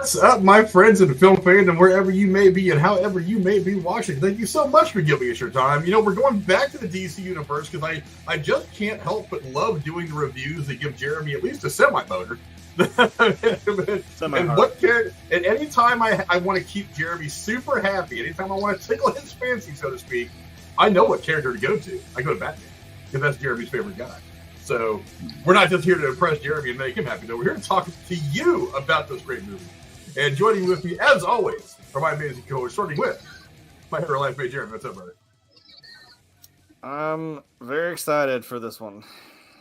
What's up, my friends in film fandom, wherever you may be and however you may be watching? Thank you so much for giving us your time. You know, we're going back to the DC universe because I just can't help but love doing the reviews that give Jeremy at least a semi-boner. And what character? And anytime I want to keep Jeremy super happy, anytime I want to tickle his fancy, so to speak, I know what character to go to. I go to Batman because that's Jeremy's favorite guy. So we're not just here to impress Jeremy and make him happy. No, we're here to talk to you about this great movie. And joining with me, as always, are my amazing co-hosts, starting with my hero life mate, Jeremy. What's up, brother? I'm very excited for this one.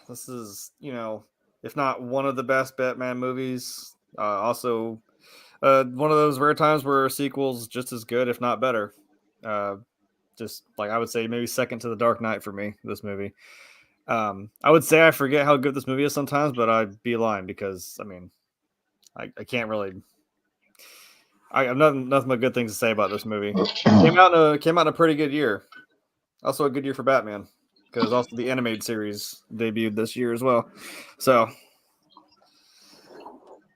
This is, you know, if not one of the best Batman movies, also one of those rare times where a sequel's just as good, if not better. Just like I would say, maybe second to The Dark Knight for me, this movie. I would say I forget how good this movie is sometimes, but I'd be lying because, I mean, I can't really... I have nothing but good things to say about this movie. Came out in a pretty good year. Also a good year for Batman because also the animated series debuted this year as well. So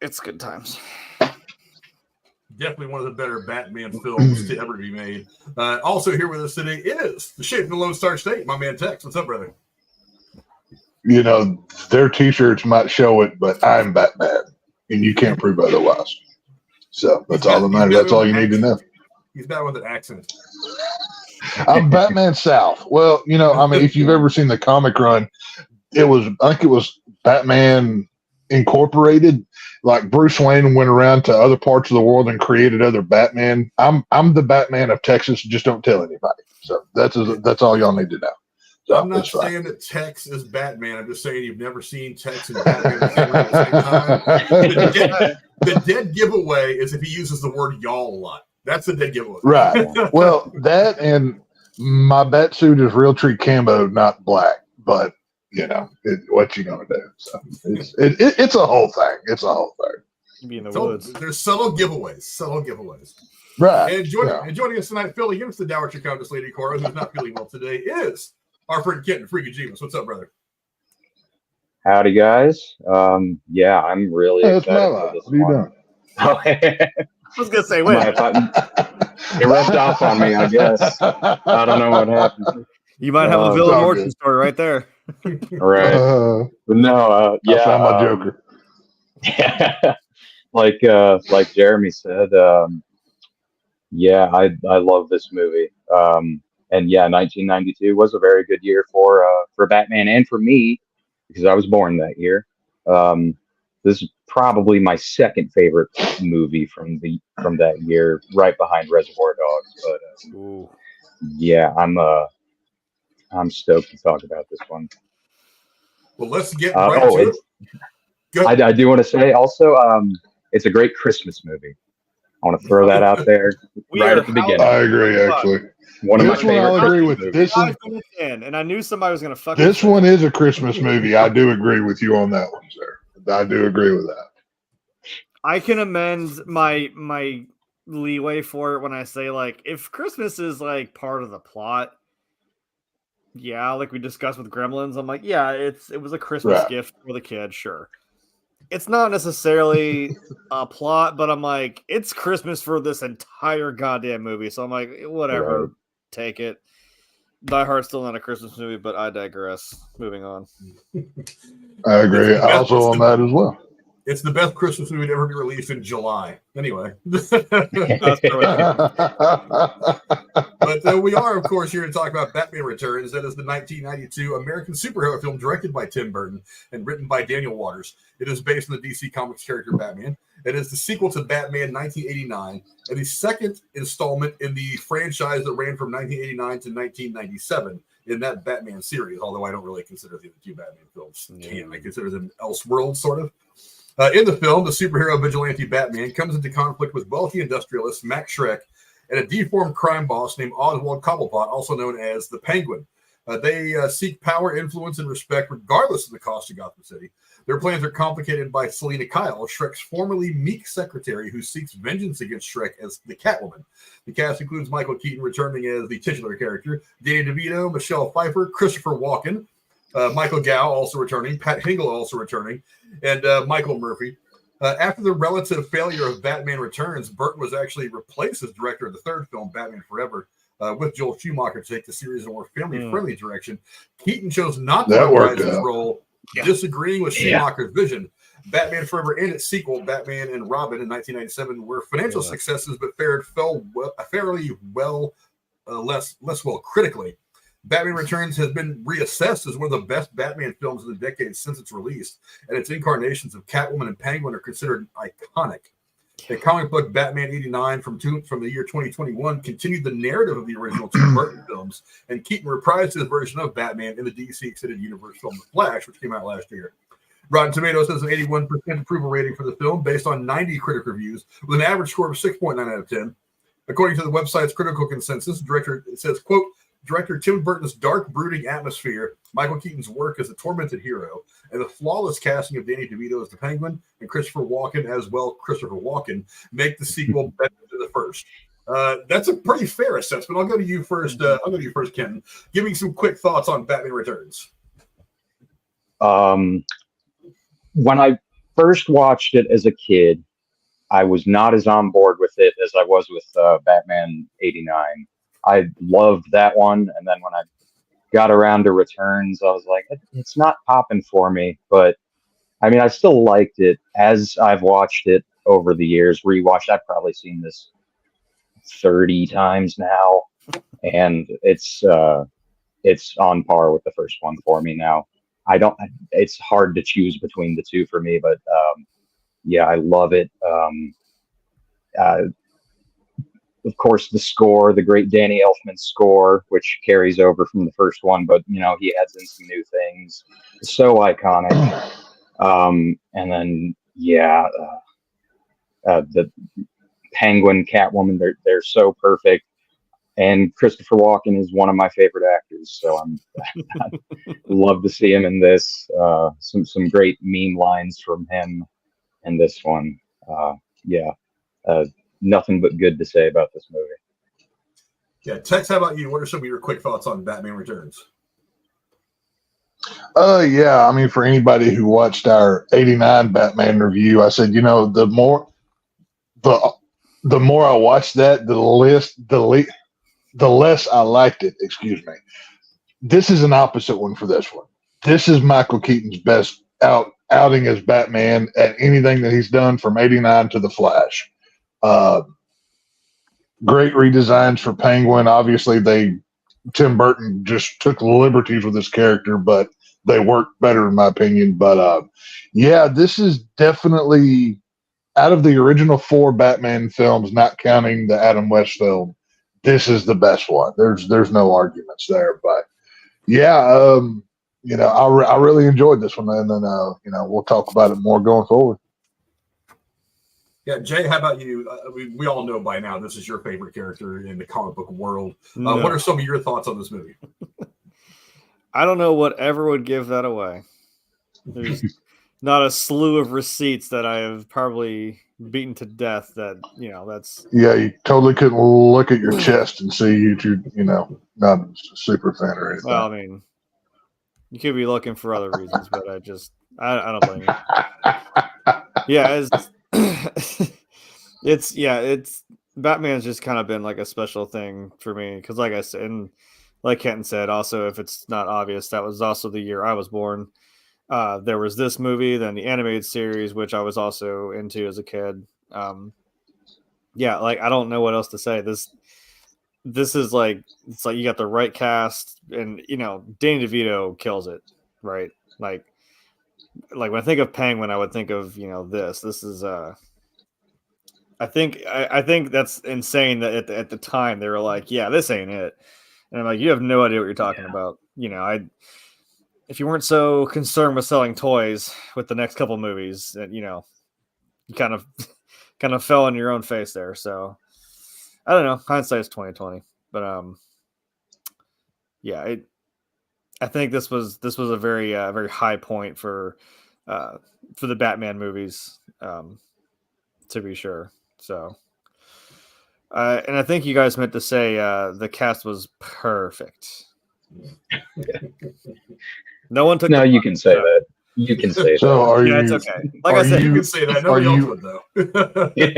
it's good times. Definitely one of the better Batman films to ever be made. Also here with us today is the Shape of the Lone Star State, my man Tex. What's up, brother? You know, their T-shirts might show it, but I'm Batman, and you can't prove otherwise. So that's all that matters. That's all you need to know. He's bad with an accent. I'm Batman South. Well, you know, I mean, if you've ever seen the comic run, I think it was Batman Incorporated. Like Bruce Wayne went around to other parts of the world and created other Batman. I'm the Batman of Texas. Just don't tell anybody. So that's all y'all need to know. So I'm not saying that Tex is Batman. I'm just saying you've never seen Tex and Batman at the same time. The dead giveaway is if he uses the word y'all a lot. That's the dead giveaway. Right. Well, that and my bat suit is Realtree camo, not black. But, you know, what you going to do? So it's a whole thing. It's a whole thing. Be in the woods. There's subtle giveaways. Right. And joining us tonight, filling in for the Dowager Countess Lady Cora, who's not feeling well today, is our friend Kenton Freaky Jeebus. What's up, brother? Howdy, guys. Yeah, I'm really excited for this one. I was gonna say, wait. It rubbed off on me, I guess. I don't know what happened. You might have a Villain Origin story right there. Right. But no, yeah. I found my Joker. Yeah. Like Jeremy said, yeah, I love this movie. And yeah, 1992 was a very good year for Batman and for me because I was born that year. This is probably my second favorite movie from that year, right behind Reservoir Dogs. But yeah, I'm stoked to talk about this one. Well, let's get right to it. I do want to say also, it's a great Christmas movie. I want to throw that out there right at the beginning. I agree, actually. One of my favorite. I'll agree with this one. And I knew somebody was going to fuck. This one is a Christmas movie. I do agree with you on that one, sir. I do agree with that. I can amend my leeway for it when I say, like, if Christmas is like part of the plot, yeah, like we discussed with Gremlins, I'm like, yeah, it was a Christmas gift for the kid, sure. It's not necessarily a plot, but I'm like, it's Christmas for this entire goddamn movie. So I'm like, whatever, take it. Die Hard's still not a Christmas movie, but I digress. Moving on. I agree. Also on that as well. It's the best Christmas movie to ever be released in July. Anyway. But we are, of course, here to talk about Batman Returns. That is the 1992 American superhero film directed by Tim Burton and written by Daniel Waters. It is based on the DC Comics character Batman. It is the sequel to Batman 1989 and the second installment in the franchise that ran from 1989 to 1997 in that Batman series, although I don't really consider the other two Batman films. I consider them Elseworlds, sort of. In the film, the superhero vigilante Batman comes into conflict with wealthy industrialist Max Schreck and a deformed crime boss named Oswald Cobblepot, also known as the Penguin. They seek power, influence, and respect regardless of the cost to Gotham City. Their plans are complicated by Selina Kyle, Shrek's formerly meek secretary who seeks vengeance against Shrek as the Catwoman. The cast includes Michael Keaton returning as the titular character, Danny DeVito, Michelle Pfeiffer, Christopher Walken, Michael Gow also returning, Pat Hingle also returning, and Michael Murphy. After the relative failure of Batman Returns, Burton was actually replaced as director of the third film, Batman Forever, with Joel Schumacher to take the series in a more family-friendly direction. Keaton chose not to reprise his role, disagreeing with Schumacher's vision. Batman Forever and its sequel, Batman and Robin, in 1997, were financial successes, but fared fairly well, less well critically. Batman Returns has been reassessed as one of the best Batman films in the decade since its release, and its incarnations of Catwoman and Penguin are considered iconic. The comic book Batman 89 from the year 2021 continued the narrative of the original Tim Burton films, and Keaton reprised his version of Batman in the DC Extended Universe film The Flash, which came out last year. Rotten Tomatoes has an 81% approval rating for the film based on 90 critic reviews, with an average score of 6.9 out of 10. According to the website's critical consensus, it says, quote, Director Tim Burton's dark, brooding atmosphere, Michael Keaton's work as a tormented hero, and the flawless casting of Danny DeVito as the Penguin and Christopher Walken as well, make the sequel better than the first. That's a pretty fair assessment. I'll go to you first. Ken. Give me some quick thoughts on Batman Returns. When I first watched it as a kid, I was not as on board with it as I was with Batman 89. I loved that one, and then when I got around to Returns, I was like, it's not popping for me, but I mean, I still liked it. As I've watched it over the years, rewatched, I've probably seen this 30 times now, and it's on par with the first one for me now. It's hard to choose between the two for me, but yeah, I love it. Of course, the score, the great Danny Elfman score, which carries over from the first one, but he adds in some new things. It's so iconic. And then the Penguin, Catwoman, they're so perfect. And Christopher Walken is one of my favorite actors, so I love to see him in this. Some great meme lines from him in this one. Nothing but good to say about this movie. Yeah, Tex, how about you? What are some of your quick thoughts on Batman Returns? I mean, for anybody who watched our 89 Batman review, I said, the more I watched that, the less I liked it. Excuse me. This is an opposite one for this one. This is Michael Keaton's best outing as Batman at anything that he's done from 89 to The Flash. Great redesigns for Penguin. Obviously, Tim Burton just took liberties with this character, but they worked better in my opinion. But this is definitely, out of the original 4 Batman films, not counting the Adam West film, this is the best one. There's no arguments there. But I really enjoyed this one, and then we'll talk about it more going forward. Yeah, Jay, how about you? We all know by now this is your favorite character in the comic book world. No. What are some of your thoughts on this movie? I don't know whatever would give that away. There's not a slew of receipts that I have probably beaten to death that, that's... Yeah, you totally couldn't look at your chest and see you're not a super fan or anything. Well, I mean, you could be looking for other reasons, but I don't blame you. Yeah, it's Batman's just kind of been like a special thing for me because, like I said, and like Kenton said, also if it's not obvious, that was also the year I was born. There was this movie, then the animated series, which I was also into as a kid. I don't know what else to say. This is like, it's like you got the right cast, and Danny DeVito kills it, right? Like when I think of Penguin, I would think of this. This is I think that's insane that at the time they were like, yeah, this ain't it, and I'm like, you have no idea what you're talking about. If you weren't so concerned with selling toys with the next couple movies, that you kind of fell in your own face there. So I don't know. Hindsight's 20/20, but I think this was a very very high point for the Batman movies, to be sure. So, and I think you guys meant to say the cast was perfect. No one took. No, you can say that. You can say So that. are Yeah, you? it's okay. Like are I said, You you- can say that. Nobody are else you- would, though.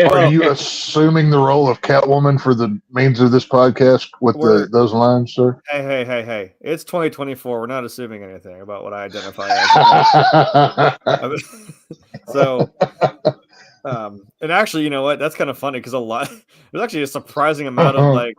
Are you assuming the role of Catwoman for the means of this podcast with those lines, sir? Hey. It's 2024. We're not assuming anything about what I identify as. So, and actually, you know what? That's kind of funny because there's actually a surprising amount of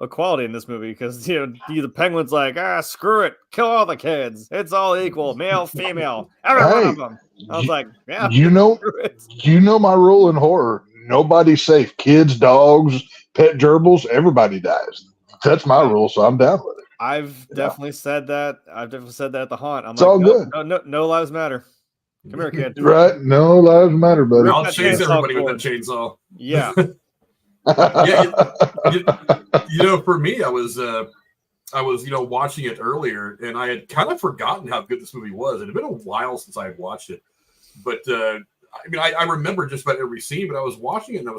equality in this movie because the Penguin's like, screw it, kill all the kids. It's all equal, male, female, every one of them. I was like, yeah, screw it. You know my rule in horror: nobody's safe. Kids, dogs, pet gerbils, everybody dies. That's my rule, so I'm down with it. I've definitely said that. I've definitely said that at the haunt. I'm It's all good. No lives matter. Come here, kid. Right? No lives matter, buddy. I'll that chase chainsaw everybody cord. with that chainsaw. Yeah. For me, I was watching it earlier, and I had kind of forgotten how good this movie was. It had been a while since I had watched it, but I remember just about every scene. But I was watching it, and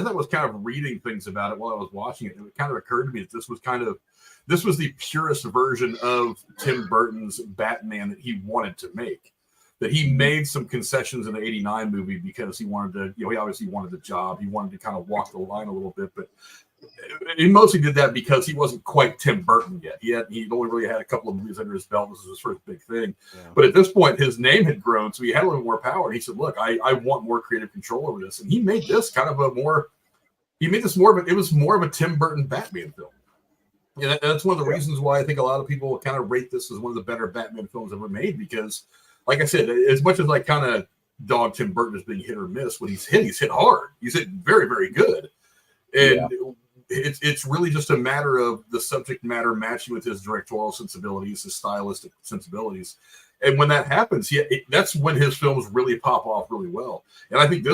I was kind of reading things about it while I was watching it, and it kind of occurred to me that this was the purest version of Tim Burton's Batman that he wanted to make. That he made some concessions in the '89 movie because he wanted to, he obviously wanted the job. He wanted to kind of walk the line a little bit, but he mostly did that because he wasn't quite Tim Burton yet. He'd only really had a couple of movies under his belt. This was his first big thing. Yeah. But at this point, his name had grown, so he had a little more power. And he said, look, I want more creative control over this. And he made this kind of it was more of a Tim Burton Batman film. And that's one of the reasons why I think a lot of people kind of rate this as one of the better Batman films ever made, because like I said, as much as I kind of dog Tim Burton as being hit or miss, when he's hit hard. He's hit very, very good. And it's really just a matter of the subject matter matching with his directorial sensibilities, his stylistic sensibilities. And when that happens, that's when his films really pop off really well. And I think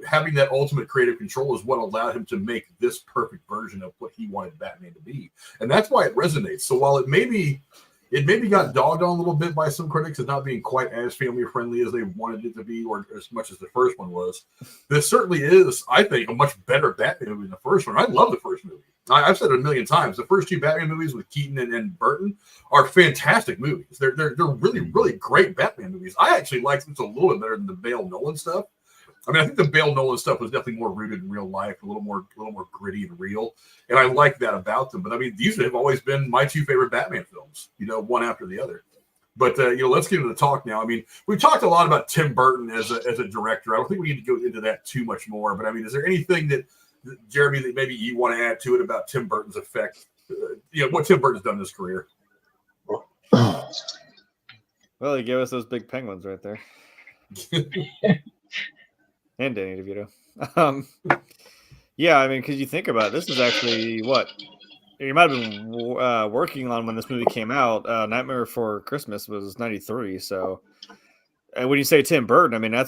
having that ultimate creative control is what allowed him to make this perfect version of what he wanted Batman to be. And that's why it resonates. So while it maybe got dogged on a little bit by some critics as not being quite as family friendly as they wanted it to be, or as much as the first one was. This certainly is, I think, a much better Batman movie than the first one. I love the first movie. I've said it a million times. The first two Batman movies with Keaton and Burton are fantastic movies. They're really, really great Batman movies. I actually like them a little bit better than the Bale Nolan stuff. I mean, I think the Bale Nolan stuff was definitely more rooted in real life, a little more gritty and real, and I like that about them. But I mean, these have always been my two favorite Batman films, one after the other. But let's get into the talk now. I mean, we've talked a lot about Tim Burton as a director. I don't think we need to go into that too much more. But I mean, is there anything that Jeremy that maybe you want to add to it about Tim Burton's effect? What Tim Burton's done in his career. Well, he gave us those big penguins right there. And Danny DeVito. Yeah, I mean, because you think about it, this is actually what you might have been working on when this movie came out. Nightmare Before Christmas was '93. So, and when you say Tim Burton, I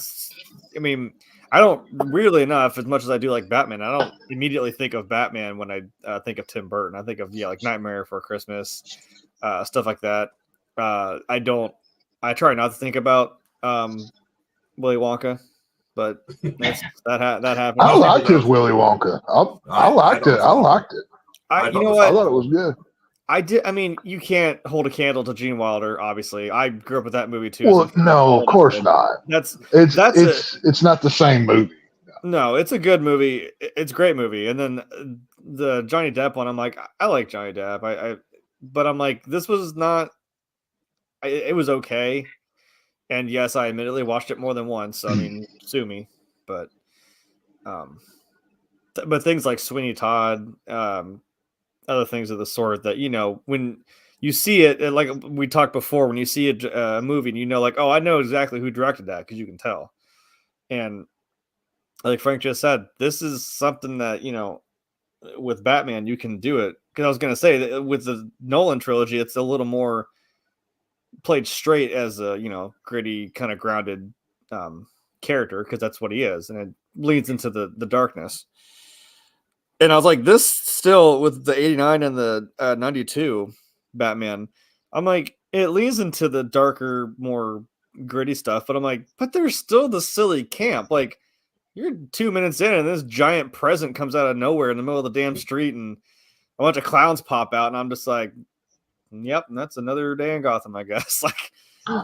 don't really enough as much as I do like Batman. I don't immediately think of Batman when I think of Tim Burton. I think of like Nightmare Before Christmas, stuff like that. I try not to think about Willy Wonka. But that happened. I liked his Willy Wonka. I liked it. I liked it. You know what? I thought it was good. I did. I mean, you can't hold a candle to Gene Wilder. Obviously, I grew up with that movie too. Well, no, of course not. It's not the same movie. No, it's a good movie. It's a great movie. And then the Johnny Depp one, I'm like, I like Johnny Depp. But I'm like, this was not. It was okay. And yes, I admittedly watched it more than once. I mean, sue me, but things like Sweeney Todd, other things of the sort that when you see it, like we talked before, when you see a movie and like, oh, I know exactly who directed that because you can tell. And like Frank just said, this is something that with Batman you can do it. Because I was going to say that with the Nolan trilogy, it's a little more played straight as a gritty kind of grounded character because that's what he is, and it leads into the darkness. And I was like, this still with the 89 and the 92 Batman, I'm like, it leads into the darker, more gritty stuff, but I'm like, but there's still the silly camp. Like, you're 2 minutes in and this giant present comes out of nowhere in the middle of the damn street and a bunch of clowns pop out, and I'm just like, yep, that's another day in Gotham, I guess. Like,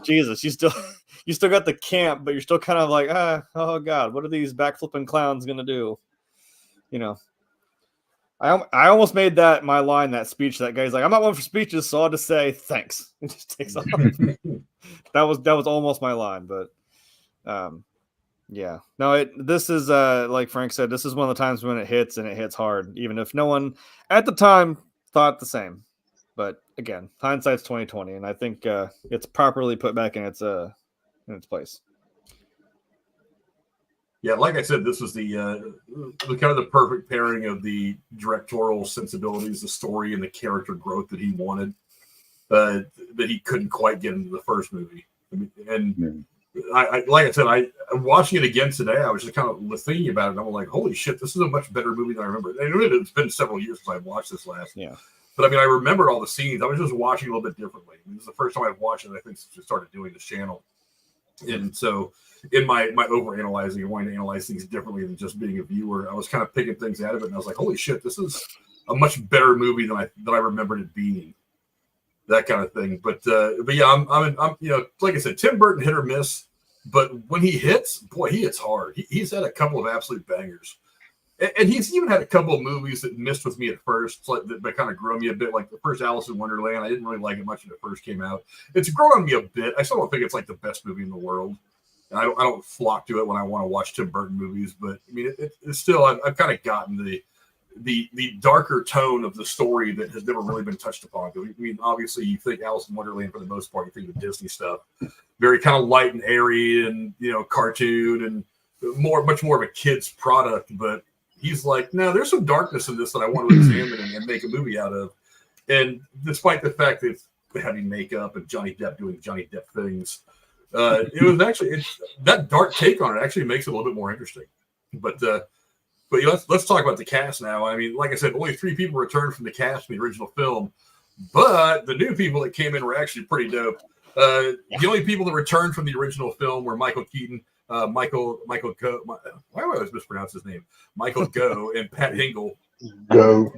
Jesus, you still you still got the camp, but you're still kind of like, oh god, what are these backflipping clowns gonna do? You know, I almost made that my line, that speech. That guy's like, I'm not one for speeches, so I'll just say thanks. It just takes off. that was almost my line, but yeah. No, this is like Frank said, this is one of the times when it hits, and it hits hard, even if no one at the time thought the same. But again, hindsight's 2020, and I think it's properly put back in its place. Yeah, like I said, this was the kind of the perfect pairing of the directorial sensibilities, the story, and the character growth that he wanted, that he couldn't quite get into the first movie. I mean, and I like I said, I'm watching it again today. I was just kind of thinking about it, and I'm like, holy shit, this is a much better movie than I remember. And it's been several years since I watched this last. Yeah. But I mean, I remember all the scenes. I was just watching a little bit differently. I mean, this is the first time I've watched it, I think, since we started doing this channel. And so in my overanalyzing and wanting to analyze things differently than just being a viewer, I was kind of picking things out of it, and I was like, holy shit, this is a much better movie than I remembered it being. That kind of thing. But yeah, I'm like I said, Tim Burton hit or miss, but when he hits, boy, he hits hard. He's had a couple of absolute bangers. And he's even had a couple of movies that missed with me at first, that kind of grew on me a bit. Like the first Alice in Wonderland, I didn't really like it much when it first came out. It's grown on me a bit. I still don't think it's like the best movie in the world. And I don't flock to it when I want to watch Tim Burton movies. But I mean, it's still, I've kind of gotten the darker tone of the story that has never really been touched upon. I mean, obviously, you think Alice in Wonderland for the most part. You think of Disney stuff, very kind of light and airy, and cartoon, and much more of a kid's product, but. He's like, no, there's some darkness in this that I want to examine and make a movie out of. And despite the fact that it's heavy makeup and Johnny Depp doing Johnny Depp things, it was actually that dark take on it actually makes it a little bit more interesting. But let's talk about the cast now. I mean, like I said, only 3 people returned from the cast from the original film, but the new people that came in were actually pretty dope. The only people that returned from the original film were Michael Keaton, Michael Go. Why do I always mispronounce his name? Michael Go and Pat Hingle. Go.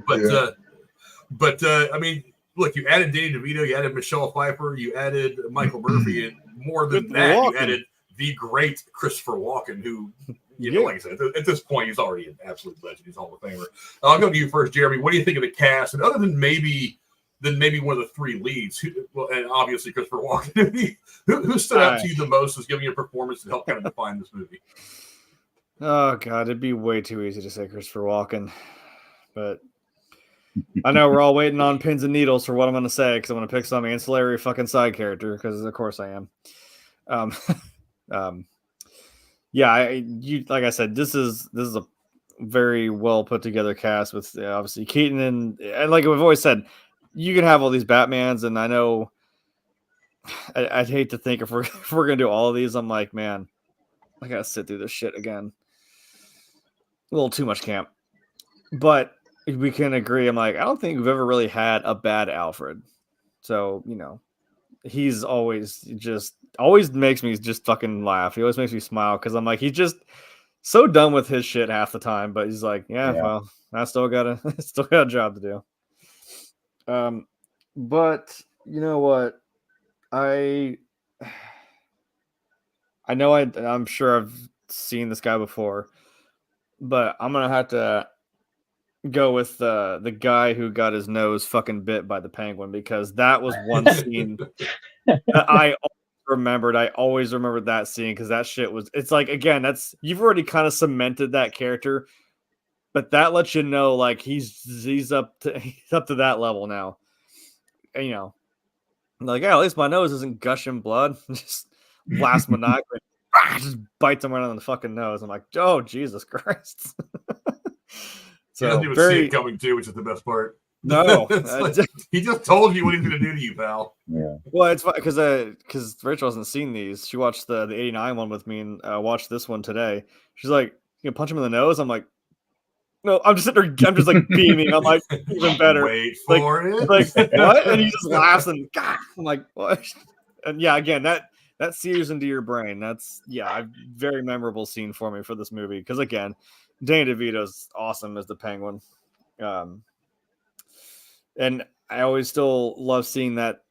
But I mean, look, you added Danny DeVito, you added Michelle Pfeiffer, you added Michael Murphy, and more than that, you added the great Christopher Walken, who, like I said, at this point, he's already an absolute legend. He's Hall of Famer. I'll go to you first, Jeremy. What do you think of the cast? And other than maybe one of the 3 leads, and obviously Christopher Walken, who stood out to you the most as giving you a performance that helped kind of define this movie? Oh god, it'd be way too easy to say Christopher Walken, but I know we're all waiting on pins and needles for what I'm going to say, because I'm going to pick some ancillary fucking side character, because of course I am. Yeah, like I said, this is a very well put together cast with obviously Keaton and like we've always said, you can have all these Batmans, and I know I'd hate to think if we're gonna do all of these, I'm like, man, I gotta sit through this shit again. A little too much camp, but we can agree. I'm like, I don't think we've ever really had a bad Alfred. So he's always makes me just fucking laugh. He always makes me smile, because I'm like, he's just so done with his shit half the time, but he's like, yeah. Well, I still got a job to do. But you know what? I know I'm sure I've seen this guy before, but I'm gonna have to go with the guy who got his nose fucking bit by the penguin, because that was one scene that I remembered. I always remembered that scene, because that shit was. It's like, again, you've already kind of cemented that character, but that lets you know, like, he's up to that level now. And, like, yeah, at least my nose isn't gushing blood. Just blast maniacally, just bites him right on the fucking nose. I'm like, oh, Jesus Christ. So, he doesn't even see it coming too, which is the best part. No, like, he just told you what he's going to do to you, pal. Yeah. Well, it's because Rachel hasn't seen these. She watched the 89 one with me, and watched this one today. She's like, you punch him in the nose? I'm like, no, I'm just sitting there, I'm just like beaming. I'm like, even better. Wait for it. Like, what? And he just laughs, and God, I'm like, what? And yeah, again, that sears into your brain. That's a very memorable scene for me for this movie, because again, Danny DeVito's awesome as the Penguin, and I always still love seeing that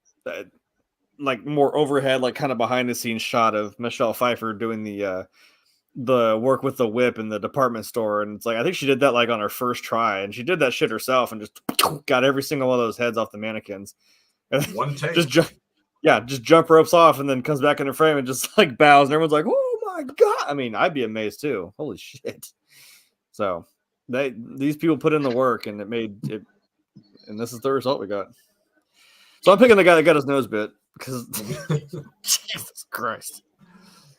like more overhead, like kind of behind the scenes shot of Michelle Pfeiffer doing the work with the whip in the department store, and it's like I think she did that like on her first try, and she did that shit herself, and just got every single one of those heads off the mannequins. And One take. just jump ropes off, and then comes back in the frame and just like bows, and everyone's like, "Oh my god!" I mean, I'd be amazed too. Holy shit! So these people put in the work, and it made it, and this is the result we got. So I'm picking the guy that got his nose bit because Jesus Christ.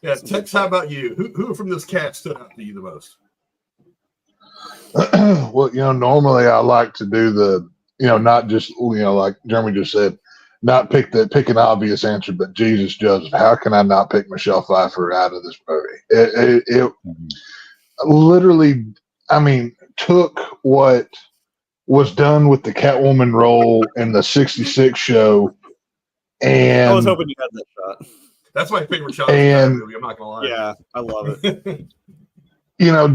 Yeah, Tex, how about you? Who from this cast stood out to you the most? Well, normally I like to do the, not just, like Jeremy just said, not pick an obvious answer, but Jesus, Joseph, how can I not pick Michelle Pfeiffer out of this movie? It literally, I mean, took what was done with the Catwoman role in the '66 show, and I was hoping you had that shot. That's my favorite shot of the movie. I'm not gonna lie. Yeah, I love it.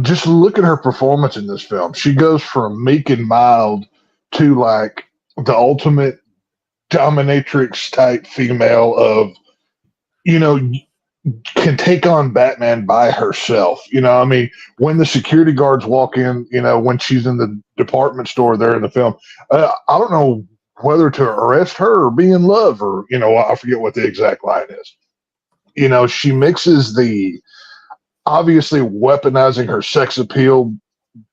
Just look at her performance in this film. She goes from meek and mild to like the ultimate dominatrix type female of, can take on Batman by herself. I mean, when the security guards walk in, when she's in the department store there in the film, I don't know whether to arrest her or be in love, or, I forget what the exact line is. She mixes the obviously weaponizing her sex appeal,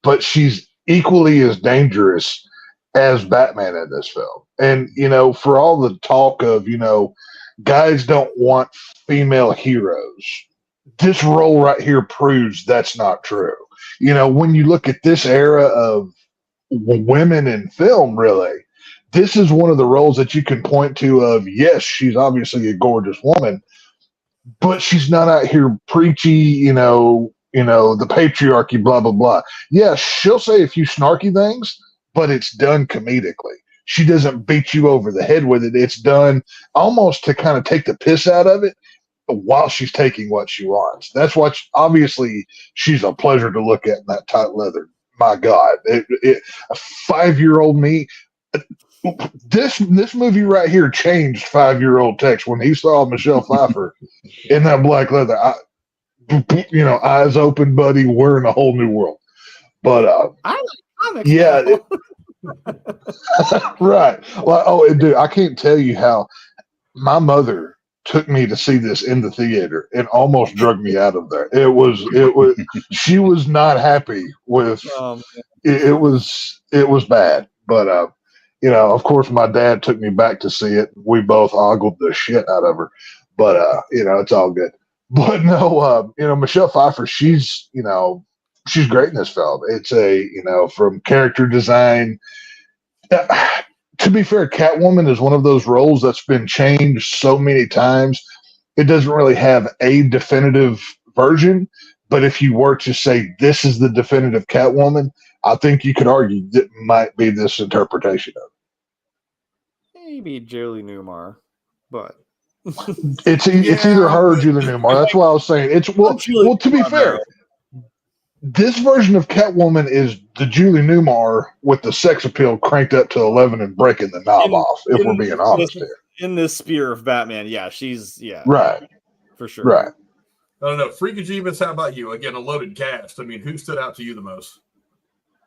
but she's equally as dangerous as Batman in this film. And, for all the talk of, guys don't want female heroes, this role right here proves that's not true. When you look at this era of women in film, really, this is one of the roles that you can point to of, yes, she's obviously a gorgeous woman, but she's not out here preachy, the patriarchy, blah, blah, blah. Yeah, she'll say a few snarky things, but it's done comedically. She doesn't beat you over the head with it. It's done almost to kind of take the piss out of it while she's taking what she wants. That's what, obviously, she's a pleasure to look at in that tight leather. My God, a 5-year-old me. This movie right here changed 5-year-old Tex when he saw Michelle Pfeiffer in that black leather. Eyes open, buddy. We're in a whole new world. But I like comics. Yeah, right. Well, dude, I can't tell you how my mother took me to see this in the theater and almost drug me out of there. It was. She was not happy with. It was bad, but of course, my dad took me back to see it. We both ogled the shit out of her, but it's all good. But no, Michelle Pfeiffer, she's great in this film. It's from character design. To be fair, Catwoman is one of those roles that's been changed so many times. It doesn't really have a definitive version, but if you were to say this is the definitive Catwoman, I think you could argue that might be this interpretation of it. Maybe Julie Newmar, but it's either her or Julie Newmar. That's why I was saying it's well. To be fair, this version of Catwoman is the Julie Newmar with the sex appeal cranked up to 11 and breaking the knob off. If we're being honest here, in this sphere of Batman, she's right for sure. Right. I don't know. Freaky Jeebus, how about you? Again, a loaded cast. I mean, who stood out to you the most?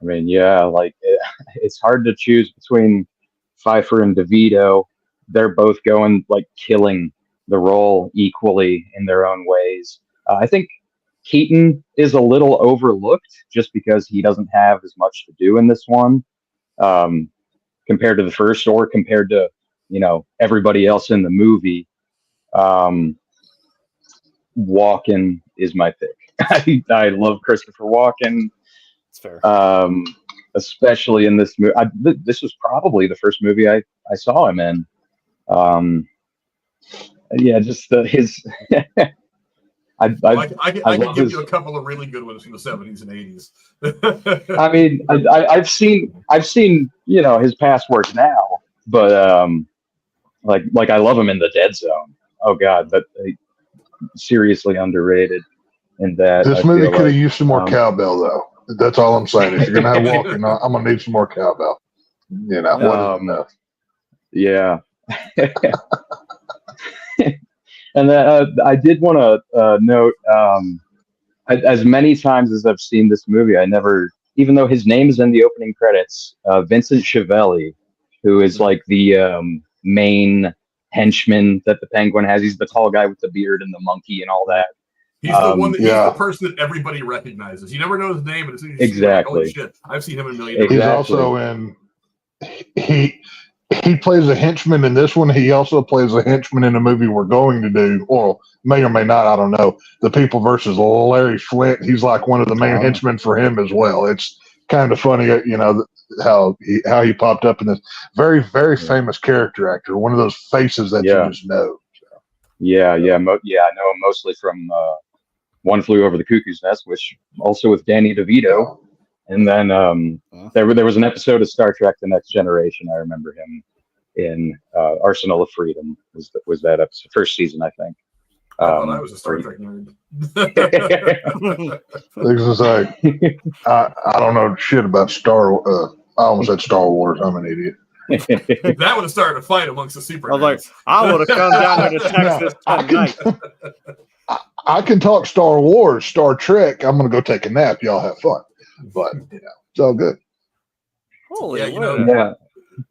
I mean, it's hard to choose between Pfeiffer and DeVito. They're both going killing the role equally in their own ways. I think Keaton is a little overlooked just because he doesn't have as much to do in this one compared to the first, or compared to everybody else in the movie. Walken is my pick. I love Christopher Walken. It's fair. Especially in this movie. This was probably the first movie I saw him in. Just his. I can give you a couple of really good ones from the 70s and 80s. I mean, I've seen his past work now, but I love him in The Dead Zone. Oh God, but seriously underrated in that. This movie could have used some more cowbell, though. That's all I'm saying. If you're gonna have Walken, I'm gonna need some more cowbell. Yeah. And then I did want to note, as many times as I've seen this movie, I never, even though his name is in the opening credits, Vincent Schiavelli, who is like the main henchman that the Penguin has. He's the tall guy with the beard and the monkey and all that. He's the one that he's the person that everybody recognizes. You never know his name, but as soon as you see him, like, holy shit, I've seen him in a million. He's also in he plays a henchman in this one. He also plays a henchman in a movie we're going to do, or may or may not, I don't know. The People versus Larry Flint. He's like one of the main henchmen for him as well. It's kind of funny, you know, how he popped up in this very, very famous character actor. One of those faces that you just know. So. I know him mostly from One Flew Over the Cuckoo's Nest, which also with Danny DeVito. And then there was an episode of Star Trek: The Next Generation. I remember him in Arsenal of Freedom. Was that episode, first season, I think. I was a Star Trek nerd. It's like, I don't know shit about I almost said Star Wars. I'm an idiot. That would have started a fight amongst the super. I was like, I would have come down here to Texas tonight. I can talk Star Wars, Star Trek. I'm gonna go take a nap. Y'all have fun. But you know, it's all good. Holy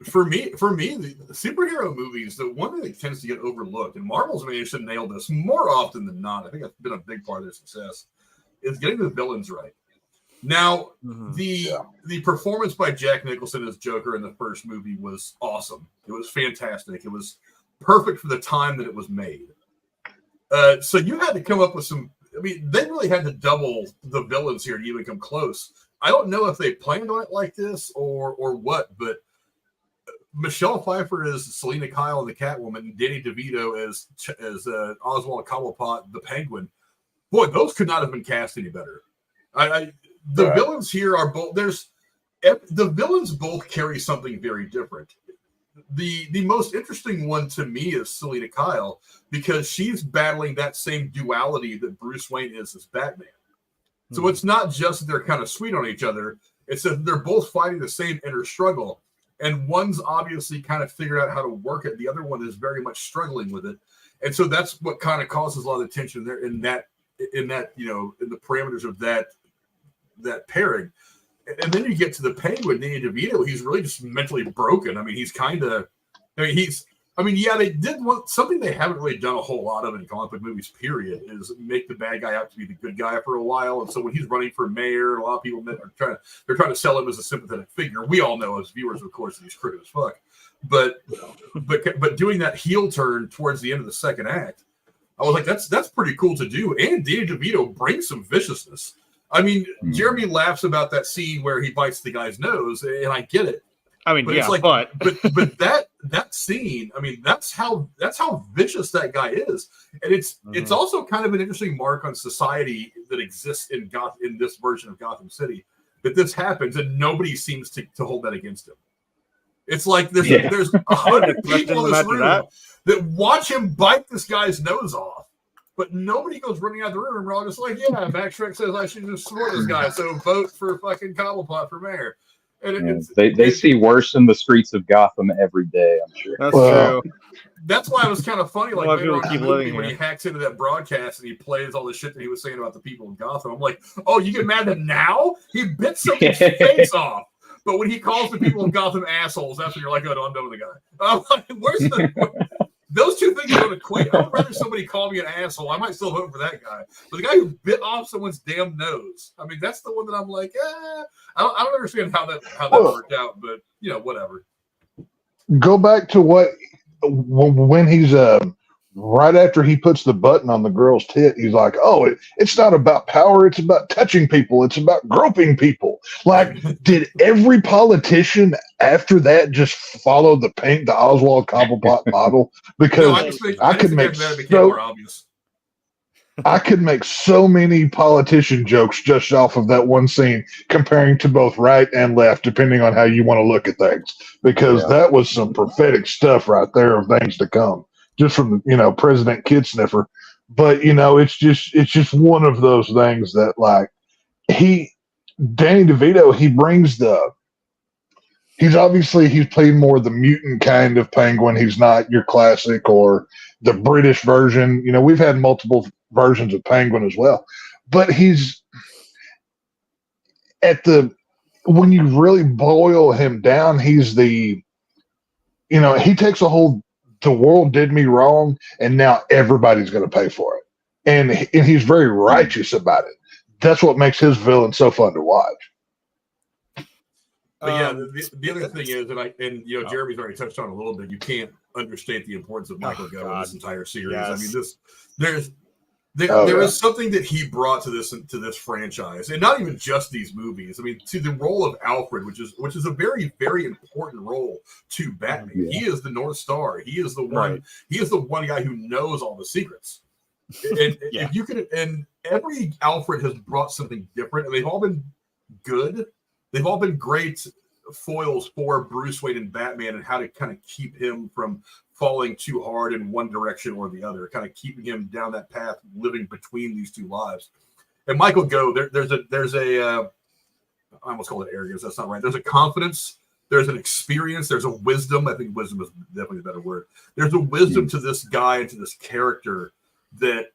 For me, the superhero movies, the one thing that tends to get overlooked, and Marvel's managed to nail this more often than not. I think that's been a big part of their success, is getting the villains right. Now, the performance by Jack Nicholson as Joker in the first movie was awesome. It was fantastic. It was perfect for the time that it was made. So you had to come up with some. I mean, they really had to double the villains here to even come close. I don't know if they planned on it like this or what, but Michelle Pfeiffer as Selena Kyle and the Catwoman, and Danny DeVito as Oswald Cobblepot, the Penguin. Boy, those could not have been cast any better. The villains here are both. The villains both carry something very different. The most interesting one to me is Selena Kyle, because she's battling that same duality that Bruce Wayne is as Batman. So it's not just that they're kind of sweet on each other. It's that they're both fighting the same inner struggle. And one's obviously kind of figured out how to work it. The other one is very much struggling with it. And so that's what kind of causes a lot of tension there in that, you know, in the parameters of that pairing. And then you get to the Penguin, Danny DeVito. He's really just mentally broken. I mean, they did something they haven't really done a whole lot of in comic book movies, period, is make the bad guy out to be the good guy for a while. And so when he's running for mayor, a lot of people are trying to sell him as a sympathetic figure. We all know as viewers, of course, that he's crooked as fuck. But doing that heel turn towards the end of the second act, I was like, that's pretty cool to do. And Danny DeVito brings some viciousness. I mean, Jeremy laughs about that scene where he bites the guy's nose, and I get it. I mean, but yeah, but that scene, I mean, that's how vicious that guy is, and it's also kind of an interesting mark on society that exists in this version of Gotham City, that this happens and nobody seems to hold that against him. It's like there's 100 people in this room that watch him bite this guy's nose off. But nobody goes running out of the room. We're all just like, yeah, Max Shrek says I should just support this guy, so vote for fucking Cobblepot for mayor. And they see worse in the streets of Gotham every day, I'm sure. That's true. That's why it was kind of funny, like later on in the movie when he hacks into that broadcast and he plays all the shit that he was saying about the people in Gotham. I'm like, oh, you get mad at him now? He bit someone's face off. But when he calls the people in Gotham assholes, that's when you're like, oh, no, I'm done with the guy. I'm like, where's the... Those two things don't equate. I would rather somebody call me an asshole. I might still vote for that guy. But the guy who bit off someone's damn nose, I mean, that's the one that I'm like, I don't understand how that worked out, but, you know, whatever. Go back to when he's right after he puts the button on the girl's tit, he's like, oh, it's not about power. It's about touching people. It's about groping people. Like, did every politician after that just follow the Oswald Cobblepot model? Because I could make so many politician jokes just off of that one scene, comparing to both right and left, depending on how you want to look at things, because that was some prophetic stuff right there of things to come. Just from, you know, President Kid Sniffer. But, you know, it's just one of those things that, like, Danny DeVito, he's playing more the mutant kind of Penguin. He's not your classic, or, the British version. You know, we've had multiple versions of Penguin as well, but he's when you really boil him down, he's he takes a whole, the world did me wrong, and now everybody's going to pay for it. And he's very righteous about it. That's what makes his villain so fun to watch. But yeah, the other thing is, Jeremy's already touched on a little bit. You can't understate the importance of Michael Gough in this entire series. Yes. I mean, there is something that he brought to this franchise, and not even just these movies. I mean, to the role of Alfred, which is a very, very important role to Batman. Yeah. He is the North Star. He is the one. Right. He is the one guy who knows all the secrets. And if you could, and every Alfred has brought something different, and they've all been good. They've all been great foils for Bruce Wayne and Batman, and how to kind of keep him from falling too hard in one direction or the other, kind of keeping him down that path, living between these two lives. And Michael Gough, there's a I almost call it arrogance. That's not right. There's a confidence. There's an experience. There's a wisdom. I think wisdom is definitely a better word. There's a wisdom to this guy and to this character that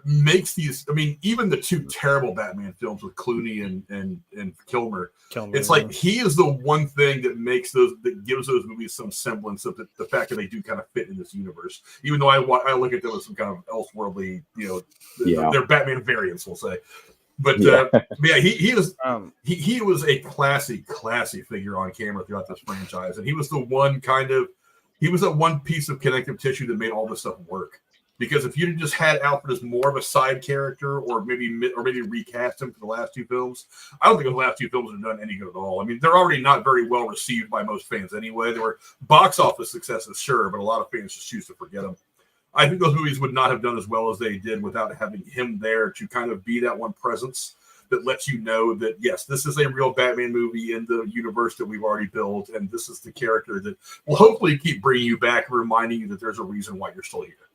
makes these. I mean, even the two terrible Batman films with Clooney and Kilmer. It's like he is the one thing that gives those movies some semblance of the fact that they do kind of fit in this universe. Even though I look at them as some kind of elseworldly, they're Batman variants, we'll say. But he was a classy figure on camera throughout this franchise, and he was the one that one piece of connective tissue that made all this stuff work. Because if you'd just had Alfred as more of a side character, or maybe recast him for the last two films, I don't think the last two films have done any good at all. I mean, they're already not very well received by most fans anyway. They were box office successes, sure, but a lot of fans just choose to forget them. I think those movies would not have done as well as they did without having him there to kind of be that one presence that lets you know that, yes, this is a real Batman movie in the universe that we've already built, and this is the character that will hopefully keep bringing you back and reminding you that there's a reason why you're still here,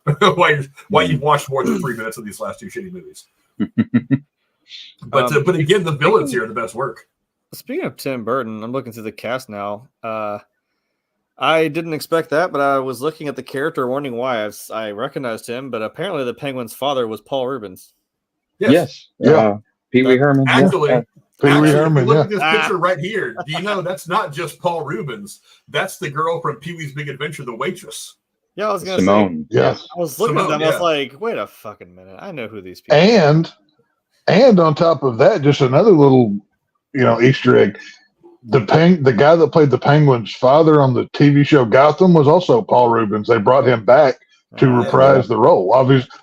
why you've watched more than 3 minutes of these last two shitty movies. But again, the villains here are the best work. Speaking of Tim Burton, I'm looking through the cast now. I didn't expect that, but I was looking at the character, wondering why. I recognized him, but apparently the Penguin's father was Paul Rubens. Yes. Pee Wee Herman. Actually, Pee Wee Herman. Look at this picture right here. Do you know that's not just Paul Rubens? That's the girl from Pee Wee's Big Adventure, the waitress. Yeah, I was going to say. Simone. Yes. I was looking at them. I was like, wait a fucking minute. I know who these people are. And on top of that, just another little, Easter egg. The guy that played the Penguin's father on the TV show Gotham was also Paul Rubens. They brought him back to reprise the role.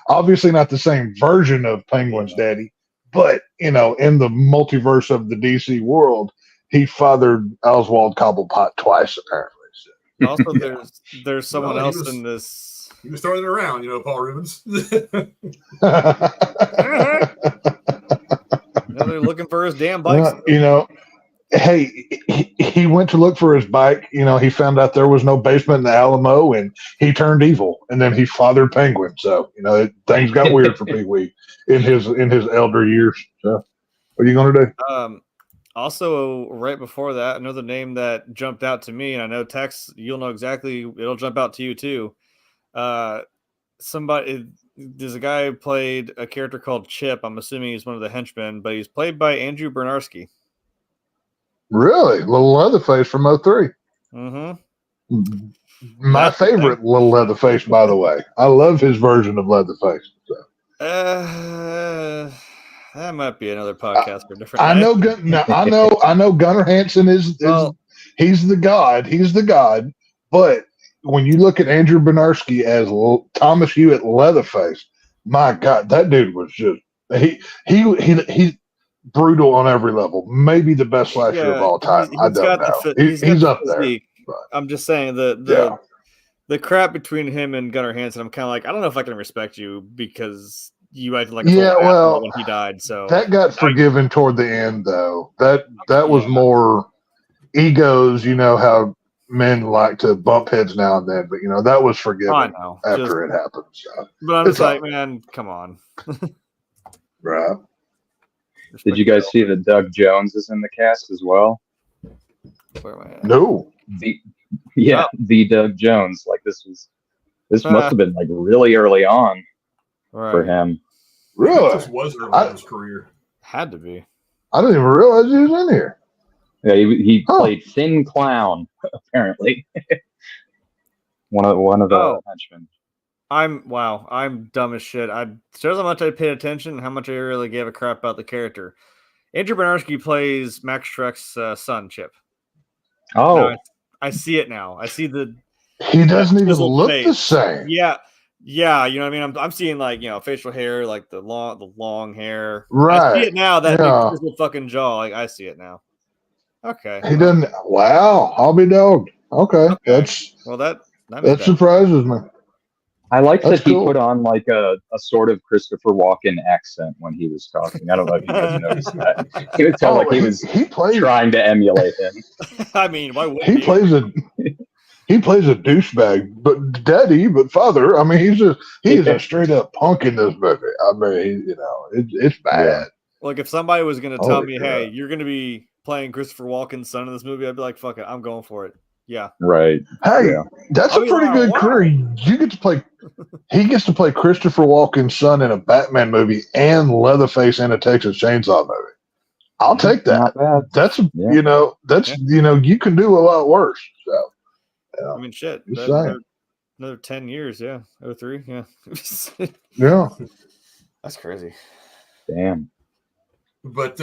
Obviously not the same version of Penguin's daddy, but in the multiverse of the DC world, he fathered Oswald Cobblepot twice apparently. So. Also, there's someone else in this. He was throwing it around, Paul Rubens. They're looking for his damn bike. Hey, he went to look for his bike. He found out there was no basement in the Alamo, and he turned evil. And then he fathered Penguin. So things got weird for Pee Wee in his elder years. So, what are you going to do? Also, right before that, another name that jumped out to me, and I know Tex, you'll know exactly. It'll jump out to you too. There's a guy who played a character called Chip. I'm assuming he's one of the henchmen, but he's played by Andrew Bernarski. Really? Little Leatherface from 03. Mm-hmm. My favorite Little Leatherface, by the way. I love his version of Leatherface. So. That might be another podcast for different. I know Gunnar Hansen is he's the god. He's the god. But when you look at Andrew Bernarski as Thomas Hewitt Leatherface, my God, that dude was just he brutal on every level. Maybe the best slasher of all time. I don't know. He's up there. But. I'm just saying the crap between him and Gunnar Hansen. I'm kind of like, I don't know if I can respect you because you acted like a when he died. So that got forgiven toward the end, though. That was more egos. How men like to bump heads now and then, but that was forgiven after it happened. So. But I'm just like, man, come on. Right. Did you guys see that Doug Jones is in the cast as well? Where am I at? No. The Doug Jones. Like this This must have been like really early on for him. Really? This was early in his career. Had to be. I didn't even realize he was in here. Yeah, he played Thin Clown, apparently. one of the henchmen. I'm dumb as shit. Shows how much I paid attention and how much I really gave a crap about the character. Andrew Bernarski plays Max Shrek's son, Chip. Oh. Now, I see it now. I see the. He doesn't even look the same. Yeah, you know what I mean. I'm seeing like facial hair, like the long hair. Right. I see it now. That big fucking jaw. Like I see it now. Okay. He doesn't. Wow. I'll be dogged. Okay. That surprises me. I like That's that he cool. put on like a sort of Christopher Walken accent when he was talking. I don't know if you guys noticed that. He would sound like he was trying to emulate him. I mean, why would he plays a douchebag, but father. I mean, he's a straight up punk in this movie. I mean, it's bad. Yeah. Like if somebody was going to tell me, hey, you're going to be playing Christopher Walken's son in this movie, I'd be like, fuck it, I'm going for it. Yeah. Right. Hey, that's a pretty good career. You get to play. He gets to play Christopher Walken's son in a Batman movie and Leatherface in a Texas Chainsaw movie. I'll take that. That's you can do a lot worse. So, I mean, shit. Another 10 years, 03, yeah. Yeah. That's crazy. Damn. But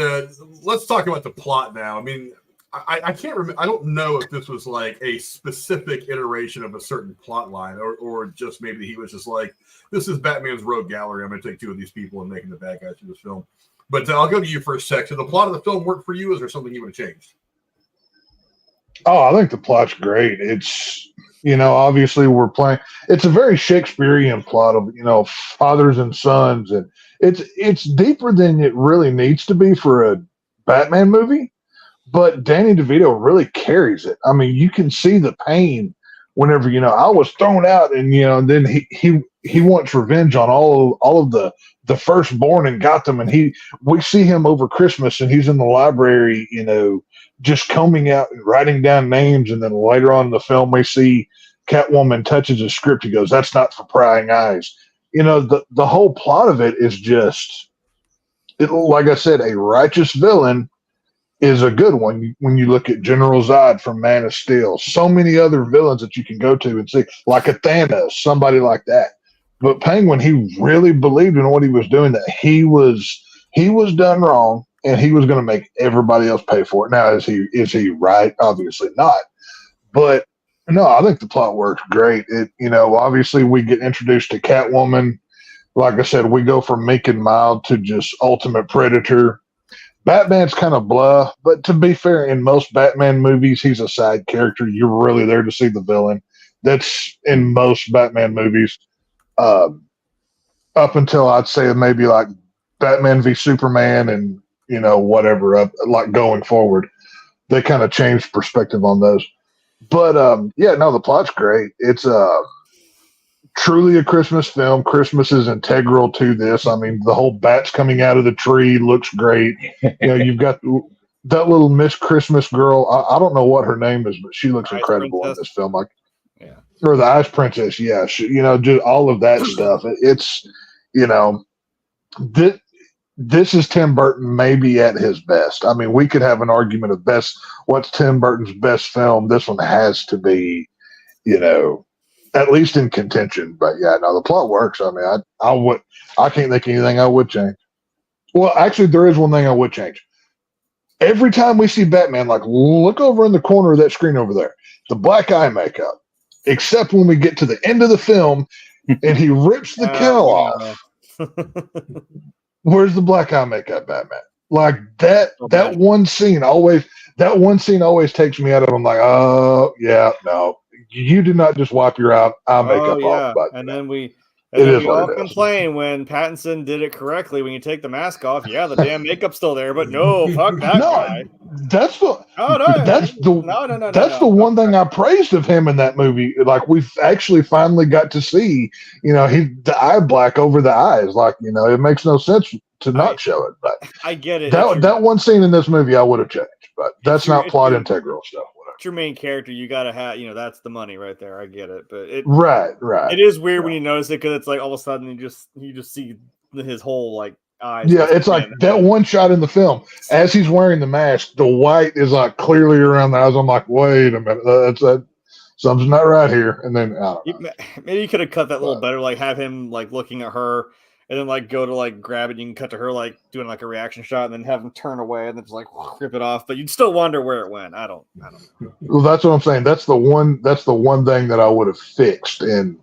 let's talk about the plot now. I mean, I can't remember. I don't know if this was like a specific iteration of a certain plot line or just maybe he was just like, this is Batman's rogue gallery. I'm going to take two of these people and make them the bad guys for this film. But I'll go to you for a sec. So the plot of the film work for you? Is there something you would have changed? Oh, I think the plot's great. It's, obviously we're playing. It's a very Shakespearean plot of, fathers and sons. And it's deeper than it really needs to be for a Batman movie. But Danny DeVito really carries it. I mean, you can see the pain whenever, I was thrown out and, then he wants revenge on all of the firstborn and got them. And we see him over Christmas and he's in the library, just combing out and writing down names. And then later on in the film, we see Catwoman touches a script. He goes, that's not for prying eyes. The whole plot of it is just, like I said, a righteous villain is a good one when you look at General Zod from Man of Steel. So many other villains that you can go to and see, like a Thanos, somebody like that. But Penguin, he really believed in what he was doing, that he was done wrong and he was going to make everybody else pay for it. Now, is he right? Obviously not. But no, I think the plot works great. Obviously we get introduced to Catwoman. Like I said, we go from meek and mild to just ultimate predator. Batman's kind of blah, but to be fair, in most Batman movies, he's a side character. You're really there to see the villain. That's in most Batman movies. Up until I'd say maybe like Batman v Superman and, whatever, like going forward. They kind of changed perspective on those. But, the plot's great. It's truly a Christmas film. Christmas is integral to this. I mean, the whole bats coming out of the tree looks great. You've got that little Miss Christmas girl. I don't know what her name is, but she looks incredible in this film. Or the Ice Princess. Yeah. Just all of that stuff. It's, this is Tim Burton maybe at his best. I mean, we could have an argument of what's Tim Burton's best film. This one has to be, at least in contention. But the plot works. I mean, I can't think of anything I would change. Well, actually, there is one thing I would change. Every time we see Batman, like, look over in the corner of that screen over there, the black eye makeup, except when we get to the end of the film and he rips the cowl off. Where's the black eye makeup, Batman? Like that one scene always takes me out of it. I'm like, oh yeah, no. You did not just wipe your eye makeup off. But and then we all complain when Pattinson did it correctly. When you take the mask off, the damn makeup's still there. But no, fuck that guy. That's the one thing I praised of him in that movie. Like we've actually finally got to see, the eye black over the eyes. Like it makes no sense to not show it. But I get it. That one scene in this movie I would have changed, but that's not plot integral stuff. Whatever. it's your main character. You gotta have, that's the money right there. I get it, but Right. it is weird when you notice it because it's like all of a sudden you just see his whole like eyes. Yeah, it's like that one shot in the film as he's wearing the mask. The white is like clearly around the eyes. I'm like, wait a minute, that's something's not right here. And then maybe you could have cut that a little better, like have him like looking at her. And then like go to like grab it, you can cut to her like doing like a reaction shot, and then have him turn away and then just like rip it off. But you'd still wonder where it went. I don't know. Well, that's what I'm saying. That's the one thing that I would have fixed, and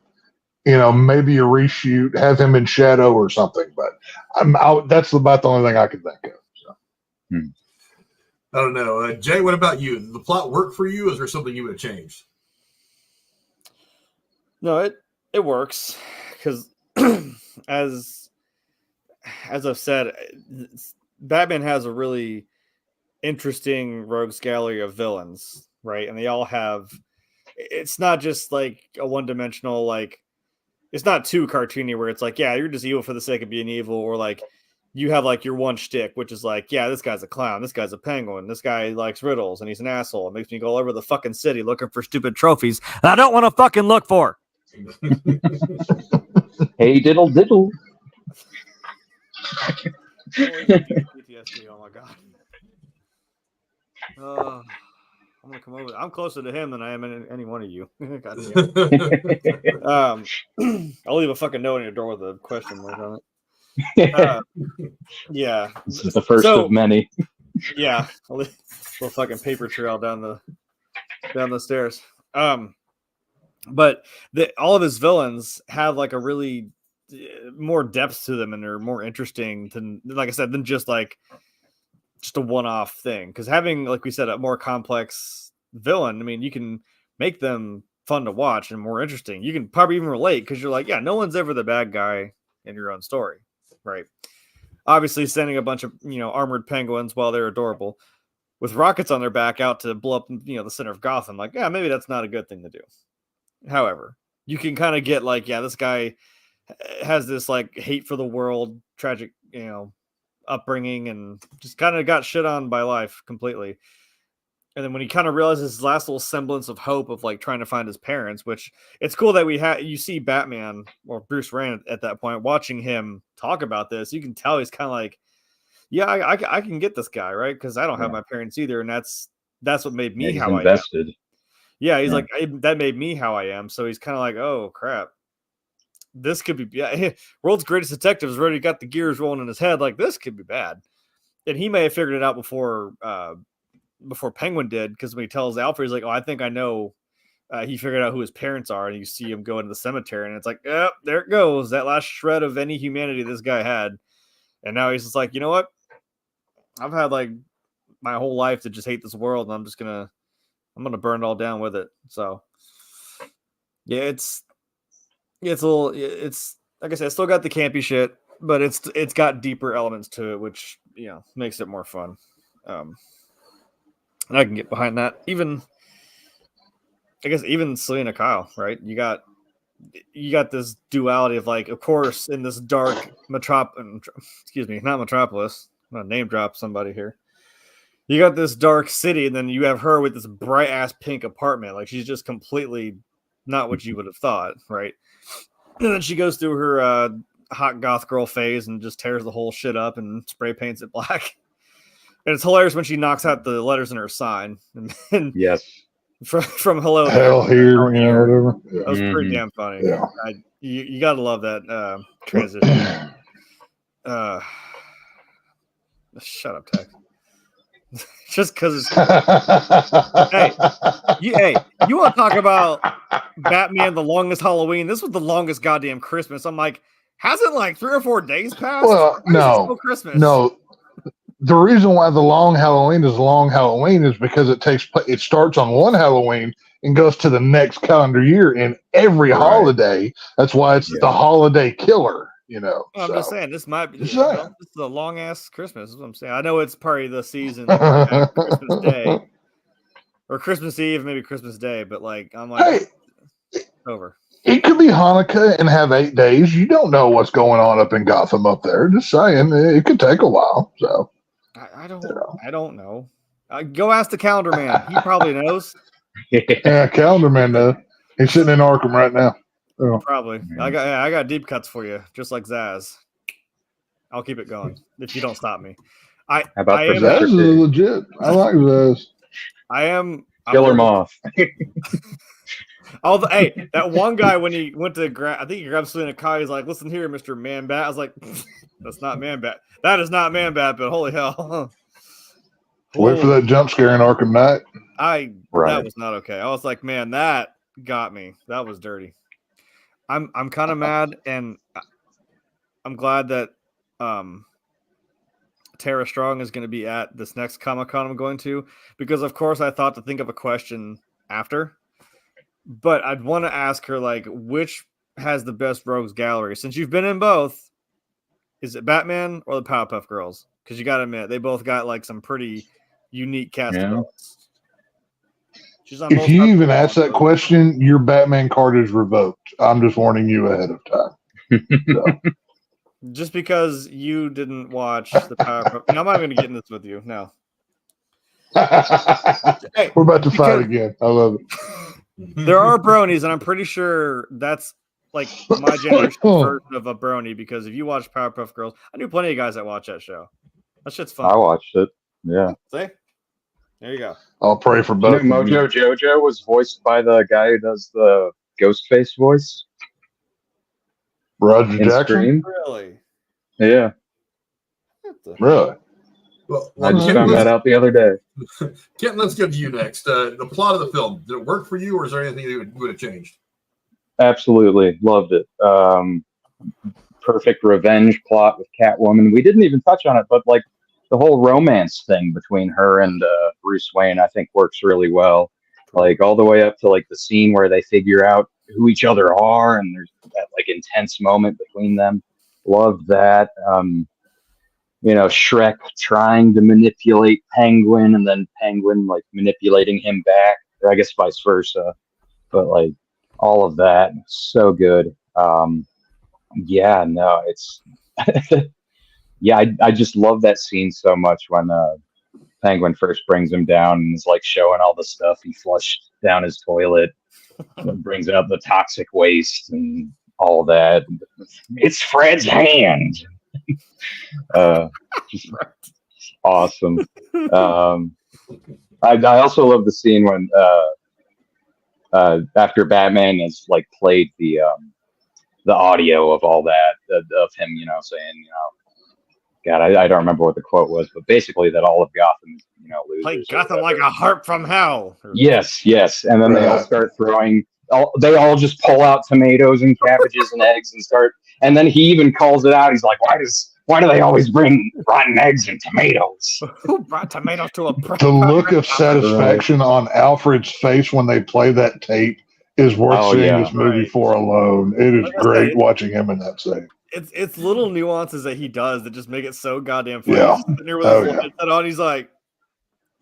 maybe a reshoot, have him in shadow or something. But that's about the only thing I can think of. So. I don't know, Jay. What about you? Did the plot work for you? Is there something you would have changed? No, it works because as I've said, Batman has a really interesting rogues gallery of villains, right? And they all have. It's not just like a one-dimensional, like it's not too cartoony where it's like, yeah, you're just evil for the sake of being evil, or like you have like your one shtick, which is like, yeah, this guy's a clown, this guy's a penguin, this guy likes riddles, and he's an asshole. It makes me go all over the fucking city looking for stupid trophies that I don't want to fucking look for. Hey, diddle diddle. PTSD, oh my god. I'm gonna come over. I'm closer to him than I am any one of you. I'll leave a fucking note on your door with a question mark on it. Yeah, this is the first of many. Yeah, I'll leave a little fucking paper trail down the stairs. But all of his villains have like a really more depth to them, and they're more interesting than, like I said, than just a one-off thing. Because having, like we said, a more complex villain, I mean, you can make them fun to watch and more interesting. You can probably even relate because you're like, yeah, no one's ever the bad guy in your own story, right? Obviously, sending a bunch of armored penguins, while they're adorable, with rockets on their back out to blow up the center of Gotham, like, yeah, maybe that's not a good thing to do. However, you can kind of get like, yeah, this guy has this like hate for the world, tragic, upbringing, and just kind of got shit on by life completely. And then when he kind of realizes his last little semblance of hope of like trying to find his parents, which it's cool that you see Batman or Bruce Wayne at that point watching him talk about this. You can tell he's kind of like, yeah, I can get this guy, right? Because I don't have my parents either, and that's what made me how invested. I am. Yeah, he's like, that made me how I am. So he's kind of like, oh crap, this could be world's greatest detective has already got the gears rolling in his head. Like, this could be bad. And he may have figured it out before Penguin did, because when he tells Alfred, he's like, oh, I think I know. He figured out who his parents are, and you see him go into the cemetery, and it's like, yep, there it goes, that last shred of any humanity this guy had. And now he's just like, you know what? I've had like my whole life to just hate this world, and I'm gonna burn it all down with it. So yeah, it's like I said, it's still got the campy shit, but it's got deeper elements to it, which makes it more fun. And I can get behind that. Even Selena Kyle, right? You got this duality of like, of course, in this dark not Metropolis. I'm gonna name drop somebody here. You got this dark city, and then you have her with this bright ass pink apartment. Like, she's just completely not what you would have thought, right? And then she goes through her hot goth girl phase and just tears the whole shit up and spray paints it black. And it's hilarious when she knocks out the letters in her sign. And yes, from hello hell here, whatever. That was pretty damn funny. Yeah. You gotta love that transition. Shut up, Tech. Just because it's you want to talk about Batman the longest Halloween? This was the longest goddamn Christmas. I'm like, hasn't like 3 or 4 days passed? Well, no, Christmas? No. The reason why the long Halloween is because it starts on one Halloween and goes to the next calendar year in every holiday. That's why it's the holiday killer. I'm just saying, this might be this is a long ass Christmas. Is what I'm saying. I know it's part of the season, Christmas Day or Christmas Eve, maybe Christmas Day, but like, I'm like, over. It could be Hanukkah and have 8 days. You don't know what's going on up in Gotham up there. Just saying, it could take a while. So I don't know. Go ask the calendar man. He probably knows. Yeah, Calendar Man though. He's sitting in Arkham right now. Oh. Probably. I got deep cuts for you, just like Zaz. I'll keep it going if you don't stop me. How about I am- Zaz is legit. I like Zaz. I'm Killer Moth. Hey, that one guy when he went to grab, I think he grabbed Selena Kai. He's like, "Listen here, Mr. Man Bat." I was like, "That's not Man Bat. That is not Man Bat." But holy hell! Wait for that jump scare in Arkham Knight. That was not okay. I was like, man, that got me. That was dirty. I'm kind of mad, and I'm glad that Tara Strong is going to be at this next Comic-Con I'm going to, because of course I thought to think of a question after, but I'd want to ask her, like, which has the best Rogues Gallery? Since you've been in both, is it Batman or the Powerpuff Girls? Because you got to admit, they both got like some pretty unique cast of villains. If you even ask that question, your Batman card is revoked. I'm just warning you ahead of time. So. Just because you didn't watch the Powerpuff. I'm not going to get into this with you. No. Hey, we're about to fight again. I love it. There are bronies, and I'm pretty sure that's like my generation's version of a brony, because if you watch Powerpuff Girls, I knew plenty of guys that watch that show. That shit's fun. I watched it. Yeah. See? There you go. I'll pray for both. Mojo Jojo was voiced by the guy who does the Ghostface voice. Roger Jackson? Scream. Really? Yeah. Really? Well, I just found that out the other day. Kent, let's go to you next. The plot of the film, did it work for you, or is there anything you would have changed? Absolutely. Loved it. Perfect revenge plot with Catwoman. We didn't even touch on it, but like the whole romance thing between her and Bruce Wayne, I think works really well. Like all the way up to like the scene where they figure out who each other are, and there's that like intense moment between them. Loved that. Shrek trying to manipulate Penguin, and then Penguin like manipulating him back, or I guess vice versa. But like all of that, so good. It's I just love that scene so much when Penguin first brings him down and is like showing all the stuff he flushed down his toilet, and brings out the toxic waste and all that. It's Fred's hand. Just awesome. I also love the scene when after Batman has like played the audio of all that of him, saying, God, I don't remember what the quote was, but basically that all of Gotham, loses. Like Gotham like a harp from hell. Yes. And then they all start throwing. They all just pull out tomatoes and cabbages and eggs and start. And then he even calls it out. He's like, why do they always bring rotten eggs and tomatoes? Who brought tomatoes to a The look of satisfaction on Alfred's face when they play that tape is worth seeing this movie for alone. It is great watching him in that scene. It's little nuances that he does that just make it so goddamn funny. Yeah. He's sitting there with his headset on, he's like,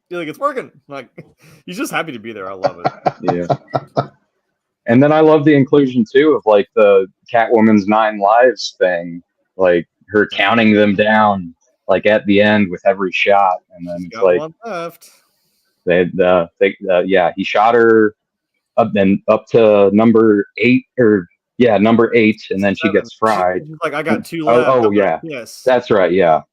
it's working. Like, he's just happy to be there. I love it. Yeah. And then I love the inclusion too of like the Catwoman's 9 lives thing, like her counting them down, like at the end with every shot, and then it's like one left. He shot her up to number 8 number 8, and then she gets fried. She's like, I got 2 left. Oh yeah, yes, that's right. Yeah,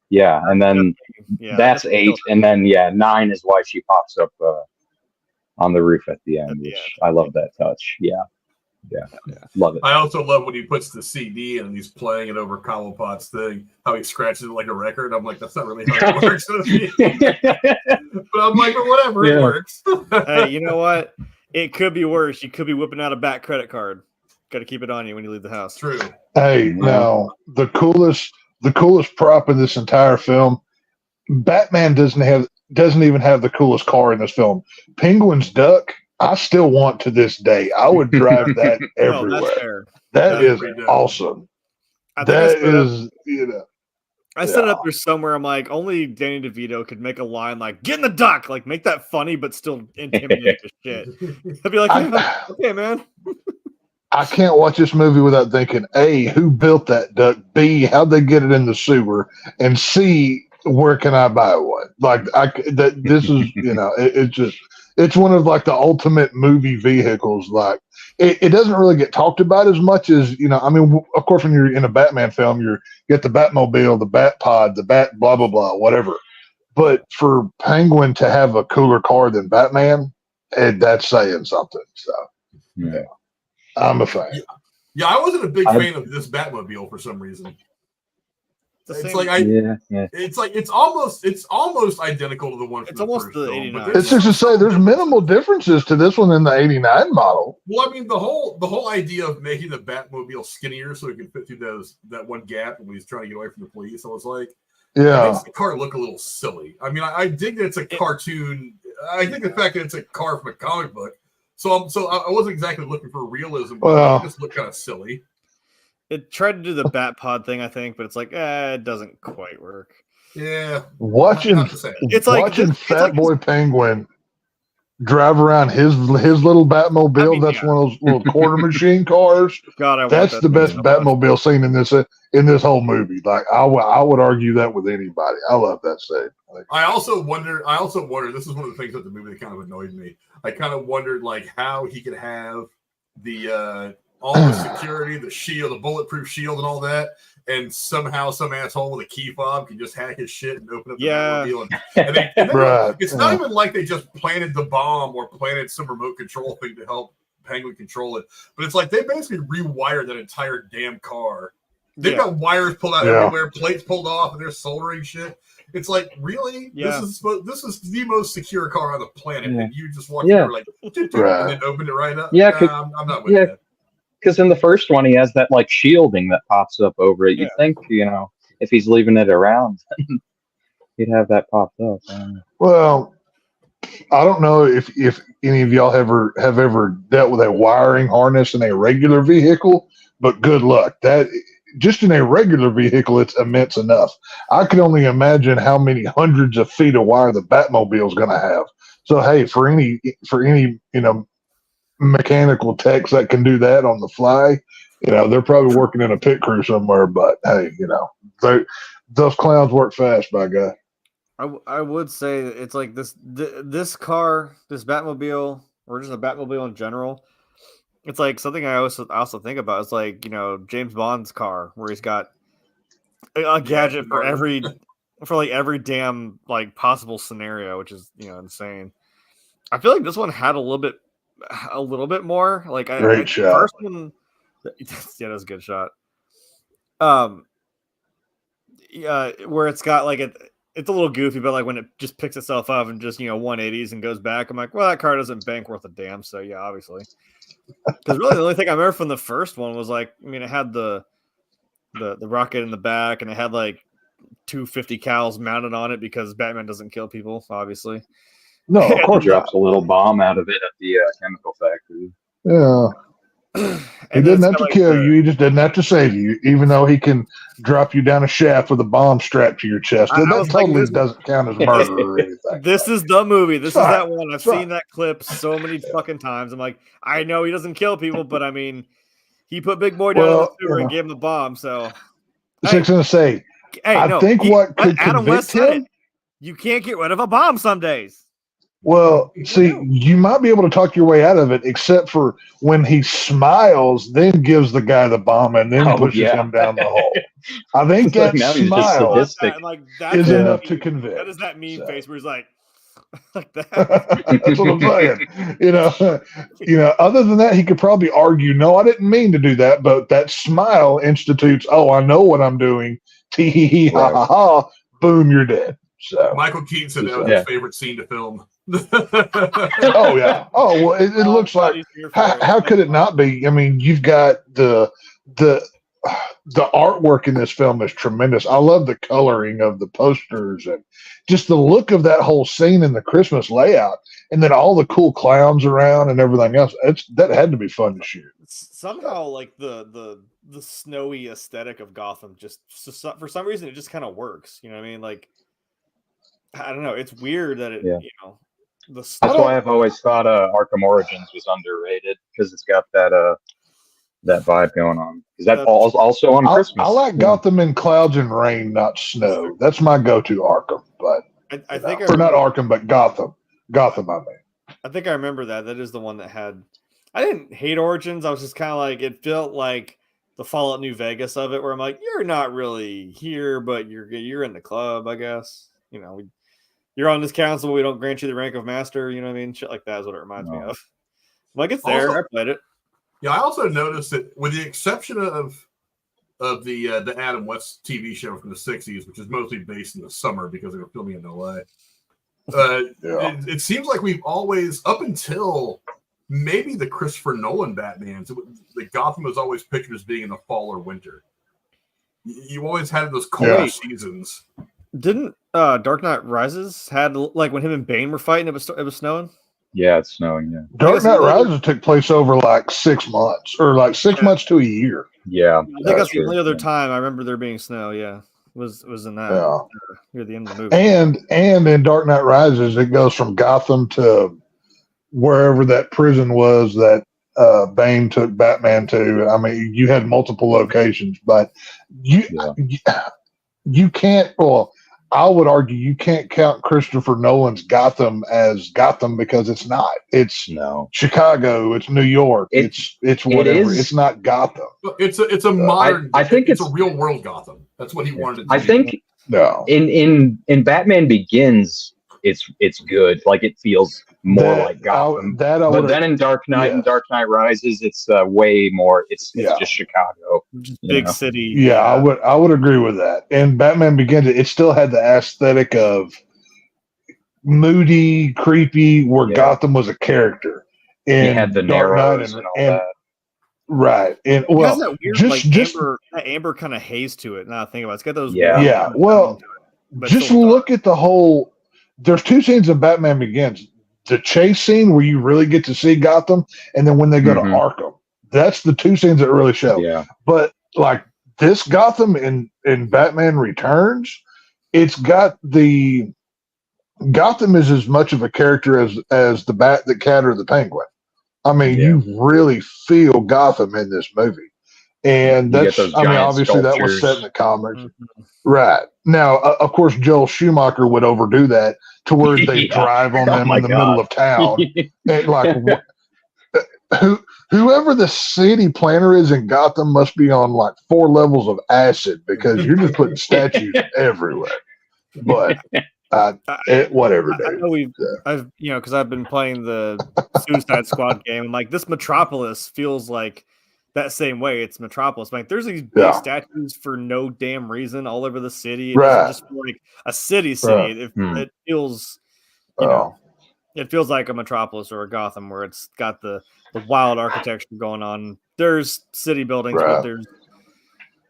and then that's 8, and then 9 is why she pops up on the roof at the end, which I love that touch. Yeah, love it. I also love when he puts the CD and he's playing it over Cobblepot's thing, how he scratches it like a record. I'm like, that's not really how it works. But I'm like, but whatever, it works. Hey, you know what? It could be worse. You could be whipping out a back credit card. Got to keep it on you when you leave the house. True. Hey, now the coolest prop in this entire film, Batman doesn't even have the coolest car in this film. Penguin's duck, I still want to this day. I would drive that everywhere. That's fair. That is awesome. That is, I set it up there somewhere. I'm like, only Danny DeVito could make a line like, get in the duck. Like, make that funny, but still intimidating as shit. I'd be like, okay, man. I can't watch this movie without thinking, A, who built that duck? B, how'd they get it in the sewer? And C, where can I buy one? Like this is, it's one of like the ultimate movie vehicles. Like it doesn't really get talked about as much as, I mean, of course, when you're in a Batman film, you get the Batmobile, the Bat Pod, the Bat blah, blah, blah, whatever. But for Penguin to have a cooler car than Batman, that's saying something. So, yeah, I'm a fan. Yeah, I wasn't a big fan of this Batmobile for some reason. It's almost identical to the one from the first film. 89. It's just to say there's minimal differences to this one than the 89 model. Well, I mean, the whole idea of making the Batmobile skinnier so it can fit through that one gap when he's trying to get away from the police, I was like, it makes the car look a little silly. I mean, I dig that it's a cartoon. I dig the fact that it's a car from a comic book. So I wasn't exactly looking for realism, but it just looked kind of silly. It tried to do the Bat Pod thing, I think, but it's like, it doesn't quite work. Yeah. Watching Fat Boy Penguin drive around his little Batmobile, that's one of those little quarter machine cars. God, that's the best Batmobile scene in this whole movie. Like I would argue that with anybody. I love that scene. I also wonder, this is one of the things that the movie that kind of annoyed me. I kind of wondered like how he could have the all the security, the shield, the bulletproof shield and all that, and somehow some asshole with a key fob can just hack his shit and open up the Batmobile. It's not even like they just planted the bomb or planted some remote control thing to help Penguin control it, but it's like they basically rewired that entire damn car. They've got wires pulled out everywhere, plates pulled off, and they're soldering shit. It's like, really? Yeah. This is the most secure car on the planet, and you just walk through like, and then open it right up. Yeah, I'm not with that. Because in the first one, he has that like shielding that pops up over it. You think, if he's leaving it around, he'd have that popped up. Well, I don't know if any of y'all have ever dealt with a wiring harness in a regular vehicle, but good luck. That just in a regular vehicle, it's immense enough. I can only imagine how many hundreds of feet of wire the Batmobile is going to have. So hey, for any mechanical techs that can do that on the fly, they're probably working in a pit crew somewhere. But hey, those clowns work fast, by God. I would say that it's like this car, this Batmobile, or just a Batmobile in general. It's like something I also think about. It's like James Bond's car, where he's got a gadget for every damn like possible scenario, which is insane. I feel like this one had a little bit more. Like great shot. First one, that was a good shot. Where it's got like it's a little goofy, but like when it just picks itself up and just 180s and goes back, I'm like, well, that car doesn't bank worth a damn. So yeah, obviously. Because really, the only thing I remember from the first one was like, it had the rocket in the back, and it had like 250 cals mounted on it because Batman doesn't kill people, obviously. No, of course, drops a little bomb out of it at the chemical factory. Yeah. He didn't have to kill you. He just didn't have to save you, even though he can drop you down a shaft with a bomb strapped to your chest. That totally doesn't count as murder or anything. This is the movie. This is that one. I've seen that clip so many fucking times. I'm like, I know he doesn't kill people, but I mean, he put Big Boy down in the sewer and gave him the bomb. So, I was going to say, I think what could Adam West convict him, you can't get rid of a bomb some days. Well, you might be able to talk your way out of it, except for when he smiles, then gives the guy the bomb and then pushes him down the hole. I think that smile is enough to convict. That is that meme face where he's like that. That's what I'm saying. Other than that, he could probably argue, no, I didn't mean to do that, but that smile institutes, I know what I'm doing. Tee hee hee ha ha ha. Boom, you're dead. So Michael Keaton said that was his favorite scene to film. Oh yeah. Oh well, it looks like how could it not be? I mean, you've got the artwork in this film is tremendous. I love the coloring of the posters and just the look of that whole scene in the Christmas layout, and then all the cool clowns around and everything else. That had to be fun to shoot. Somehow, like the snowy aesthetic of Gotham, just for some reason, it just kind of works. You know what I mean? Like, I don't know. It's weird that it, That's why I've always thought Arkham Origins was underrated, because it's got that that vibe going on. Is that also on Christmas? I like Gotham in clouds and rain, not snow. That's my go-to Arkham, but I think or not Arkham, but Gotham. Gotham, I mean. I think I remember that. That is the one that had. I didn't hate Origins. I was just kind of like, it felt like the Fallout New Vegas of it, where I'm like, you're not really here, but you're in the club, I guess. You know, you're on this council, we don't grant you the rank of master. You know what I mean? Shit like that is what it reminds me of. I'm like, it's there. Also, I played it. Yeah, I also noticed that, with the exception of the Adam West TV show from the '60s, which is mostly based in the summer because they were filming in LA. It seems like we've always, up until maybe the Christopher Nolan Batmans, the Gotham was always pictured as being in the fall or winter. You always had those cold seasons. Didn't Dark Knight Rises had, like, when him and Bane were fighting, it was snowing? Yeah, it's snowing. Yeah, Dark Knight Rises took place over like 6 months, or like 6 months to a year. Yeah, I think that's the only other time I remember there being snow. Yeah, was in that near the end of the movie. And in Dark Knight Rises, it goes from Gotham to wherever that prison was that Bane took Batman to. I mean, you had multiple locations, but you can't. Well, I would argue you can't count Christopher Nolan's Gotham as Gotham because it's not. It's Chicago. It's New York. It's whatever. It's not Gotham. It's a modern. I think it's a real world Gotham. That's what he wanted to do. I think in Batman Begins, it's good. Like, it feels more like Gotham. But then in Dark Knight and Dark Knight Rises, it's way more. It's just Chicago, just big city. Yeah, I would agree with that. And Batman Begins, it still had the aesthetic of moody, creepy, where Gotham was a character. And it had the Narrows and all that. Right. And well, that weird, that amber kind of haze to it. Now I think about it. It's got those. Well, just look at the whole. There's 2 scenes in Batman Begins. The chase scene where you really get to see Gotham, and then when they go to Arkham. That's the 2 scenes that really show. Yeah. But like this Gotham in Batman Returns, it's got the Gotham is as much of a character as the Bat, the Cat, or the Penguin. I mean, you really feel Gotham in this movie. And that's, I mean, obviously that was set in the comics. Right. Now, of course, Joel Schumacher would overdo that to where they drive on them in the middle of town. And like, whoever the city planner is in Gotham must be on like 4 levels of acid because you're just putting statues everywhere. But whatever. I know I've because I've been playing the Suicide Squad game, and like this Metropolis feels like that same way. It's Metropolis. Like, there's these big statues for no damn reason all over the city. It doesn't just feel like a city. It feels, it feels like a Metropolis or a Gotham where it's got the wild architecture going on. There's city buildings, but there's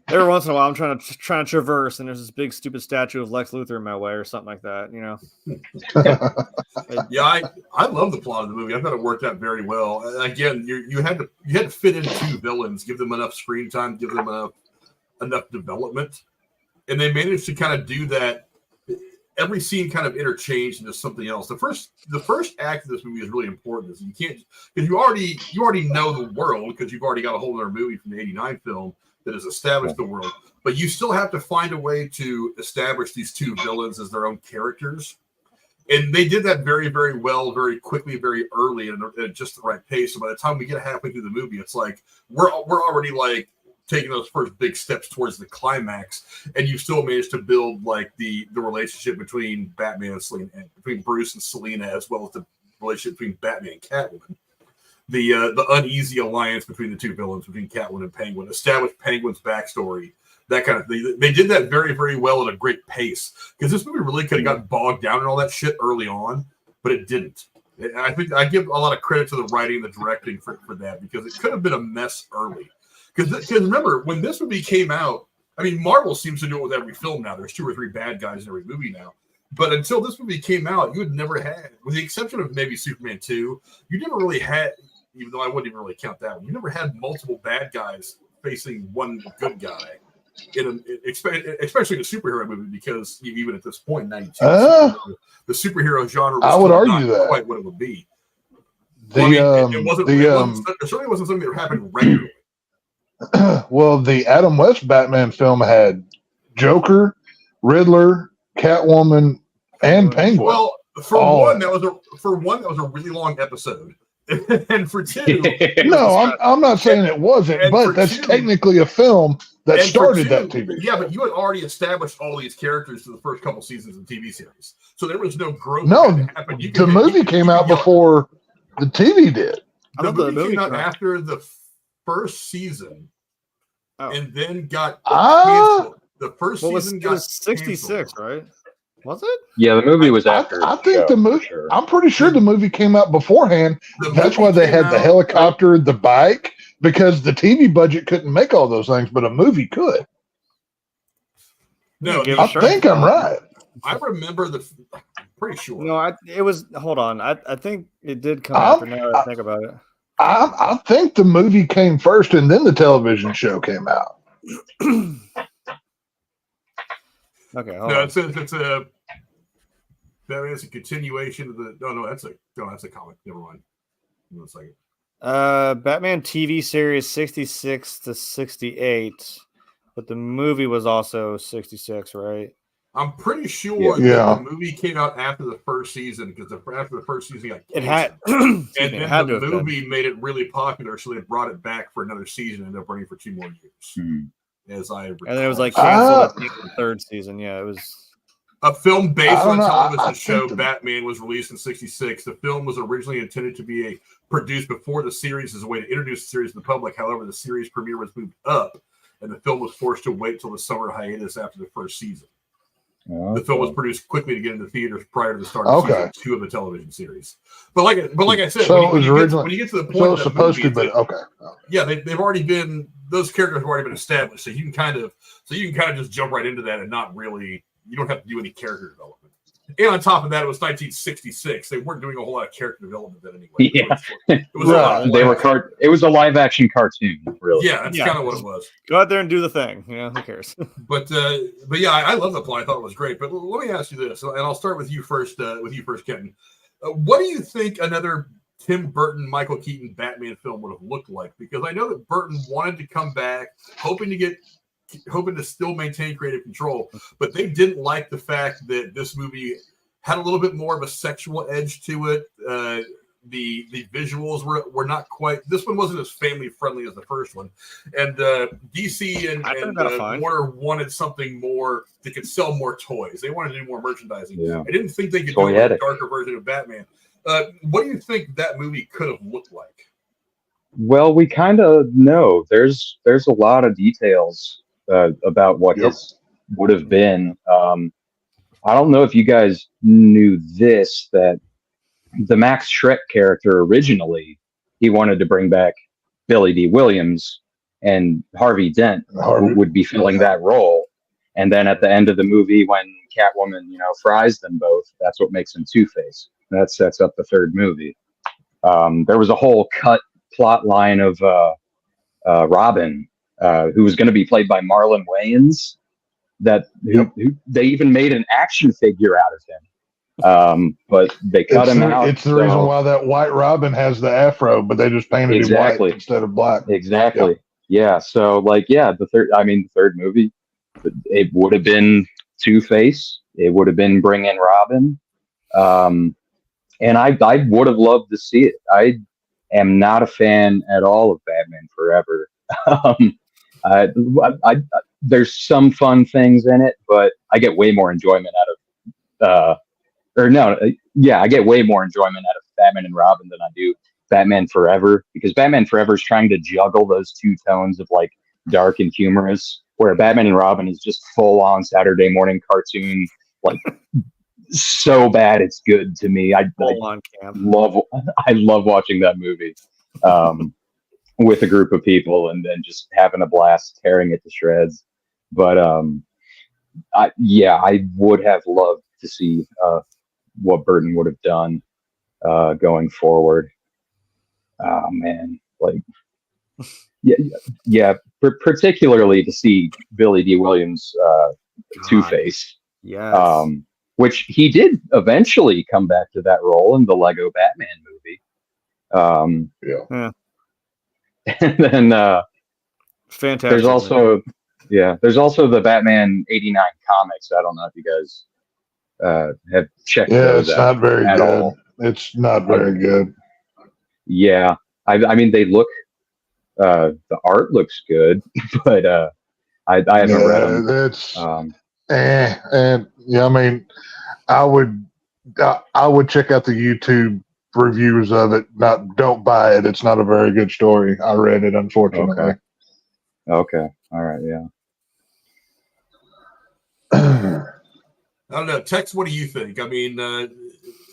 every once in a while I'm trying to traverse, and there's this big stupid statue of Lex Luthor in my way or something like that. I love the plot of the movie. I thought it worked out very well. Again, you had to fit in 2 villains, give them enough screen time, give them enough development, and they managed to kind of do that. Every scene kind of interchanged into something else. The first act of this movie is really important. You can't, because you already know the world because you've already got a whole other movie from the '89 film that has established the world, but you still have to find a way to establish these 2 villains as their own characters. And they did that very, very well, very quickly, very early, and at just the right pace. So by the time we get halfway through the movie, it's like we're already like taking those first big steps towards the climax, and you still managed to build like the relationship between Batman and Selina, and between Bruce and Selina, as well as the relationship between Batman and Catwoman. The uneasy alliance between the 2 villains, between Catwoman and Penguin, established Penguin's backstory, that kind of thing. They did that very, very well at a great pace, because this movie really could have gotten bogged down in all that shit early on, but it didn't. I think I give a lot of credit to the writing and the directing for that, because it could have been a mess early. Because remember, when this movie came out, I mean, Marvel seems to do it with every film now. There's 2 or 3 bad guys in every movie now. But until this movie came out, you had never had, with the exception of maybe Superman 2, you never really had, even though I wouldn't even really count that one, you never had multiple bad guys facing one good guy, especially in a superhero movie, because even at this point, 92, the superhero genre was not quite what it would be. It certainly wasn't something that happened regularly. Well, the Adam West Batman film had Joker, Riddler, Catwoman, and Penguin. Well, for Oh. one, that was a really long episode, and for two, No, I'm not saying it wasn't, and but for that's two- technically a film that and for started two, that TV. Yeah, but you had already established all these characters in the first couple seasons of the TV series, so there was no growth. No, that had to happen. the movie came out before the TV did. The movie came out after the first season, and then got canceled. The first season was 66, canceled. right? Was it? Yeah, the movie was after. I think the movie. Sure. I'm pretty sure the movie came out beforehand. That's why they had the helicopter, the bike, because the TV budget couldn't make all those things, but a movie could. No, I think I'm right. I remember pretty sure. No, it was. Hold on, I think it did come after. Now that I think about it. I think the movie came first, and then the television show came out. Okay. No, it says it's a. That is a continuation of the. That's a comic. Never mind. One second. Batman TV series 66 to 68, but the movie was also 66, right? I'm pretty sure that the movie came out after the first season because after the first season got it had, and then the movie made it really popular, so they brought it back for another season and ended up running for 2 more years. As I recall. And then it was like canceled at the end of the 3rd season. Yeah, it was a film based on a television show. Batman was released in '66. The film was originally intended to be produced before the series as a way to introduce the series to the public. However, the series premiere was moved up, and the film was forced to wait till the summer hiatus after the first season. The film was produced quickly to get into theaters prior to the start of season 2 of the television series. But like I said, so when you get to the point, so it's supposed to be Yeah, they've already been; those characters have already been established, so you can kind of just jump right into that and not really. You don't have to do any character development. And on top of that, it was 1966. They weren't doing a whole lot of character development then anyway. Yeah, it was It was a live action cartoon, really. Yeah, that's kind of what it was. Go out there and do the thing. You know, who cares? But yeah, I love the plot. I thought it was great. But let me ask you this, and I'll start with you first. Kenton. What do you think another Tim Burton, Michael Keaton Batman film would have looked like? Because I know that Burton wanted to come back, hoping to still maintain creative control, but they didn't like the fact that this movie had a little bit more of a sexual edge to it. The visuals were not quite. This one wasn't as family friendly as the first one, and DC and Warner wanted something more that could sell more toys. They wanted to do more merchandising. Yeah. I didn't think they could do a darker version of Batman. What do you think that movie could have looked like? Well, we kind of know. There's a lot of details about what his would have been. I don't know if you guys knew this, that the Max Schreck character originally, he wanted to bring back Billy D. Williams, and Harvey Dent would be filling that role. And then at the end of the movie, when Catwoman, fries them both, that's what makes him Two-Face. That sets up the 3rd movie. There was a whole cut plot line of Robin, who was going to be played by Marlon Wayans, who they even made an action figure out of him. But they cut him out. It's the reason why that White Robin has the afro, but they just painted him white instead of black. Exactly. Yep. Yeah. So the 3rd movie, it would have been Two-Face. It would have been Bring in Robin. And I would have loved to see it. I am not a fan at all of Batman Forever. There's some fun things in it, but I get way more enjoyment out of I get way more enjoyment out of Batman and Robin than I do Batman Forever, because Batman Forever is trying to juggle those 2 tones of like dark and humorous, where Batman and Robin is just full on Saturday morning cartoon, like so bad it's good to me. I love watching that movie with a group of people and then just having a blast tearing it to shreds. But I would have loved to see what Burton would have done going forward. Oh man, particularly to see Billy D. Williams Two-Face. Yes. Which he did eventually come back to that role in the Lego Batman movie. And then Fantastic. There's also the Batman '89 comics. I don't know if you guys have checked those it's out not very at good. all. It's not very good. Yeah, I mean they look. The art looks good, but I haven't read them. It's and yeah, I mean, I would check out the YouTube reviews of it. Don't buy it. It's not a very good story. I read it, unfortunately. Okay. All right. Yeah. I don't know. Tex, what do you think? I mean,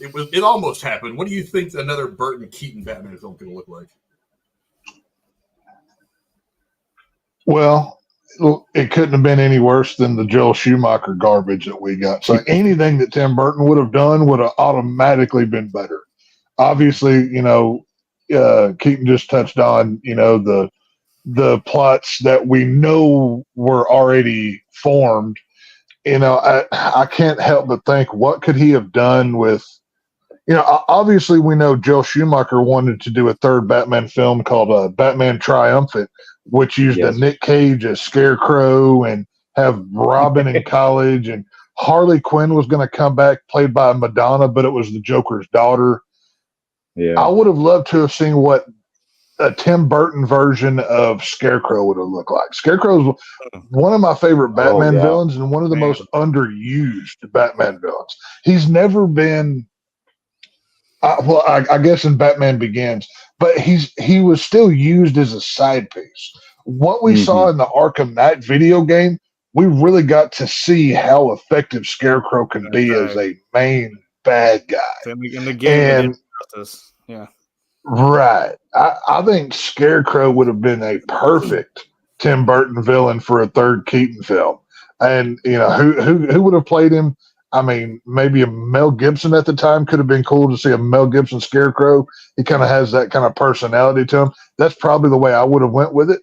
it almost happened. What do you think another Burton Keaton Batman film going to look like? Well, it couldn't have been any worse than the Joel Schumacher garbage that we got. So anything that Tim Burton would have done would have automatically been better. Obviously, Keaton just touched on, the plots that we know were already formed. I can't help but think, what could he have done with, obviously we know Joel Schumacher wanted to do a third Batman film called Batman Triumphant, which used a Nick Cage as Scarecrow and have Robin in college, and Harley Quinn was going to come back played by Madonna, but it was the Joker's daughter. Yeah. I would have loved to have seen what a Tim Burton version of Scarecrow would have looked like. Scarecrow is one of my favorite Batman villains and one of the most underused Batman villains. He's never been, I guess in Batman Begins, but he was still used as a side piece. What we saw in the Arkham Knight video game, we really got to see how effective Scarecrow can be as a main bad guy. In the game, yeah. Right. I think Scarecrow would have been a perfect Tim Burton villain for a third Keaton film. And, who would have played him? I mean, maybe a Mel Gibson at the time could have been cool to see a Mel Gibson Scarecrow. He kind of has that kind of personality to him. That's probably the way I would have went with it.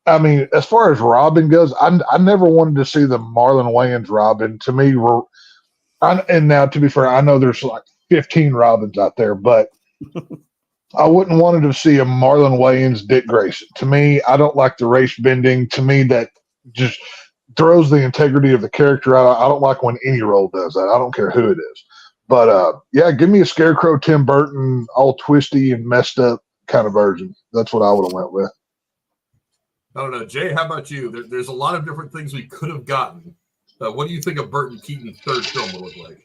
I mean, as far as Robin goes, I never wanted to see the Marlon Wayans Robin. To me, and now to be fair, I know there's like 15 Robins out there, but I wouldn't wanted to see a Marlon Wayans Dick Grayson. To me, I don't like the race bending. To me, that just throws the integrity of the character out. I don't like when any role does that. I don't care who it is. But give me a Scarecrow Tim Burton, all twisty and messed up kind of version. That's what I would have went with. I don't know. Jay, how about you? There's a lot of different things we could have gotten. What do you think a Burton Keaton third film would look like?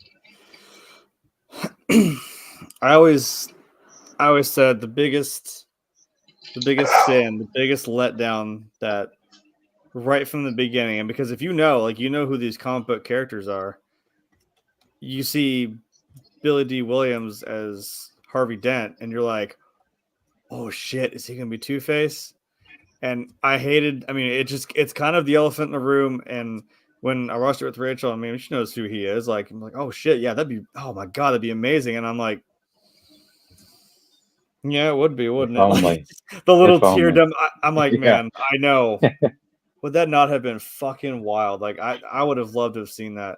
I always said the biggest sin, the biggest letdown that right from the beginning, and because if you know who these comic book characters are, you see Billy D. Williams as Harvey Dent, and you're like, oh shit, is he gonna be Two-Face? And it's kind of the elephant in the room. And when I watched it with Rachel, I mean, she knows who he is. Like, I'm like, oh shit, yeah, oh my god, that'd be amazing. And I'm like, yeah, it would be, wouldn't it? Like, the little teardom. I'm like, man, I know. Would that not have been fucking wild? Like, I would have loved to have seen that.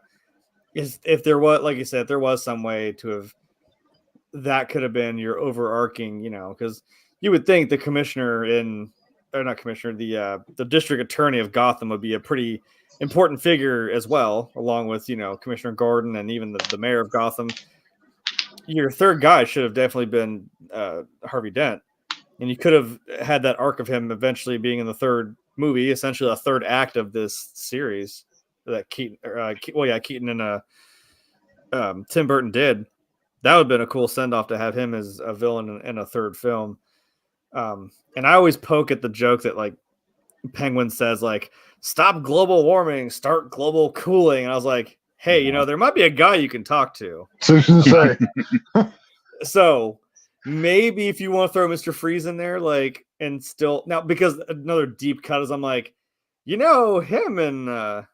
If there was, like you said, if there was some way to have, that could have been your overarching, because you would think the the district attorney of Gotham would be a pretty important figure as well, along with, Commissioner Gordon and even the mayor of Gotham. Your third guy should have definitely been Harvey Dent. And you could have had that arc of him eventually being in the third movie, essentially a third act of this series that Keaton and Tim Burton did. That would have been a cool send-off to have him as a villain in a third film. And I always poke at the joke that, like, Penguin says, like, stop global warming, start global cooling. And I was like, hey, there might be a guy you can talk to. So maybe if you want to throw Mr. Freeze in there, like, and still now, because another deep cut is I'm like, him and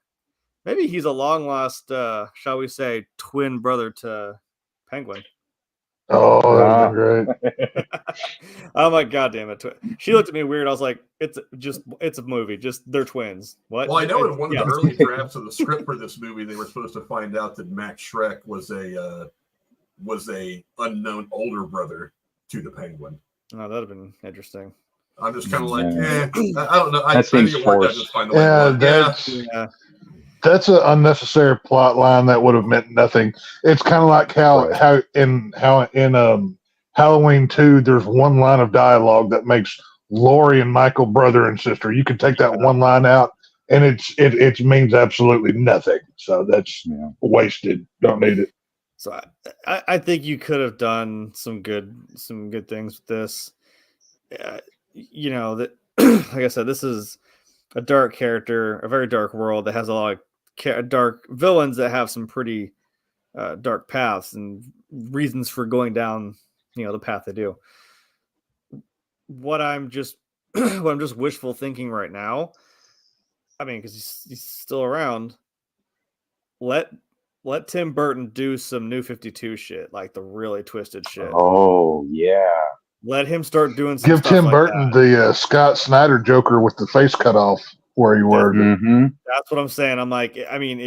maybe he's a long lost, shall we say, twin brother to Penguin. Oh, that would have been great. I'm like, God damn it. She looked at me weird. I was like, it's a movie. Just they're twins. What? Well, I know in one of the early drafts of the script for this movie, they were supposed to find out that Max Schreck was a unknown older brother to the Penguin. Oh, that'd have been interesting. I'm just kind of like, Yeah. I don't know. I That think seems it worked out forced. just fine the way it was. Yeah. That's an unnecessary plot line that would have meant nothing. It's kind of like how in Halloween 2, there's one line of dialogue that makes Laurie and Michael brother and sister. You could take that one line out, and it means absolutely nothing. So that's wasted. Don't need it. So I think you could have done some good things with this. You know that, like I said, this is a dark character, a very dark world that has a lot of dark villains that have some pretty dark paths and reasons for going down, the path they do. What I'm just wishful thinking right now. I mean, because he's still around. Let Tim Burton do some New 52 shit, like the really twisted shit. Oh yeah. Let him start doing some Give stuff Tim like Burton that. the Scott Snyder Joker with the face cut off where he wore it. That's what I'm saying. I'm like, I mean,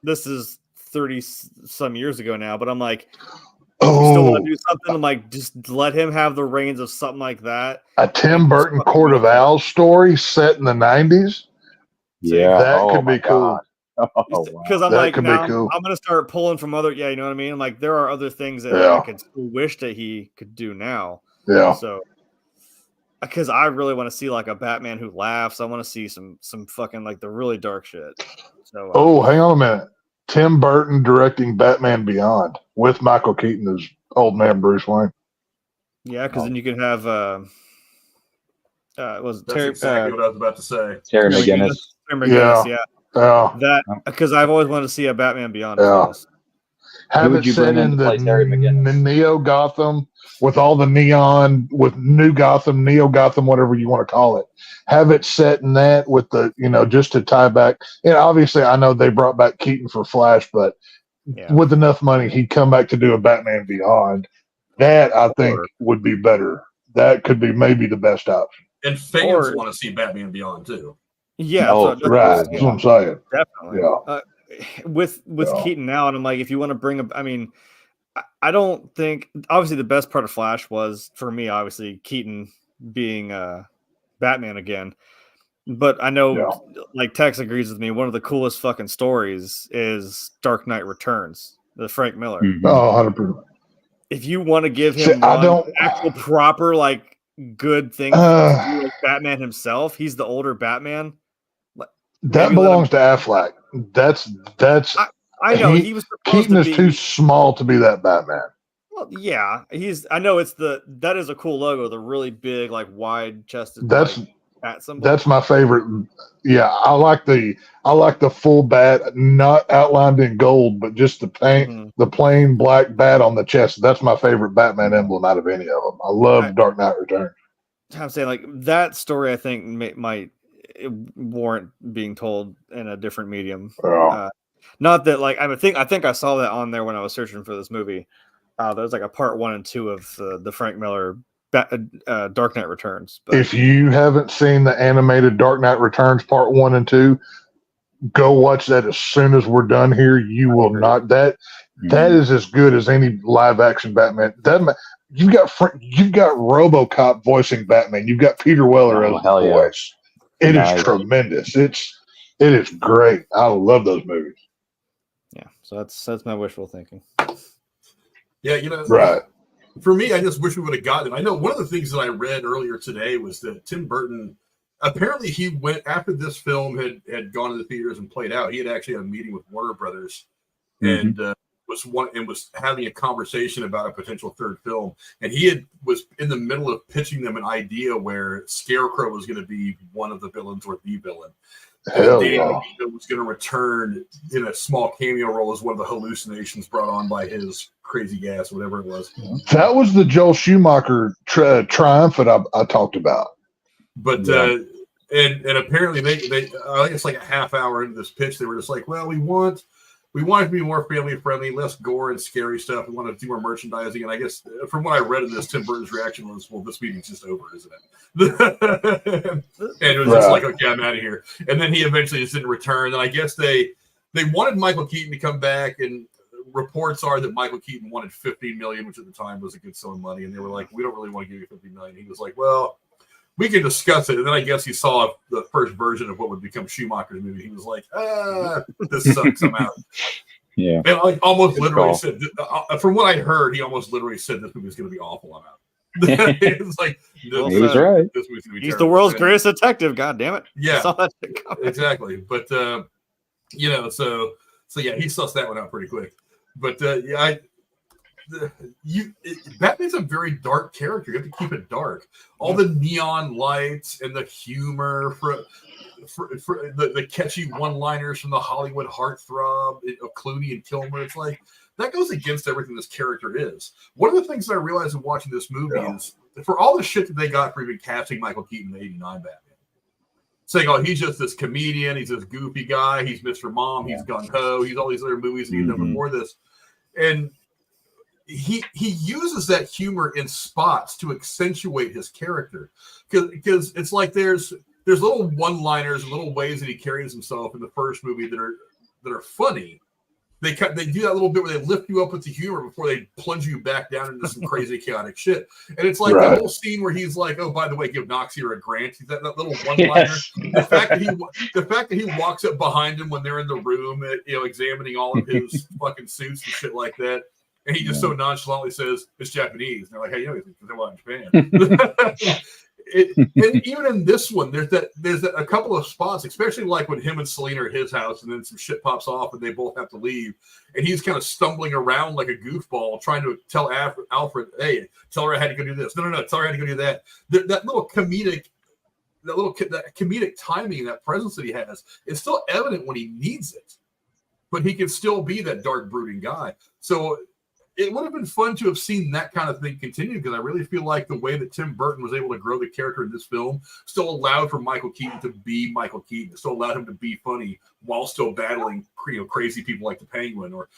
this is 30 some years ago now, but I'm like, if you still want to do something, I'm like, just let him have the reins of something like that. A Tim Burton Court of Owls story set in the 90s. Yeah, that could be cool. Because I'm like, now I'm going to start pulling from other, you know what I mean? I'm like, there are other things that I could wish that he could do now. Yeah. So, because I really want to see like a Batman who laughs. I want to see some fucking like the really dark shit. So, hang on a minute. Tim Burton directing Batman Beyond with Michael Keaton as old man Bruce Wayne. Yeah, because then you can have That's exactly what I was about to say. Terry McGinnis. Yeah. Yeah. That because I've always wanted to see a Batman Beyond. Yeah. Have it you set bring in in to play the Terry McGinnis? Neo Gotham with all the neon, with New Gotham, Neo Gotham, whatever you want to call it. Have it set in that with the, just to tie back. And obviously, I know they brought back Keaton for Flash, but with enough money, he'd come back to do a Batman Beyond. That I think would be better. That could be maybe the best option. And fans want to see Batman Beyond too. Yeah, right. That's what I'm saying. Definitely. Yeah. With Keaton now, and I'm like, if you want to bring up, I mean, I don't think obviously the best part of Flash was for me, obviously Keaton being Batman again. But I know, like Tex agrees with me. One of the coolest fucking stories is Dark Knight Returns, the Frank Miller. Mm-hmm. Oh, 100%. If you want to give him actual proper like good thing to do like Batman himself, he's the older Batman. That belongs to Affleck. That's. I know he was supposed Keaton to is be too small to be that Batman. Well, yeah, I know it's that is a cool logo, the really big, like wide chested. That's bat symbol. That's my favorite. Yeah, I like the full bat, not outlined in gold, but just the plain black bat on the chest. That's my favorite Batman emblem out of any of them. I love Dark Knight Returns. I'm saying like that story, I think might warrant being told in a different medium. Not that like I think I saw that on there when I was searching for this movie. There's like a part 1 and 2 of the Frank Miller Dark Knight Returns. But if you haven't seen the animated Dark Knight Returns part 1 and 2, go watch that as soon as we're done here. You will not that is as good as any live action Batman. You've got RoboCop voicing Batman. You've got Peter Weller as the voice. It is tremendous. It is great. I love those movies. Yeah, so that's my wishful thinking. Yeah, right. For me, I just wish we would have gotten it. I know one of the things that I read earlier today was that Tim Burton, apparently he went after this film had gone to the theaters and played out. He had actually had a meeting with Warner Brothers and was having a conversation about a potential third film. And he was in the middle of pitching them an idea where Scarecrow was going to be one of the villains or the villain. Danny DeVito was going to return in a small cameo role as one of the hallucinations brought on by his crazy gas, whatever it was. That was the Joel Schumacher triumphant I talked about. But and apparently they I think it's like a half hour into this pitch, they were just like, well, we want it to be more family friendly, less gore and scary stuff. We want to do more merchandising. And I guess from what I read in this, Tim Burton's reaction was, well, this meeting's just over, isn't it? And it was just like, okay, I'm out of here. And then he eventually just didn't return. And I guess they wanted Michael Keaton to come back, and reports are that Michael Keaton wanted $50 million, which at the time was a good sum of money. And they were like, we don't really want to give you $50 million. He was like, well, we can discuss it. And then I guess he saw the first version of what would become Schumacher's movie. He was like, this sucks. I'm out. Yeah. And like almost Good literally call. said, from what I heard, he almost literally said this movie is going to be awful. I'm out. It's like, Well, He was right. this movie's going to be He's the terrible. world's And- greatest detective. God damn it! I Yeah, saw that shit coming. exactly. But you know, so yeah, he sussed that one out pretty quick. But yeah, Batman's a very dark character. You have to keep it dark. All the neon lights and the humor for the catchy one-liners from the Hollywood heartthrob of Clooney and Kilmer. It's like that goes against everything this character is. One of the things that I realized in watching this movie is for all the shit that they got for even casting Michael Keaton in the '89 Batman, saying, "Oh, he's just this comedian. He's this goofy guy. He's Mr. Mom. He's gung ho. He's all these other movies that he's done before this," and he uses that humor in spots to accentuate his character because it's like there's little one-liners, little ways that he carries himself in the first movie that are funny. They do that little bit where they lift you up with the humor before they plunge you back down into some crazy chaotic shit. And it's like that whole scene where he's like, "Oh, by the way, give Noxier a grant." He's that little one-liner. Yes. The fact that he walks up behind him when they're in the room, examining all of his fucking suits and shit like that. And he just so nonchalantly says, "It's Japanese." And they're like, "Hey, you know, because they're in Japan." And even in this one, there's a couple of spots, especially like when him and Selena are at his house, and then some shit pops off, and they both have to leave, and he's kind of stumbling around like a goofball, trying to tell Alfred, "Hey, tell her I had to go do this." No, tell her I had to go do that. That little comedic. That comedic timing, that presence that he has, is still evident when he needs it, but he can still be that dark, brooding guy. So it would have been fun to have seen that kind of thing continue, because I really feel like the way that Tim Burton was able to grow the character in this film still allowed for Michael Keaton to be Michael Keaton. It still allowed him to be funny while still battling crazy people like the Penguin or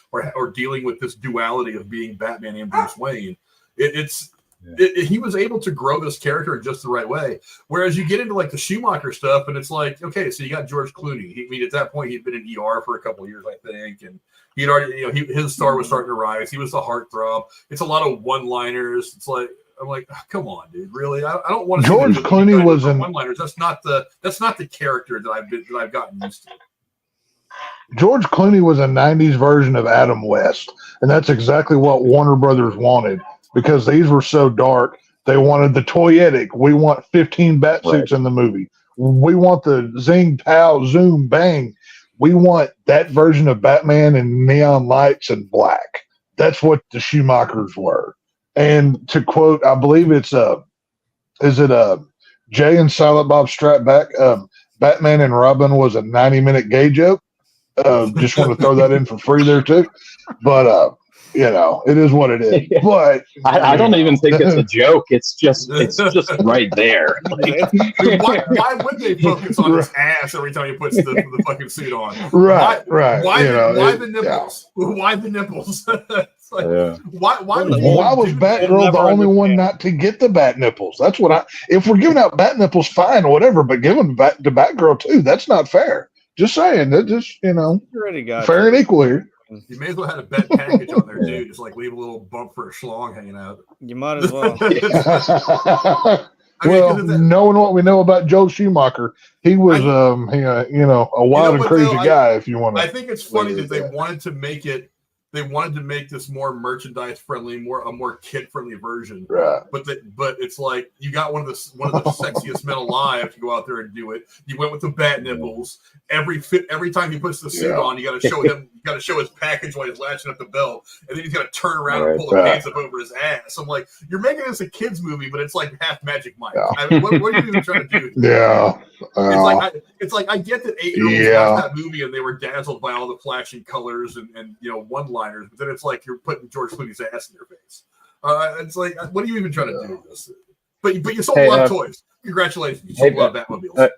dealing with this duality of being Batman and Bruce Wayne. He was able to grow this character in just the right way. Whereas you get into like the Schumacher stuff, and it's like, okay, so you got George Clooney. At that point, he'd been in ER for a couple of years, I think, and he'd already, his star was starting to rise. He was the heartthrob. It's a lot of one-liners. It's like, I'm like, come on, dude, really? I don't want to. George Clooney was in one-liners. That's not the character that I've gotten used to. George Clooney was a '90s version of Adam West, and that's exactly what Warner Brothers wanted, because these were so dark. They wanted the toyetic. We want 15 bat suits in the movie. We want the zing, pow, zoom, bang. We want that version of Batman in neon lights and black. That's what the Schumachers were. And to quote, I believe it's Jay and Silent Bob Strike Back, Batman and Robin was a 90-minute gay joke. Just want to throw that in for free there too. But it is what it is. But I don't even think it's a joke. It's just right there. Why would they focus on his ass every time he puts the fucking suit on? Right. Why the nipples? Yeah. Why the nipples? Like, why was Batgirl the only one not to get the bat nipples? That's what if we're giving out bat nipples, fine, whatever, but give them to Batgirl too. That's not fair. Just saying. That just, fair and equal here. You may as well have a bet package on there too. Just like leave a little bump for a schlong hanging out. You might as well. Knowing what we know about Joe Schumacher, he was a wild and crazy guy. If you want to, I think it's funny that they wanted to make it. They wanted to make this more merchandise friendly, a more kid friendly version. Right. But it's like you got one of the sexiest men alive to go out there and do it. You went with the bat nipples. Every time he puts the suit on, you got to show him. You got to show his package while he's latching up the belt, and then he's got to turn around and pull the pants up over his ass. I'm like, you're making this a kids movie, but it's like half Magic Mike. Yeah. I mean, what are you even trying to do? Yeah. It's like I get that 8-year-olds watched that movie and they were dazzled by all the flashing colors and one-liners, but then it's like you're putting George Clooney's ass in their face. It's like, what are you even trying to do with this? But you sold a lot of toys. Congratulations, you sold a lot of Batmobiles.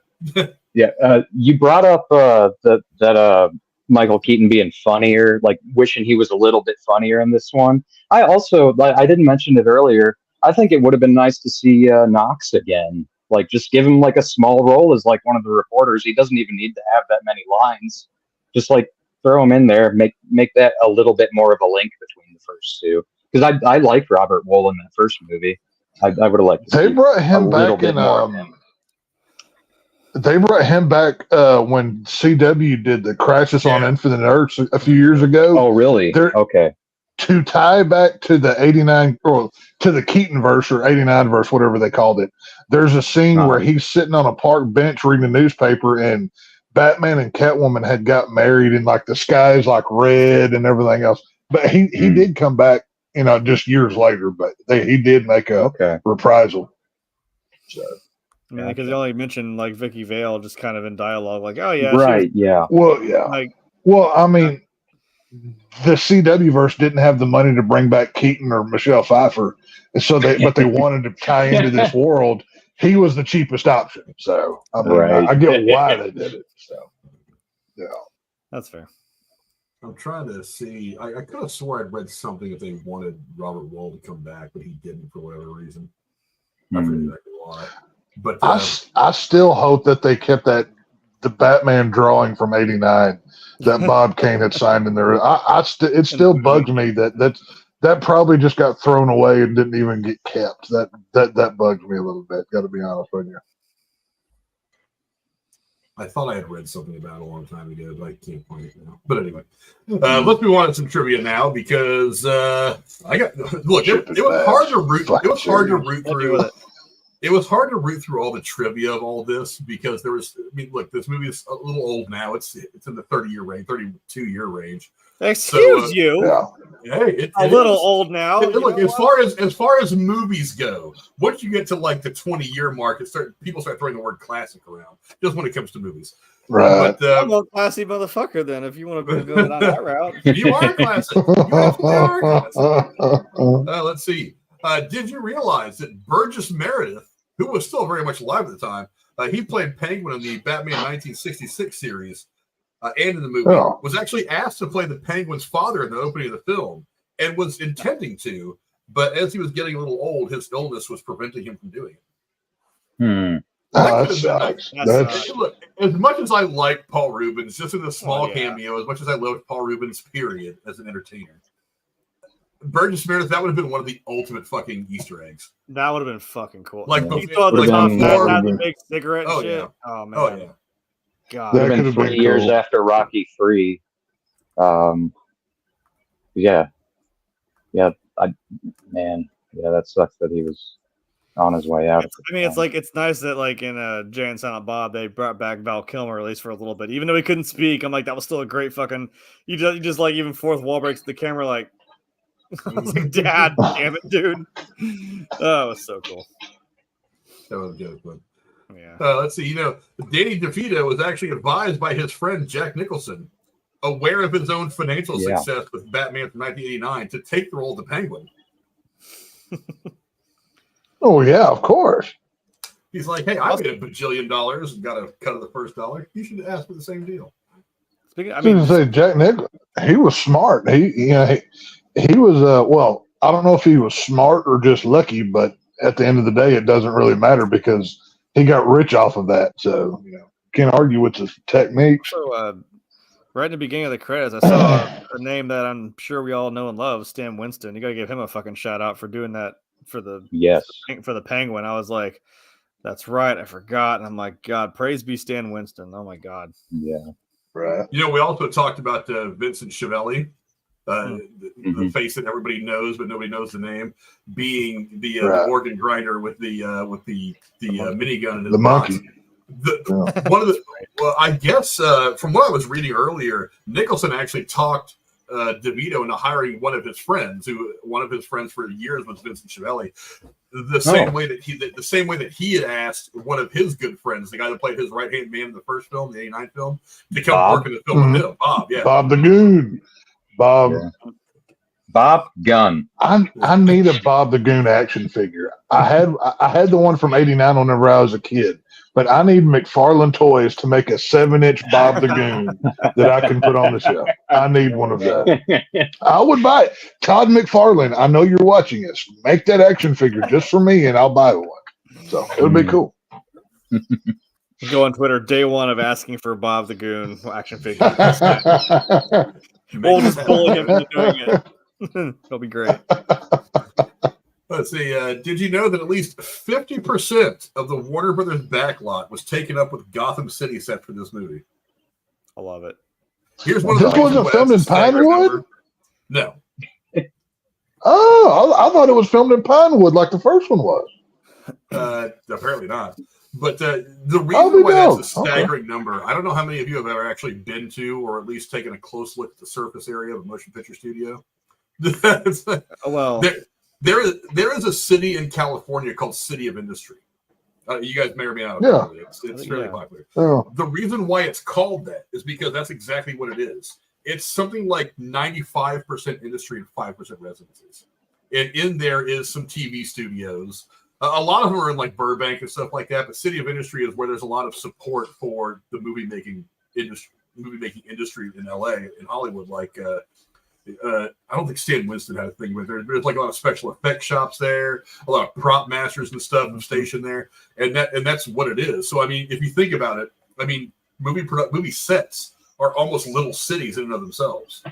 You brought up that Michael Keaton being funnier, like wishing he was a little bit funnier in this one. I also, I didn't mention it earlier, I think it would have been nice to see Knox again. Like, just give him like a small role as like one of the reporters. He doesn't even need to have that many lines. Just like throw him in there, make that a little bit more of a link between the first two. Because I like Robert Wool in that first movie. I would have liked to They see brought a him little back bit in. more of him. They brought him back when CW did the Crisis on Yeah. Infinite Earths a few years ago. Oh, really? They're- Okay. To tie back to the 89 or to the Keaton verse or 89 verse, whatever they called it. There's a scene where he's sitting on a park bench reading a newspaper, and Batman and Catwoman had got married, and like the sky's like red and everything else. But he did come back, just years later. But he did make a reprisal. So. Yeah, because they only mentioned like Vicky Vale just kind of in dialogue, like, "Oh yeah, Right? Yeah. Well, yeah. I mean, the CW verse didn't have the money to bring back Keaton or Michelle Pfeiffer, and so they wanted to tie into this world. He was the cheapest option. So I mean, I get why they did it. So yeah, that's fair. I'm trying to see. I could have swore I'd read something that they wanted Robert Wall to come back, but he didn't for whatever reason. I forget exactly why. But I still hope that they kept the Batman drawing from '89 that Bob Kane had signed in there. It still bugs me that probably just got thrown away and didn't even get kept. That bugs me a little bit. Got to be honest with you. I thought I had read something about it a long time ago, but I can't find it now. But anyway, let's move on to some trivia now because I got look. It was hard to root. It was hard to root through. It was hard to root through all the trivia of all this because there was. I mean, look, this movie is a little old now. It's in the 30-year range, 32-year range. Excuse you. Yeah. Hey, it little is. old now. Look, as far as movies go, once you get to like the 20-year mark, people start throwing the word classic around. Just when it comes to movies, right? But, I'm a classy motherfucker. Then, if you want to go down that route, you are a classic. You absolutely are a classic. Let's see. Did you realize that Burgess Meredith, who was still very much alive at the time, he played Penguin in the Batman 1966 series and in the movie, was actually asked to play the Penguin's father in the opening of the film and was intending to, but as he was getting a little old, his illness was preventing him from doing it. That sucks. Look, as much as I like Paul Rubens, just in a small cameo, as much as I loved Paul Rubens, period, as an entertainer, Burgess Meredith, that would have been one of the ultimate fucking Easter eggs. That would have been fucking cool. Like, he thought like the big cigarette and shit. Yeah. Oh man. Oh yeah. God. It would have been 3 years after Rocky 3. Yeah. That sucks that he was on his way out. It's nice that like in Jay and Silent Bob they brought back Val Kilmer at least for a little bit, even though he couldn't speak. I'm like, that was still a great fucking. You just like even fourth wall breaks the camera like. I was like, Dad, damn it, dude. Oh, it was so cool. That was good, but yeah. Let's see. Danny DeVito was actually advised by his friend Jack Nicholson, aware of his own financial success with Batman from 1989, to take the role of the Penguin. Oh yeah, of course. He's like, hey, I made $1 bajillion and got a cut of the first $1. You should ask for the same deal. Jack Nicholson, he was smart. He was well, I don't know if he was smart or just lucky, but at the end of the day, it doesn't really matter because he got rich off of that. So, can't argue with his techniques. So, right in the beginning of the credits, I saw a name that I'm sure we all know and love, Stan Winston. You got to give him a fucking shout out for doing that for the Penguin. I was like, that's right, I forgot. And I'm like, God, praise be Stan Winston. Oh my God. Yeah. Right. We also talked about Vincent Schiavelli. The face that everybody knows, but nobody knows the name, being the organ grinder with the minigun in his box. I guess from what I was reading earlier, Nicholson actually talked DeVito into hiring one of his friends for years was Vincent Schiavelli. The same way that he had asked one of his good friends, the guy that played his right hand man in the first film, the '89 film, to come work in the film with him. Bob the Goon. Bob Gunn. I need a Bob the Goon action figure. I had the one from '89 whenever I was a kid, but I need McFarlane Toys to make a 7-inch Bob the Goon that I can put on the shelf. I need one of those. I would buy it. Todd McFarlane, I know you're watching us. Make that action figure just for me, and I'll buy one. So it would be cool. Go on Twitter, day one of asking for Bob the Goon action figure. We'll just bully him into doing it. It'll be great. Let's see. Did you know that at least 50% of the Warner Brothers backlot was taken up with Gotham City set for this movie? I love it. Here's one of the This wasn't reasons why filmed that's in a staggering Pinewood? number. No. Oh, I thought it was filmed in Pinewood like the first one was. Apparently not. But the reason why that's a staggering number, I don't know how many of you have ever actually been to or at least taken a close look at the surface area of a motion picture studio. Well, there is a city in California called City of Industry. You guys may or may not have heard of it. It's fairly popular. Oh. The reason why it's called that is because that's exactly what it is. It's something like 95% industry and 5% residences. And in there is some TV studios. A lot of them are in like Burbank and stuff like that, but City of Industry is where there's a lot of support for the movie making industry in LA, in Hollywood. Like I don't think Stan Winston had a thing with it. There's like a lot of special effects shops there, a lot of prop masters and stuff stationed there, and that's what it is. So I mean, if you think about it, I mean, movie sets are almost little cities in and of themselves,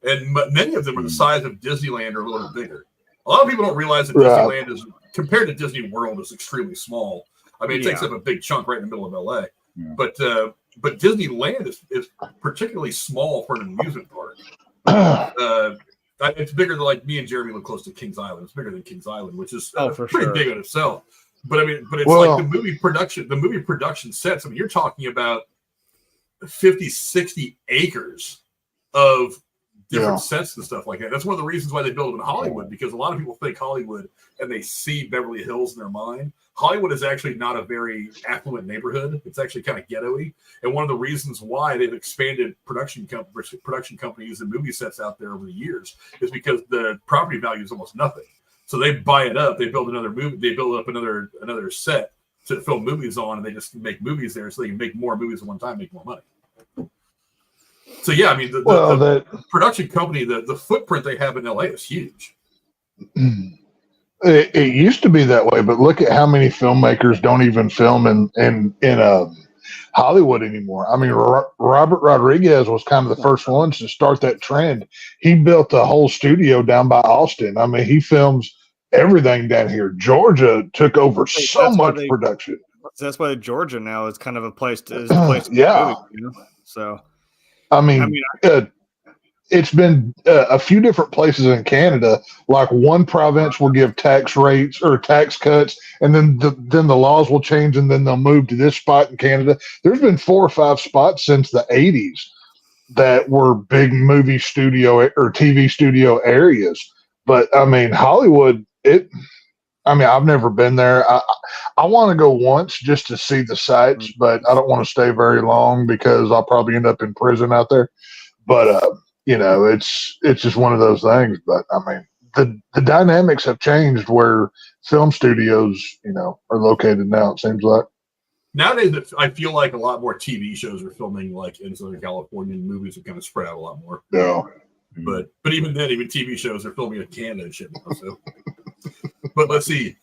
and many of them are the size of Disneyland or a little bit bigger. A lot of people don't realize that Disneyland is, compared to Disney World, is extremely small. I mean, it takes up a big chunk right in the middle of LA. Yeah. But Disneyland is particularly small for an amusement park. It's bigger than, like, me and Jeremy live close to Kings Island. It's bigger than Kings Island, which is pretty big in itself. But I mean, it's like the movie production sets. I mean, you're talking about 50, 60 acres of different sets and stuff like that. That's one of the reasons why they build them in Hollywood, because a lot of people think Hollywood and they see Beverly Hills in their mind. Hollywood is actually not a very affluent neighborhood. It's actually kind of ghetto-y. And one of the reasons why they've expanded production companies and movie sets out there over the years is because the property value is almost nothing. So they buy it up, they build another movie, they build up another set to film movies on, and they just make movies there so they can make more movies at one time, make more money. So yeah, I mean, the production company, the footprint they have in LA is huge. It used to be that way, but look at how many filmmakers don't even film in Hollywood anymore. I mean, Robert Rodriguez was kind of the first ones to start that trend. He built a whole studio down by Austin. I mean, he films everything down here. Georgia took over so much production. That's why Georgia now is kind of a place to yeah. Movie, you know? So. I mean, it's been a few different places in Canada. Like one province will give tax rates or tax cuts, and then the laws will change, and then they'll move to this spot in Canada. There's been 4 or 5 spots since the 80s that were big movie studio or TV studio areas. But I mean, Hollywood, I've never been there. I want to go once just to see the sights, but I don't want to stay very long because I'll probably end up in prison out there. But it's just one of those things. But I mean, the dynamics have changed where film studios, are located now. It seems like nowadays, I feel like a lot more TV shows are filming like in Southern California, and movies have kind of spread out a lot more. Yeah, but even then, even TV shows are filming in Canada and shit now. So. But let's see.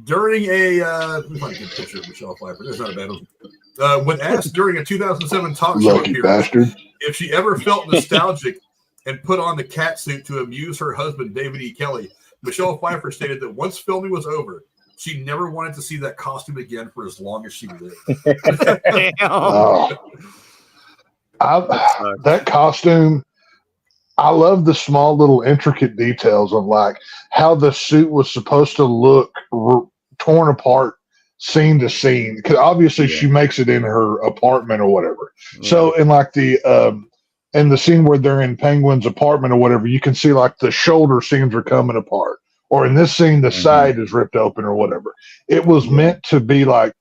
During let me find a good picture of Michelle Pfeiffer. There's not a bad one. When asked during a 2007 talk show appearance if she ever felt nostalgic and put on the cat suit to amuse her husband, David E. Kelly, Michelle Pfeiffer stated that once filming was over, she never wanted to see that costume again for as long as she lived. That costume. I love the small little intricate details of like how the suit was supposed to look torn apart scene to scene. Because obviously she makes it in her apartment or whatever. Yeah. So in like in the scene where they're in Penguin's apartment or whatever, you can see like the shoulder seams are coming apart. Or in this scene, the side is ripped open or whatever. It was meant to be like,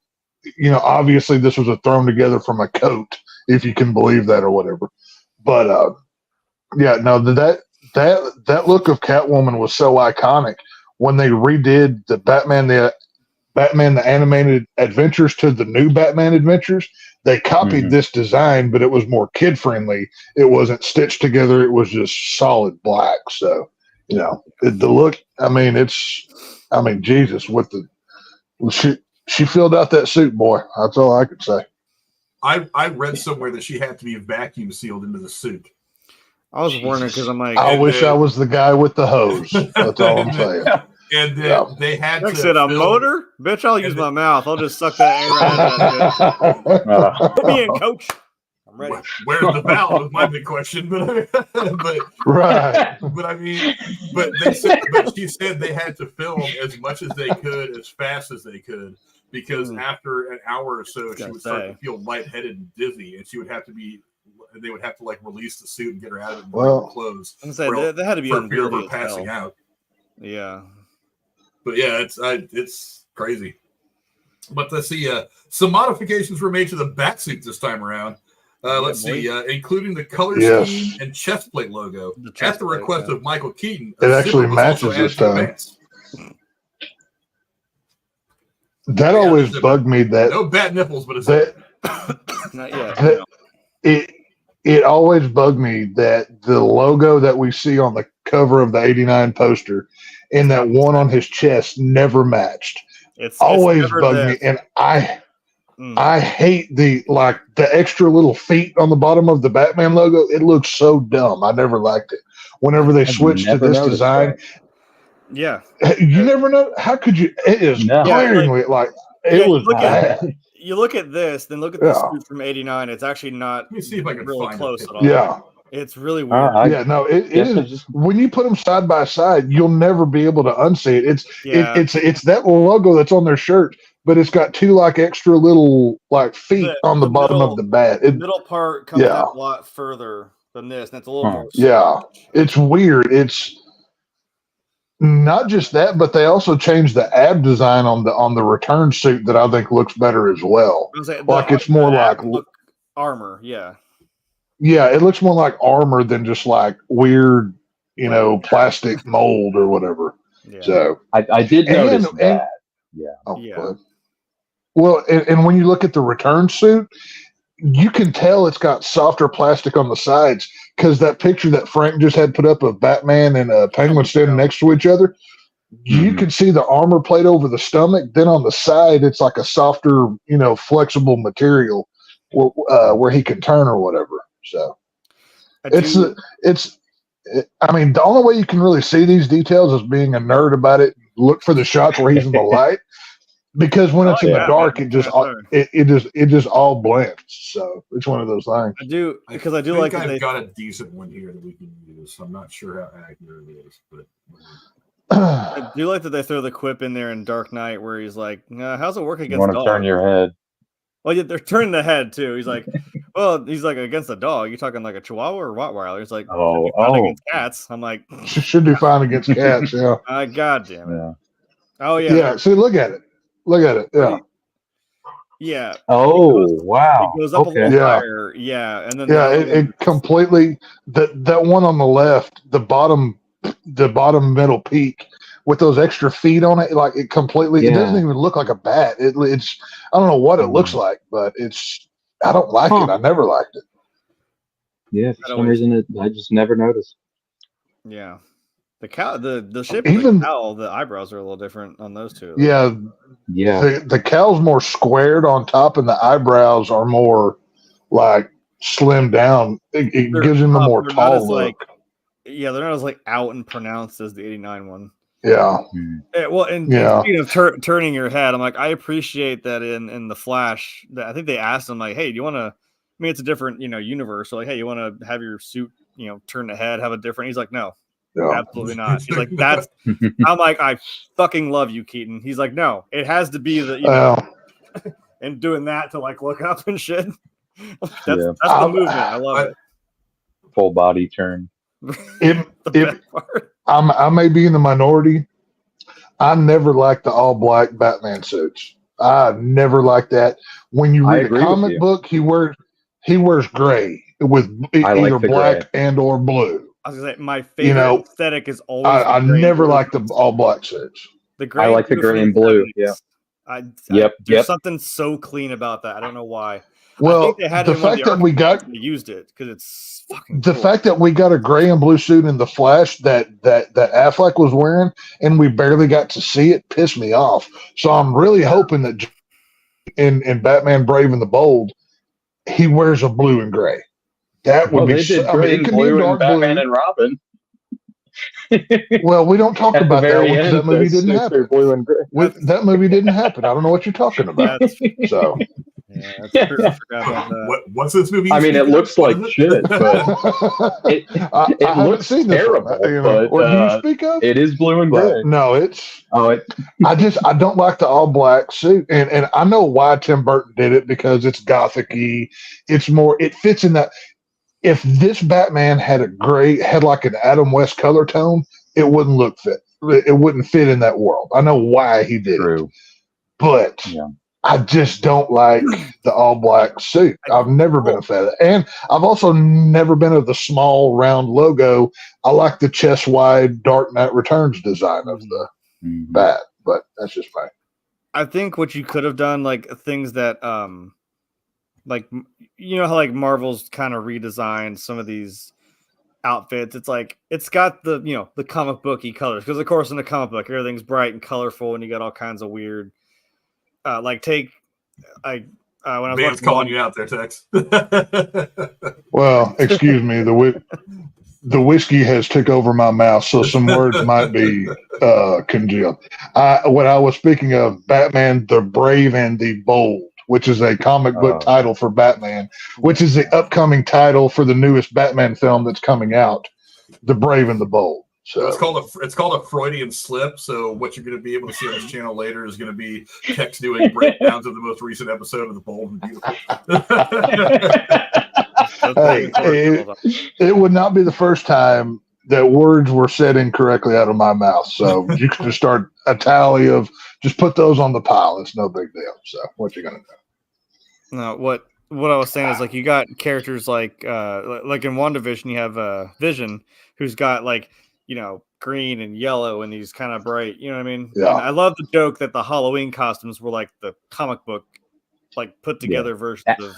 obviously this was a thrown together from a coat, if you can believe that or whatever. But yeah, no, that look of Catwoman was so iconic when they redid the Batman the Animated Adventures to the new Batman Adventures. They copied this design, but it was more kid friendly. It wasn't stitched together. It was just solid black. So, the look, Jesus, she filled out that suit, boy. That's all I could say. I read somewhere that she had to be vacuum sealed into the suit. I was wondering because I'm like, I wish I was the guy with the hose. That's all I'm saying. And then they had Next to said a film- motor? Bitch, I'll use my mouth. I'll just suck that air out of that bitch. Put me in, coach. I'm ready. Where's the valve is my big question. But Right. but I mean, but she said they had to film as much as they could, as fast as they could, because after an hour or so, she would start to feel lightheaded and dizzy, and they would have to like release the suit and get her out of it and wear her clothes. I'm saying they had to be for fear of her unwieldy as passing hell. out. Yeah. But yeah, it's crazy. But let's see. Some modifications were made to the bat suit this time around. Let's see, including the color scheme and chest plate logo. At the request of Michael Keaton, it actually matches this time. That always bugged me. That no bat nipples, but it's not yet. It always bugged me that the logo that we see on the cover of the '89 poster and that one on his chest never matched. It's always bugged me, and I hate the extra little feet on the bottom of the Batman logo. It looks so dumb. I never liked it. Whenever they switched to this design, you never know. How could you? It is glaringly it was bad. You look at this, then look at the suit from '89. It's actually not Let me see if I can really find close it. at all. Yeah. It's really weird. It is. When you put them side by side, you'll never be able to unsee it. It's that logo that's on their shirt, but it's got two extra little feet on the bottom of the bat. The middle part comes out a lot further than this, and it's a little more. Yeah, it's weird. It's not just that, but they also changed the ab design on the return suit that I think looks better as well. It's more like armor. Yeah. Yeah, it looks more like armor than just weird, plastic mold or whatever. Yeah. So I did notice that. Well, and when you look at the return suit, you can tell it's got softer plastic on the sides because that picture that Frank just had put up of Batman and Penguin standing next to each other, you can see the armor plate over the stomach. Then on the side, it's like a softer, flexible material where he can turn or whatever. So the only way you can really see these details is being a nerd about it. Look for the shots where he's in the light, because when it's in the dark, it just all blends. So it's one of those things. I do like I've got a decent one here that we can use. I'm not sure how accurate it is, but I do like that they throw the quip in there in Dark Knight where he's like, how's it work against dogs? You want to turn your head. Well, yeah, they're turning the head too. He's like, against a dog. You're talking like a Chihuahua or Rottweiler. He's like, against cats. I'm like, should be fine against cats. Yeah. God damn it. Yeah. Oh yeah. Yeah. See, look at it. Yeah. Yeah. Oh wow. It goes up a little higher. Yeah, and then it completely that one on the left, the bottom middle peak with those extra feet on it, it completely. It doesn't even look like a bat. It's I don't know what it looks like, but I don't like it. I never liked it. Yeah, for some reason I just never noticed. Yeah, the shape of the cowl, the eyebrows are a little different on those two. Yeah. The cowl's more squared on top, and the eyebrows are more slimmed down. It gives him a more tall look. They're not as out and pronounced as the '89 one. Yeah. Well, and speaking of turning your head, I'm like, I appreciate that in the Flash. That I think they asked him hey, do you want to? I mean, it's a different universe. So hey, you want to have your suit turn the head, have a different? He's like, no, absolutely not. He's like, that's. I'm like, I fucking love you, Keaton. He's like, no, it has to be the and doing that to look up and shit. That's the movement. I love it. Full body turn. I may be in the minority. I never liked the all black Batman suits. I never liked that. When you read a comic book, he wears gray with either black and or blue. I was gonna say my favorite aesthetic is always. I never liked the all black suits. The gray. I like the gray and blue. Yeah. There's something so clean about that. I don't know why. Well, I think they had the fact that we used it because it's fucking the cool. fact that we got a gray and blue suit in the Flash that Affleck was wearing and we barely got to see it pissed me off. So I'm really hoping that in Batman Brave and the Bold he wears a blue and gray. That would be. They did gray and blue in Batman and Robin. Well, we don't talk At the about that very one because end, that movie those didn't suits happen. are blue and gray. That movie didn't happen. I don't know what you're talking about. That's, So, yeah, that's true. I forgot about that. What's this movie? I mean, it looks like shit, but it I haven't looks seen this terrible. one. You know, But what do you speak of? it is blue and But gray. no, it's. Oh, it, I don't like the all black suit, and I know why Tim Burton did it because it's gothic-y. It's more. It fits in that. If this Batman had like an Adam West color tone, it wouldn't look fit. It wouldn't fit in that world. I know why he did it, true. but Yeah. I just don't like the all black suit. I've never been a fan of that. And I've also never been of the small round logo. I like the chest wide Dark Knight Returns design of the bat, but that's just fine. I think what you could have done, like things that, like, you know how like Marvel's kind of redesigned some of these outfits. It's like it's got the, you know, the comic booky colors because of course in the comic book everything's bright and colorful and you got all kinds of weird. Like take, when I was Man's watching calling you out there, Tex. Well, excuse me, the whiskey has took over my mouth, so some words might be congealed. What I was speaking of, Batman the Brave and the Bold, which is a comic book title for Batman, which is the upcoming title for the newest Batman film that's coming out, The Brave and the Bold. So it's called a Freudian slip. So what you're going to be able to see on this channel later is going to be Tex doing breakdowns of the most recent episode of The Bold and Beautiful. Hey, it would not be the first time that words were said incorrectly out of my mouth. So you can just start a tally of just put those on the pile. It's no big deal. So what you gonna do? No, what I was saying is like you got characters like in WandaVision you have Vision who's got like, you know, green and yellow and these kind of bright, you know what I mean? Yeah. And I love the joke that the Halloween costumes were like the comic book, like put together versions of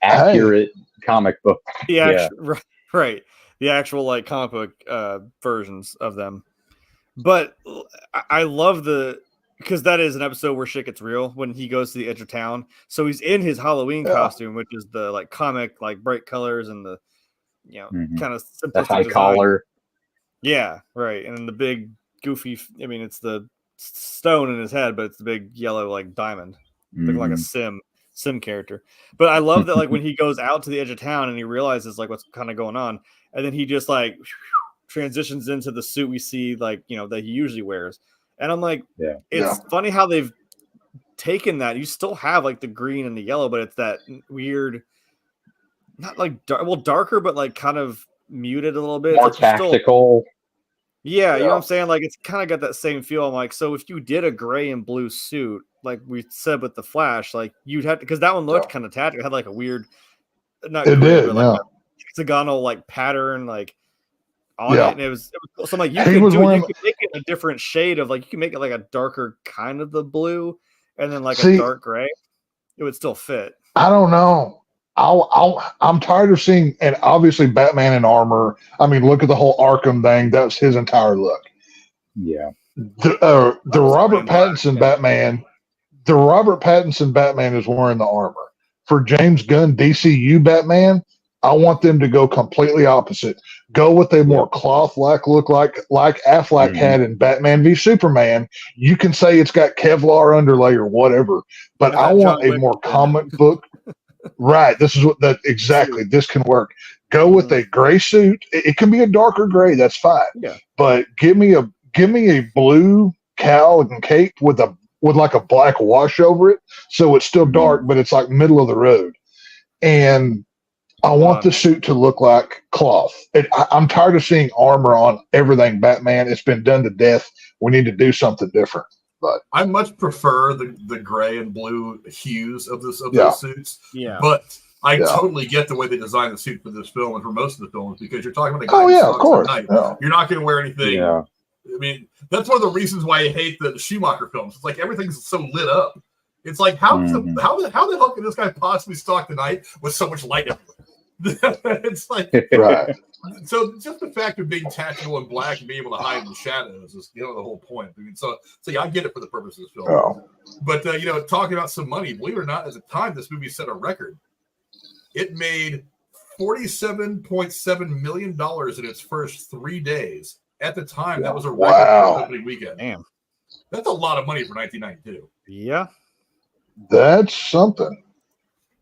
accurate comic book. the actual, right. The actual like comic book versions of them. But I love because that is an episode where shit gets real when he goes to the edge of town. So he's in his Halloween costume, which is the like comic, like bright colors and the, you know, kind of the high collar. Yeah, right. And then the big goofy, I mean, it's the stone in his head, but it's the big yellow like diamond, looking like a sim character. But I love that like when he goes out to the edge of town and he realizes like what's kind of going on, and then he just like transitions into the suit we see like, you know, that he usually wears. And I'm like, it's funny how they've taken that. You still have like the green and the yellow, but it's that weird, not like darker, but like kind of muted a little bit. More like tactical. You know what I'm saying? Like it's kind of got that same feel. I'm like, so if you did a gray and blue suit, like we said with the Flash, like you'd have to, because that one looked kind of tactical. It had like a weird, not it gray, did, but like a hexagonal like pattern, like on it, and it was so I'm like you could make it a different shade of like you can make it like a darker kind of the blue, and then like a dark gray. It would still fit. I don't know. I'm tired of seeing, and obviously Batman in armor. I mean, look at the whole Arkham thing. That was his entire look. Yeah. The Robert Pattinson Batman. The Robert Pattinson Batman is wearing the armor. For James Gunn DCU Batman, I want them to go completely opposite. Go with a more cloth-like look like Affleck had in Batman v Superman. You can say it's got Kevlar underlay or whatever, but I want a more comic book. Right. This is what exactly. This can work. Go with a gray suit. It can be a darker gray. That's fine. Yeah. But give me a blue cowl and cape with like a black wash over it, so it's still dark, but it's like middle of the road. And I want the suit to look like cloth. I'm tired of seeing armor on everything Batman. It's been done to death. We need to do something different. But I much prefer the gray and blue hues of those suits. Yeah. But I totally get the way they designed the suit for this film and for most of the films, because you're talking about a guy of course. You're not going to wear anything. Yeah. I mean, that's one of the reasons why I hate the Schumacher films. It's like everything's so lit up. It's like how the hell can this guy possibly stalk the night with so much light everywhere? It's like So just the fact of being tactical and black and being able to hide in the shadows is, the whole point. I mean, so yeah, I get it for the purpose of this film. Oh. But talking about some money, believe it or not, at the time this movie set a record. It made $47.7 million in its first 3 days at the time, that was a record Wow. opening weekend. Damn. That's a lot of money for 1992. Yeah. That's something.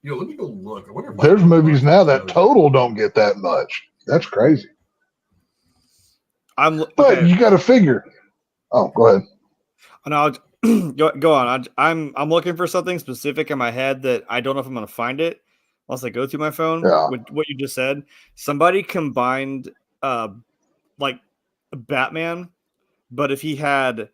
Let me go look. I wonder if There's movies now that total don't get that much. That's crazy. But you got to figure. Oh, go ahead. No, go on. I'm looking for something specific in my head that I don't know if I'm going to find it unless I go through my phone. Yeah. With what you just said, somebody combined like Batman, but if he had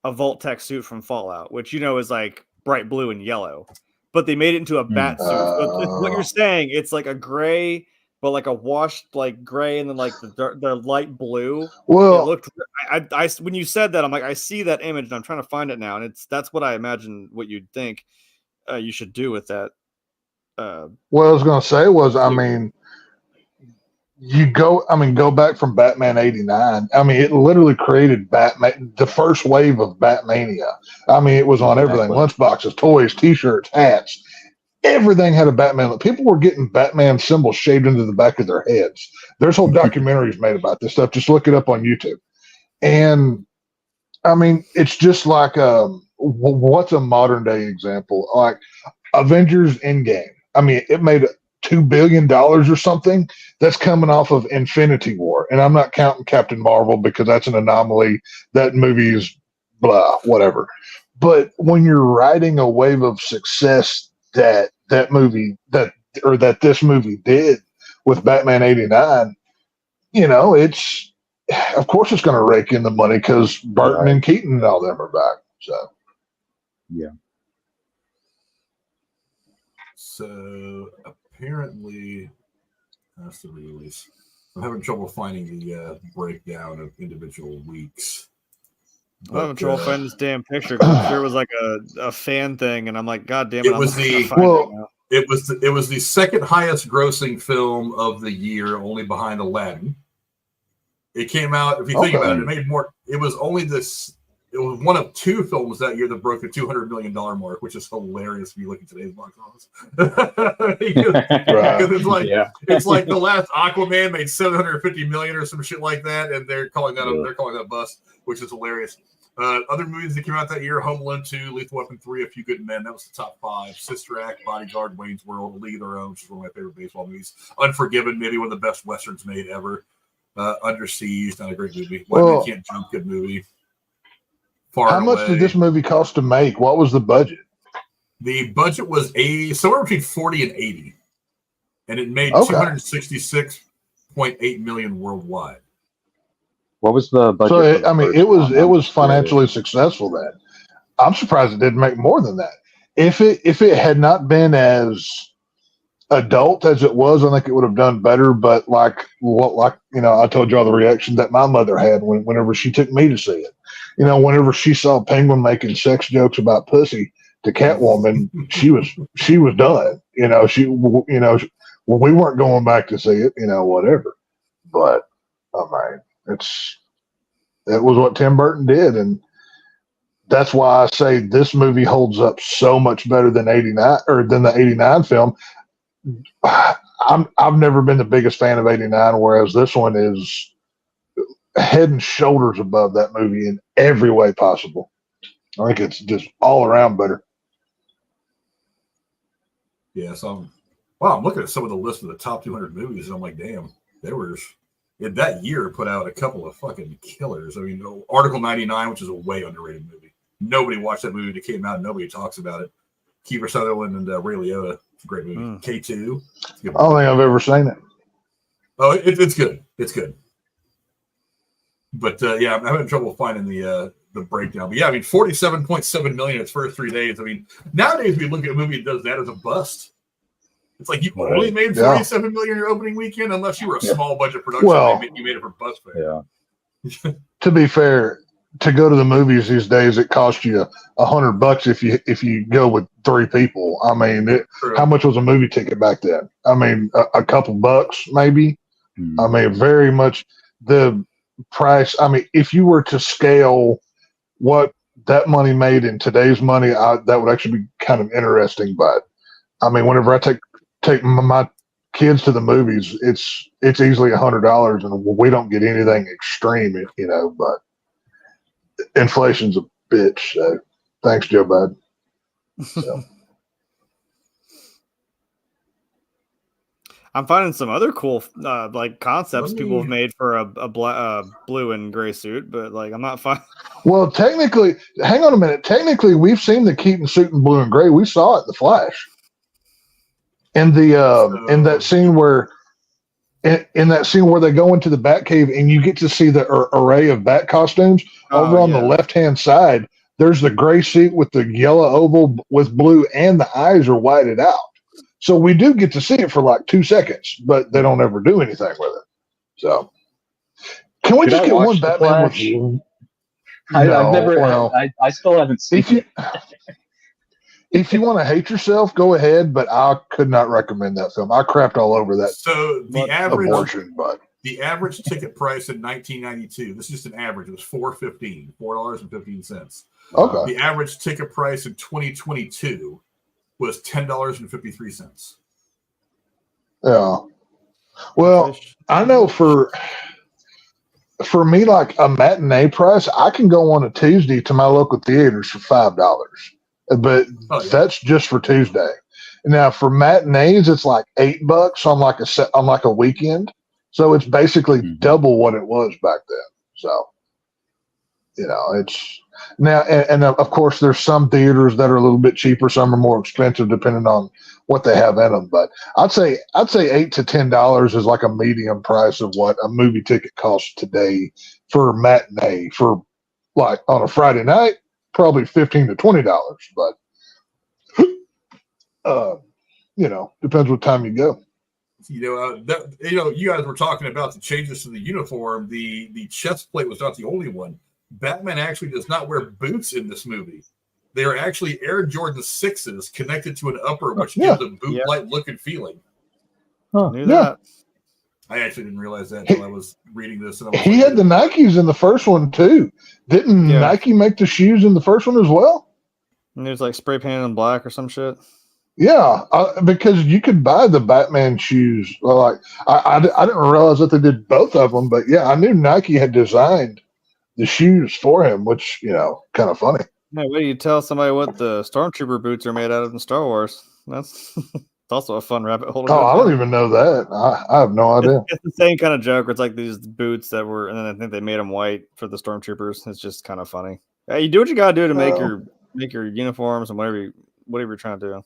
a Vault-Tec suit from Fallout, which is like bright blue and yellow, but they made it into a bat suit. So what you're saying, it's like a gray, but like a washed like gray, and then like the light blue. Well, it looked. I when you said that, I'm like, I see that image, and I'm trying to find it now, and that's what I imagine what you'd think you should do with that. What I was going to say was, I mean, go back from Batman '89. I mean, it literally created Batman, the first wave of Batmania. I mean, it was on everything: lunchboxes, toys, T-shirts, hats. Everything had a Batman. People were getting Batman symbols shaved into the back of their heads. There's whole documentaries made about this stuff. Just look it up on YouTube. And I mean, it's just like what's a modern day example? Like Avengers Endgame. I mean, it made $2 billion or something. That's coming off of Infinity War. And I'm not counting Captain Marvel because that's an anomaly. That movie is blah, whatever. But when you're riding a wave of success that this movie did with Batman '89, it's of course it's going to rake in the money because Burton and Keaton and all them are back. So, yeah. So apparently, that's the release. I'm having trouble finding the breakdown of individual weeks. I'm having trouble finding this damn picture because I'm sure it was like a fan thing, and I'm like, God damn it! It was it was the second highest grossing film of the year, only behind Aladdin. It came out. If you think about it, it made more. It was only this. It was one of two films that year that broke the $200 million mark, which is hilarious if you look at today's box office. Because it's like the last Aquaman made $750 million or some shit like that, and they're calling that a bust, which is hilarious. Other movies that came out that year: Home Alone 2, Lethal Weapon 3, A Few Good Men. That was the top 5. Sister Act, Bodyguard, Wayne's World, A League of Their Own, which is one of my favorite baseball movies. Unforgiven, maybe one of the best westerns made ever. Under Siege, not a great movie. Why Man Can't Jump, good movie. How much did this movie cost to make? What was the budget? The budget was somewhere between 40 and 80, and it made $266.8 million worldwide. What was the budget? So it was financially successful then. I'm surprised it didn't make more than that. If it had not been as adult as it was, I think it would have done better. But I told you all the reaction that my mother had whenever she took me to see it. Whenever she saw Penguin making sex jokes about pussy to Catwoman, she was done. We weren't going back to see it. Whatever. But it was what Tim Burton did, and that's why I say this movie holds up so much better than '89 or than the '89 film. I've never been the biggest fan of '89, whereas this one is head and shoulders above that movie in every way possible. I think it's just all around better. Yeah, so I'm looking at some of the list of the top 200 movies, and I'm like, damn, there was in that year put out a couple of fucking killers. I mean, Article 99, which is a way underrated movie. Nobody watched that movie that came out. Nobody talks about it. Kiefer Sutherland and Ray Liotta. It's a great movie. K2. I don't think I've ever seen it. Oh, it's good. It's good. But I'm having trouble finding the breakdown. But yeah, I mean, $47.7 million its first 3 days. I mean, nowadays we look at a movie that does that as a bust. It's like you only made $47 million your opening weekend, unless you were a small budget production. Well, you made it for BuzzFeed. Yeah. To be fair, to go to the movies these days, it costs you $100 if you go with 3 people. I mean, how much was a movie ticket back then? I mean, a couple bucks maybe. I mean, very much the price. I mean, if you were to scale what that money made in today's money, that would actually be kind of interesting. But I mean, whenever I take my kids to the movies, it's easily $100, and we don't get anything extreme, but inflation's a bitch. So thanks, Joe Biden. So. I'm finding some other cool concepts people have made for a blue and gray suit, but I'm not finding. Well, technically, hang on a minute. Technically, we've seen the Keaton suit in blue and gray. We saw it in The Flash. In in that scene where they go into the Batcave and you get to see the array of Bat costumes over on the left-hand side. There's the gray suit with the yellow oval with blue, and the eyes are whited out. So we do get to see it for 2 seconds, but they don't ever do anything with it. So can we just get one Batman with you? I've never. I still haven't seen it. If you want to hate yourself, go ahead, but I could not recommend that film. I crapped all over that. So the average ticket price in 1992. This is just an average. It was $4.15. Okay. The average ticket price in 2022 was $10.53. Yeah. Well, I know for me, a matinee price, I can go on a Tuesday to my local theaters for $5. But that's just for Tuesday. Now for matinees, it's $8 on a weekend. So it's basically double what it was back then. So, it's now, and of course there's some theaters that are a little bit cheaper. Some are more expensive depending on what they have in them. But I'd say $8 to $10 is a medium price of what a movie ticket costs today for matinee. For on a Friday night, probably $15 to $20, but depends what time you go. You guys were talking about the changes to the uniform. The chest plate was not the only one. Batman actually does not wear boots in this movie. They are actually Air Jordan 6s connected to an upper, which gives a boot-like look and feeling. Knew that. I actually didn't realize that until I was reading this. And he had the Nikes in the first one too. Didn't Nike make the shoes in the first one as well? And there's spray painted in black or some shit. Yeah, because you could buy the Batman shoes. I didn't realize that they did both of them, but I knew Nike had designed the shoes for him, which kind of funny. Yeah, what do you tell somebody what the Stormtrooper boots are made out of in Star Wars? That's also a fun rabbit hole. Oh, I don't even know that. I have no idea. It's the same kind of joke. Where it's these boots that were, and then I think they made them white for the Stormtroopers. It's just kind of funny. Hey, you do what you gotta do to make your uniforms and whatever you're trying to do.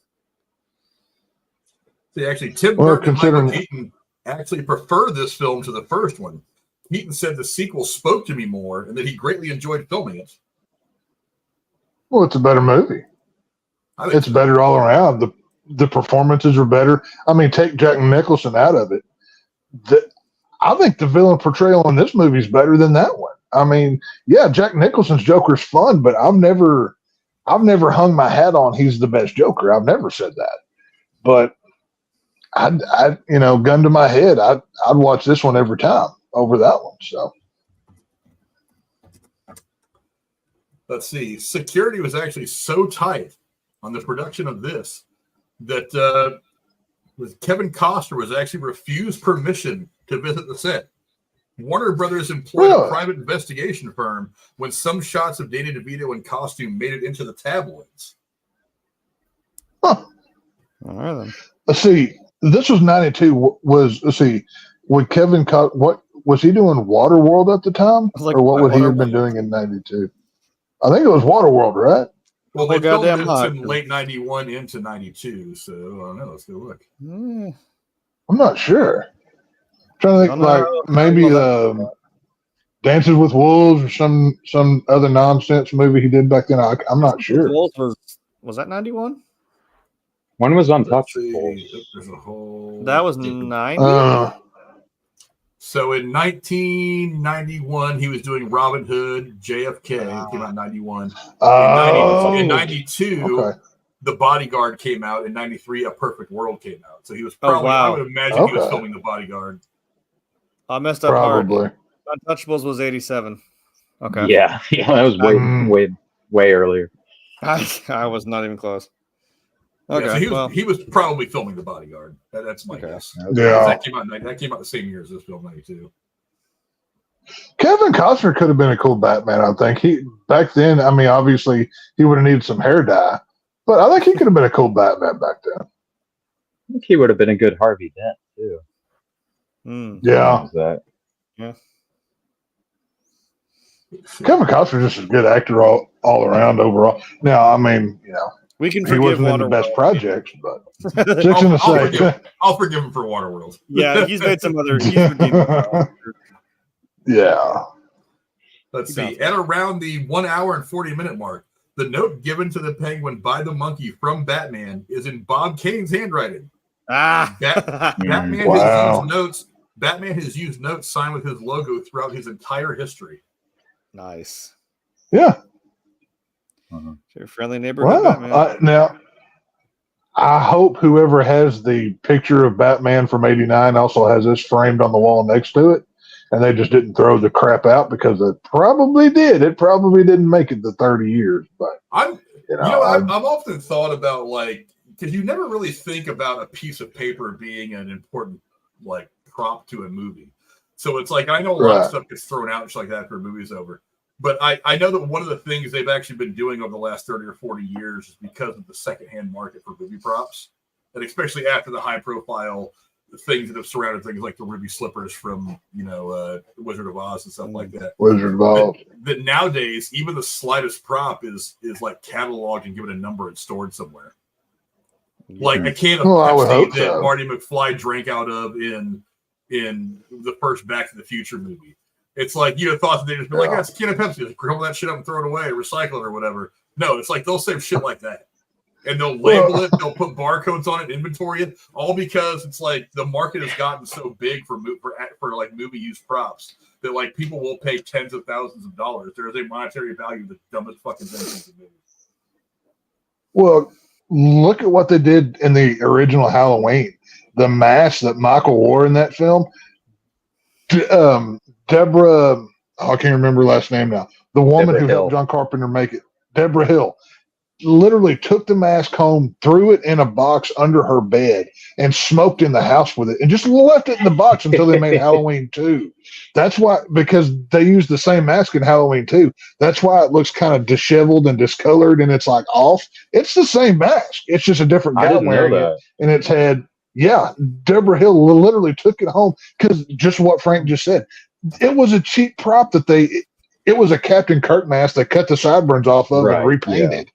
See, actually, Tim Burton and Michael Keaton actually prefer this film to the first one. Keaton said the sequel spoke to me more and that he greatly enjoyed filming it. Well, it's a better movie. It's better all around. The performances are better. I mean, take Jack Nicholson out of it. I think the villain portrayal in this movie is better than that one. I mean, Jack Nicholson's Joker's fun, but I've never hung my hat on he's the best Joker. I've never said that. But gun to my head, I'd watch this one every time over that one. So let's see. Security was actually so tight on the production of this that Kevin Costner was actually refused permission to visit the set. Warner Brothers employed a private investigation firm when some shots of Danny DeVito in costume made it into the tabloids. Huh. All right, then. Let's see. This was 92. Would Kevin what was he doing? Waterworld at the time, or what would he have been doing in 92? I think it was Waterworld, right? Well, they filmed it in late 91 into 92, so I don't know. Let's go look. I'm not sure. I'm trying to think, maybe Dances with Wolves or some other nonsense movie he did back then. I'm not sure. Was that 91? When was Untouchable? That was 90. So in 1991, he was doing Robin Hood, JFK came out in 91. In 92, The Bodyguard came out. In 93, A Perfect World came out. So he was probably, I would imagine he was filming The Bodyguard. I messed up hard. Untouchables was 87. Okay. Yeah, that was way earlier. I was not even close. Okay, so he was probably filming The Bodyguard. That's my guess. Yeah. That came out the same year as this film, 92. Kevin Costner could have been a cool Batman. I think back then. I mean, obviously he would have needed some hair dye, but I think he could have been a cool Batman back then. I think he would have been a good Harvey Dent too. Yeah. Yeah. Kevin Costner's just a good actor all around overall. Now, I mean, we can he forgive wasn't in the Waterworld. best projects, but Six and a Six. I'll forgive him for Waterworld. Yeah, he's made some other. He's redeemed. Yeah. Let's see. At around the 1 hour and 40-minute mark, the note given to the Penguin by the monkey from Batman is in Bob Kane's handwriting. Batman has used notes. Batman has used notes signed with his logo throughout his entire history. Nice. Yeah. Your friendly neighborhood Batman. Now, I hope whoever has the picture of Batman from '89 also has this framed on the wall next to it, and they just didn't throw the crap out because it probably did. It probably didn't make it to 30 years. But I've often thought about because you never really think about a piece of paper being an important prop to a movie. So it's I know a lot of stuff gets thrown out just like that after a movie's over. But I know that one of the things they've actually been doing over the last 30 or 40 years is because of the secondhand market for movie props. And especially after the high-profile things that have surrounded things like the ruby slippers from, Wizard of Oz and stuff like that. Wizard of Oz. That nowadays, even the slightest prop is cataloged and given a number and stored somewhere. Like a can of Pepsi that Marty McFly drank out of in the first Back to the Future movie. It's you'd have thought that they'd just be that's a can of Pepsi. Like, crumble that shit up and throw it away, recycle it or whatever. No, it's they'll save shit like that. And they'll label it, they'll put barcodes on it, inventory it, all because it's the market has gotten so big for movie use props that people will pay tens of thousands of dollars. There is a monetary value to the dumbest fucking things in movies. Well, look at what they did in the original Halloween. The mask that Michael wore in that film. Deborah, I can't remember her last name now. The woman who helped John Carpenter make it, Deborah Hill, literally took the mask home, threw it in a box under her bed, and smoked in the house with it, and just left it in the box until they made Halloween 2. That's why, because they used the same mask in Halloween 2. That's why it looks kind of disheveled and discolored, and it's off. It's the same mask. It's just a different guy wearing it, and it's had. Yeah, Deborah Hill literally took it home because just what Frank just said. It was a cheap prop that it was a Captain Kirk mask they cut the sideburns off of and repainted.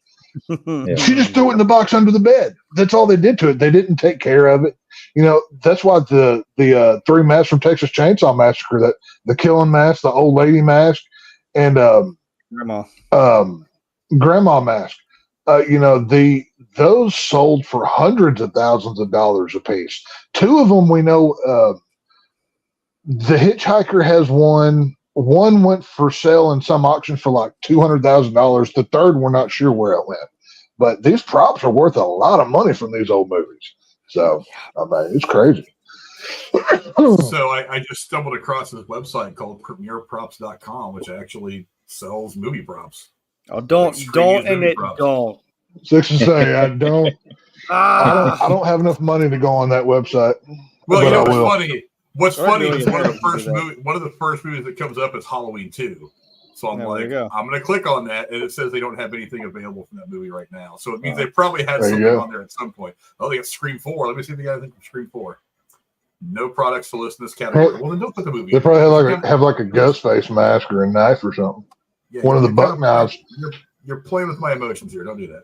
Yeah. She just threw it in the box under the bed. That's all they did to it. They didn't take care of it. That's why the three masks from Texas Chainsaw Massacre, the killing mask, the old lady mask, and grandma mask. Those sold for hundreds of thousands of dollars a piece. 2 of them we know. The Hitchhiker has one. One went for sale in some auctions for $200,000. The third, we're not sure where it went. But these props are worth a lot of money from these old movies. So, I mean, it's crazy. So I just stumbled across this website called PremierProps.com, which actually sells movie props. Oh, don't. Six and say I don't. I don't have enough money to go on that website. Well, what's funny? What's funny is one of the first movies that comes up is Halloween 2. So I'm I'm going to click on that, and it says they don't have anything available from that movie right now. So it means they probably had something on there at some point. Oh, they got Scream 4. Let me see if they got anything from Scream 4. No products to list in this category. Well, then don't put the movie. They probably have a Ghostface mask or a knife or something. Yeah, one of the buck knives. You're playing with my emotions here. Don't do that.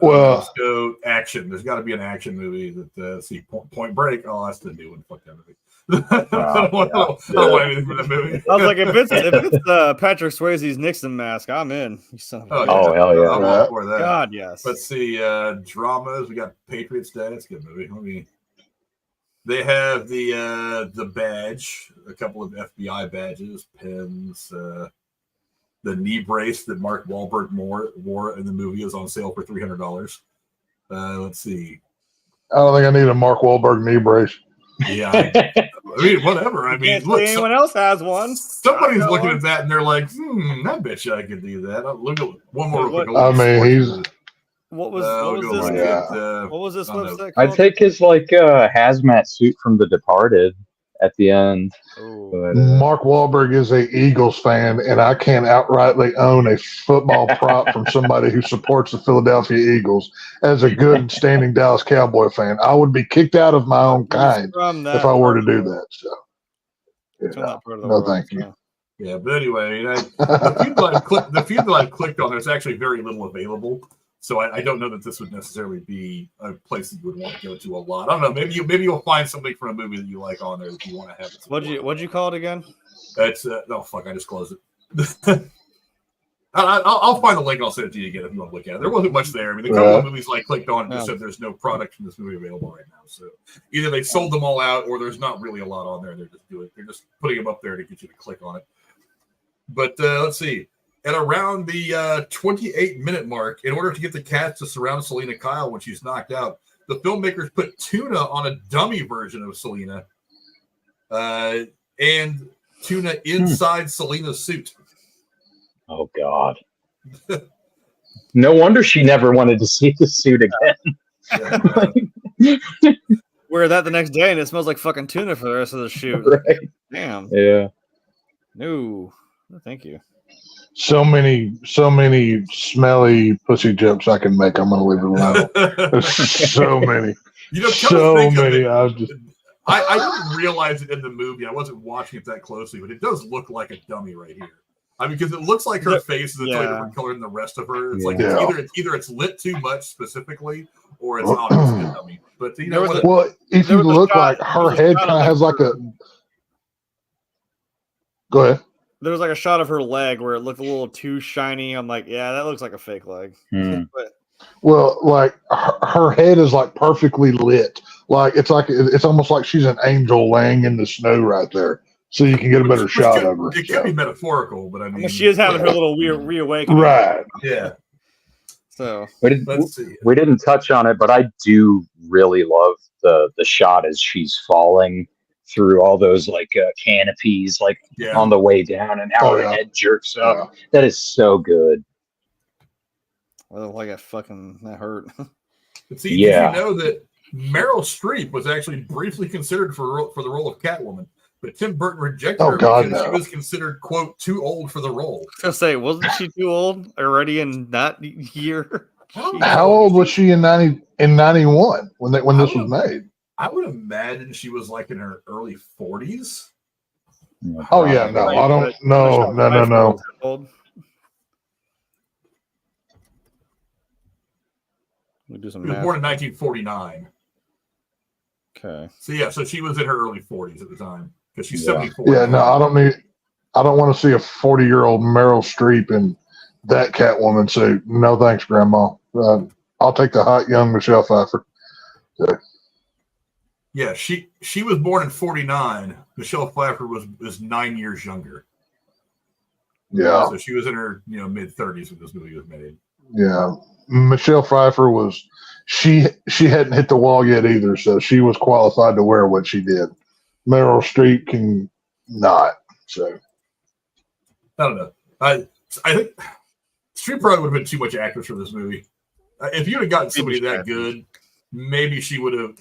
Well, let's go action. There's got to be an action movie that Point Break. Oh, that's the new one. Fuck that movie. I don't want anything from that movie. I was like, if it's Patrick Swayze's Nixon mask, I'm in. Oh hell yeah! I'm all for that. God, yes. Let's see. Dramas. We got Patriots Day. That's a good movie. They have the badge, a couple of FBI badges, pins. The knee brace that Mark Wahlberg wore in the movie is on sale for $300. Let's see. I don't think I need a Mark Wahlberg knee brace. Yeah, I mean, whatever. I mean, Can't look, say anyone else has one. somebody's I got looking one. at that and they're like, I bet you I could do that. Look at one more. What- Quick I mean, he's What was we'll go this? look Yeah. at, What was this I don't know. website I'd called? take his like hazmat suit from The Departed at the end. Oh, But Mark Wahlberg is a Eagles fan, and I can't outrightly own a football prop from somebody who supports the Philadelphia Eagles. As a good standing Dallas Cowboy fan, I would be kicked out of my own kind from that if I were part to of do the- that. So, from that part of the no, world, thank you. so. Yeah, but anyway, the few that I've clicked on, there's actually very little available. So I don't know that this would necessarily be a place that you would want to go to a lot. I don't know. Maybe you'll find something from a movie that you like on there that you want to have. What'd you call it again? It's oh fuck! I just closed it. I'll find the link. I'll send it to you again if you want to look at it. There wasn't much there. I mean, the couple of movies I clicked on just said there's no product from this movie available right now. So either they sold them all out, or there's not really a lot on there. They're just putting them up there to get you to click on it. But let's see. At around the 28-minute mark, in order to get the cast to surround Selena Kyle when she's knocked out, the filmmakers put Tuna on a dummy version of Selena, and Tuna inside Selena's suit. oh god, no wonder she never wanted to see the suit again. Wear that the next day and it smells like fucking tuna for the rest of the shoot. Right? Damn. Yeah. No, thank you. So many smelly pussy jokes I can make. I'm going to leave it alone. There's so many. You know, So many. I was just. I didn't realize it in the movie. I wasn't watching it that closely, but it does look like a dummy right here. I mean, because it looks like her face is a totally different color than the rest of her. It's like either it's lit too much specifically, or it's obviously a dummy. But you know what? Well, if you look like her head kind of has like a. Go ahead. There was like a shot of her leg where it looked a little too shiny. I'm like, yeah, that looks like a fake leg. But well, like her head is like perfectly lit. Like it's almost like she's an angel laying in the snow right there, so you can get a better shot of her. It could be metaphorical, but I mean, she is having her little reawakening. Right. Yeah. So we didn't touch on it, but I do really love the shot as she's falling through all those like canopies, like on the way down, and how her head jerks up. Yeah. That is so good. Well, like that hurt. But see, did you know that Meryl Streep was actually briefly considered for the role of Catwoman, but Tim Burton rejected her because she was considered, quote, too old for the role. I was gonna say, wasn't she too old already in that year? How old was she in 91 when this was made? I would imagine she was like in her early 40s. Oh yeah, no, I don't. No. We do some. She was born in 1949. Okay. So she was in her early 40s at the time because she's 74. Yeah, no, I don't want to see a 40-year-old Meryl Streep in that Catwoman suit. No, thanks, Grandma. I'll take the hot young Michelle Pfeiffer. So. Yeah, she was born in 49. Michelle Pfeiffer was 9 years younger. Yeah. So she was in her mid 30s when this movie was made. Yeah. Michelle Pfeiffer she hadn't hit the wall yet either, so she was qualified to wear what she did. Meryl Streep can not. So I don't know. I think Streep probably would have been too much actress for this movie. If you'd have gotten somebody that good, maybe she would have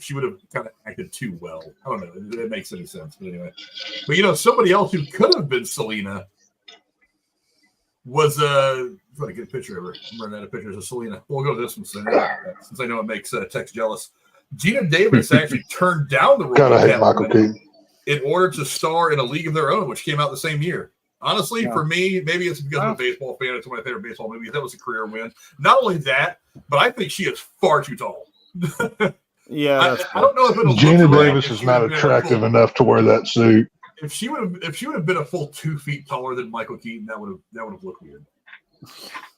kind of acted too well. I don't know. It makes any sense. But anyway. But somebody else who could have been Selena was I'm trying to get a picture of her. I'm running out of pictures of Selena. We'll go to this one since I know it makes Tex jealous. Gina Davis actually turned down the role of Catwoman in order to star in A League of Their Own, which came out the same year. Honestly, for me, maybe it's because I'm a baseball fan. It's one of my favorite baseball movies. That was a career win. Not only that, but I think she is far too tall. Yeah, I don't know if Gina Davis is not attractive enough to wear that suit. If she would have been a full 2 feet taller than Michael Keaton, that would have looked weird.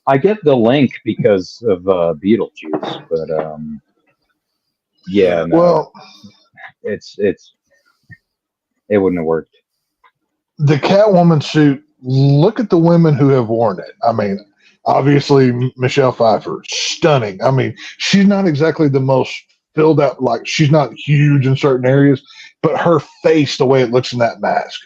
I get the link because of Beetlejuice, but yeah, no, well, it wouldn't have worked. The Catwoman suit. Look at the women who have worn it. I mean, obviously Michelle Pfeiffer, stunning. I mean, she's not exactly the most filled out, like she's not huge in certain areas, but her face, the way it looks in that mask.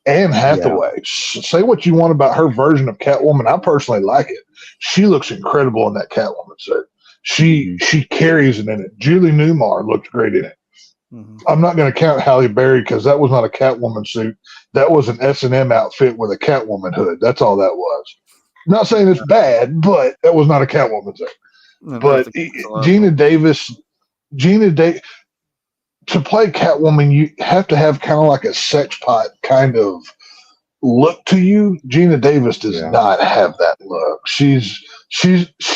Anne Hathaway, say what you want about her version of Catwoman. I personally like it. She looks incredible in that Catwoman suit. She carries it in it. Julie Newmar looked great in it. Mm-hmm. I'm not going to count Halle Berry because that was not a Catwoman suit. That was an S&M outfit with a Catwoman hood. That's all that was. I'm not saying it's bad, but that was not a Catwoman suit. But Gina Davis, to play Catwoman, you have to have kind of like a sex pot kind of look to you. Gina Davis does not have that look. She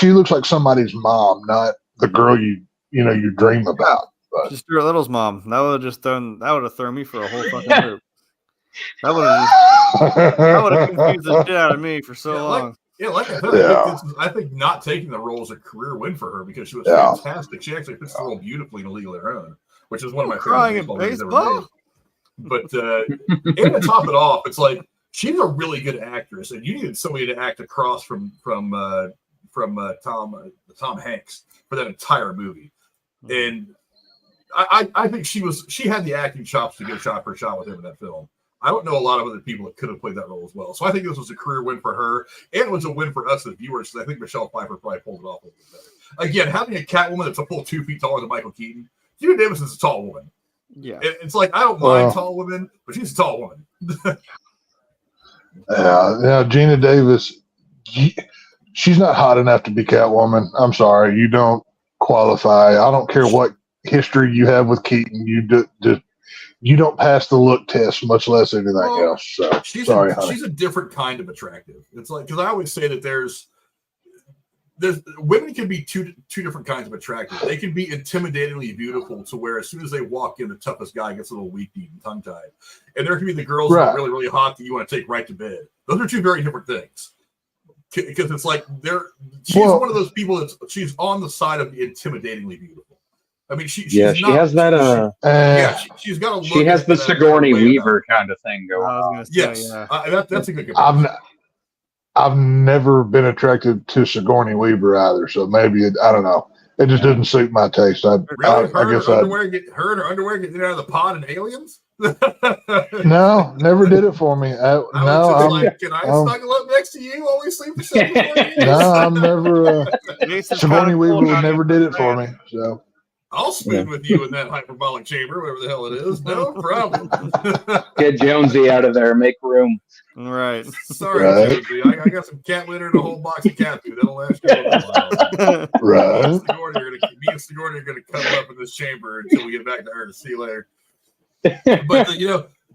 looks like somebody's mom, not the girl you dream about. But. She's Stuart Little's mom. That would have thrown me for a whole fucking loop. That would have confused the shit out of me for so long. I think not taking the role is a career win for her because she was fantastic. She actually fits the role beautifully in A League of Their Own, which is one of my favorite baseball movies ever made. But and to top it off, it's like she's a really good actress, and you needed somebody to act across from Tom Hanks for that entire movie. And I think she had the acting chops to go shot for shot with him in that film. I don't know a lot of other people that could have played that role as well. So I think this was a career win for her, and it was a win for us as viewers, because I think Michelle Pfeiffer probably pulled it off a little bit better. Again, having a Catwoman that's a full 2 feet taller than Michael Keaton, Gina Davis is a tall woman. Yeah. It's like, I don't mind tall women, but she's a tall woman. Gina Davis, she's not hot enough to be Catwoman. I'm sorry. You don't qualify. I don't care what history you have with Keaton. You don't pass the look test, much less anything else. So she's honey. a different kind of attractive. It's like, because I always say that there's women can be two different kinds of attractive. They can be intimidatingly beautiful to where as soon as they walk in, the toughest guy gets a little weak-kneed and tongue-tied. And there can be the girls that are really, really hot that you want to take right to bed. Those are two very different things. Because it's like she's one of those people she's on the side of the intimidatingly beautiful. I mean, she has that. She's got a look. She has the Sigourney Weaver kind of thing going on. Yes, that's a good comparison. I've never been attracted to Sigourney Weaver either, so maybe I don't know. It just doesn't suit my taste. I guess her and her underwear getting out of the pod in Aliens. No, never did it for me. Can I snuggle up next to you while we sleep for 7 years? No, I'm never. Sigourney Weaver never did it for me. So. I'll spoon with you in that hyperbolic chamber, whatever the hell it is. No problem. Get Jonesy out of there. Make room. Right. Sorry, Jonesy. I got some cat litter and a whole box of cat food. That'll last you a while. Right. Me and Sigourney are going to come up in this chamber until we get back to Earth. See you later. But,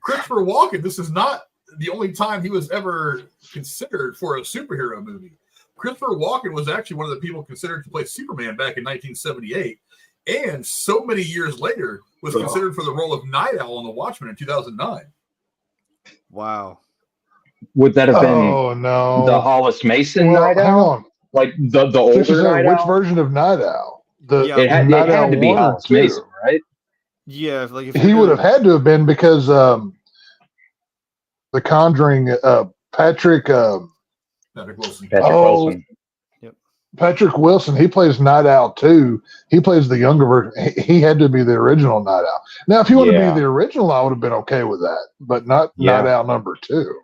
Christopher Walken, this is not the only time he was ever considered for a superhero movie. Christopher Walken was actually one of the people considered to play Superman back in 1978. And so many years later, was considered for the role of Night Owl on The Watchmen in 2009. Wow. Would that have been the Hollis Mason Night Owl? Hang on. Like the older Night Owl? Which version of Night Owl? It had to be Hollis Mason, right? Yeah. If he would have had to have been because The Conjuring, Patrick Wilson. Wilson. Patrick Wilson, he plays Night Owl too. He plays the younger version. He had to be the original Night Owl. Now, if he would have been the original, I would have been okay with that, but not Night Owl number 2.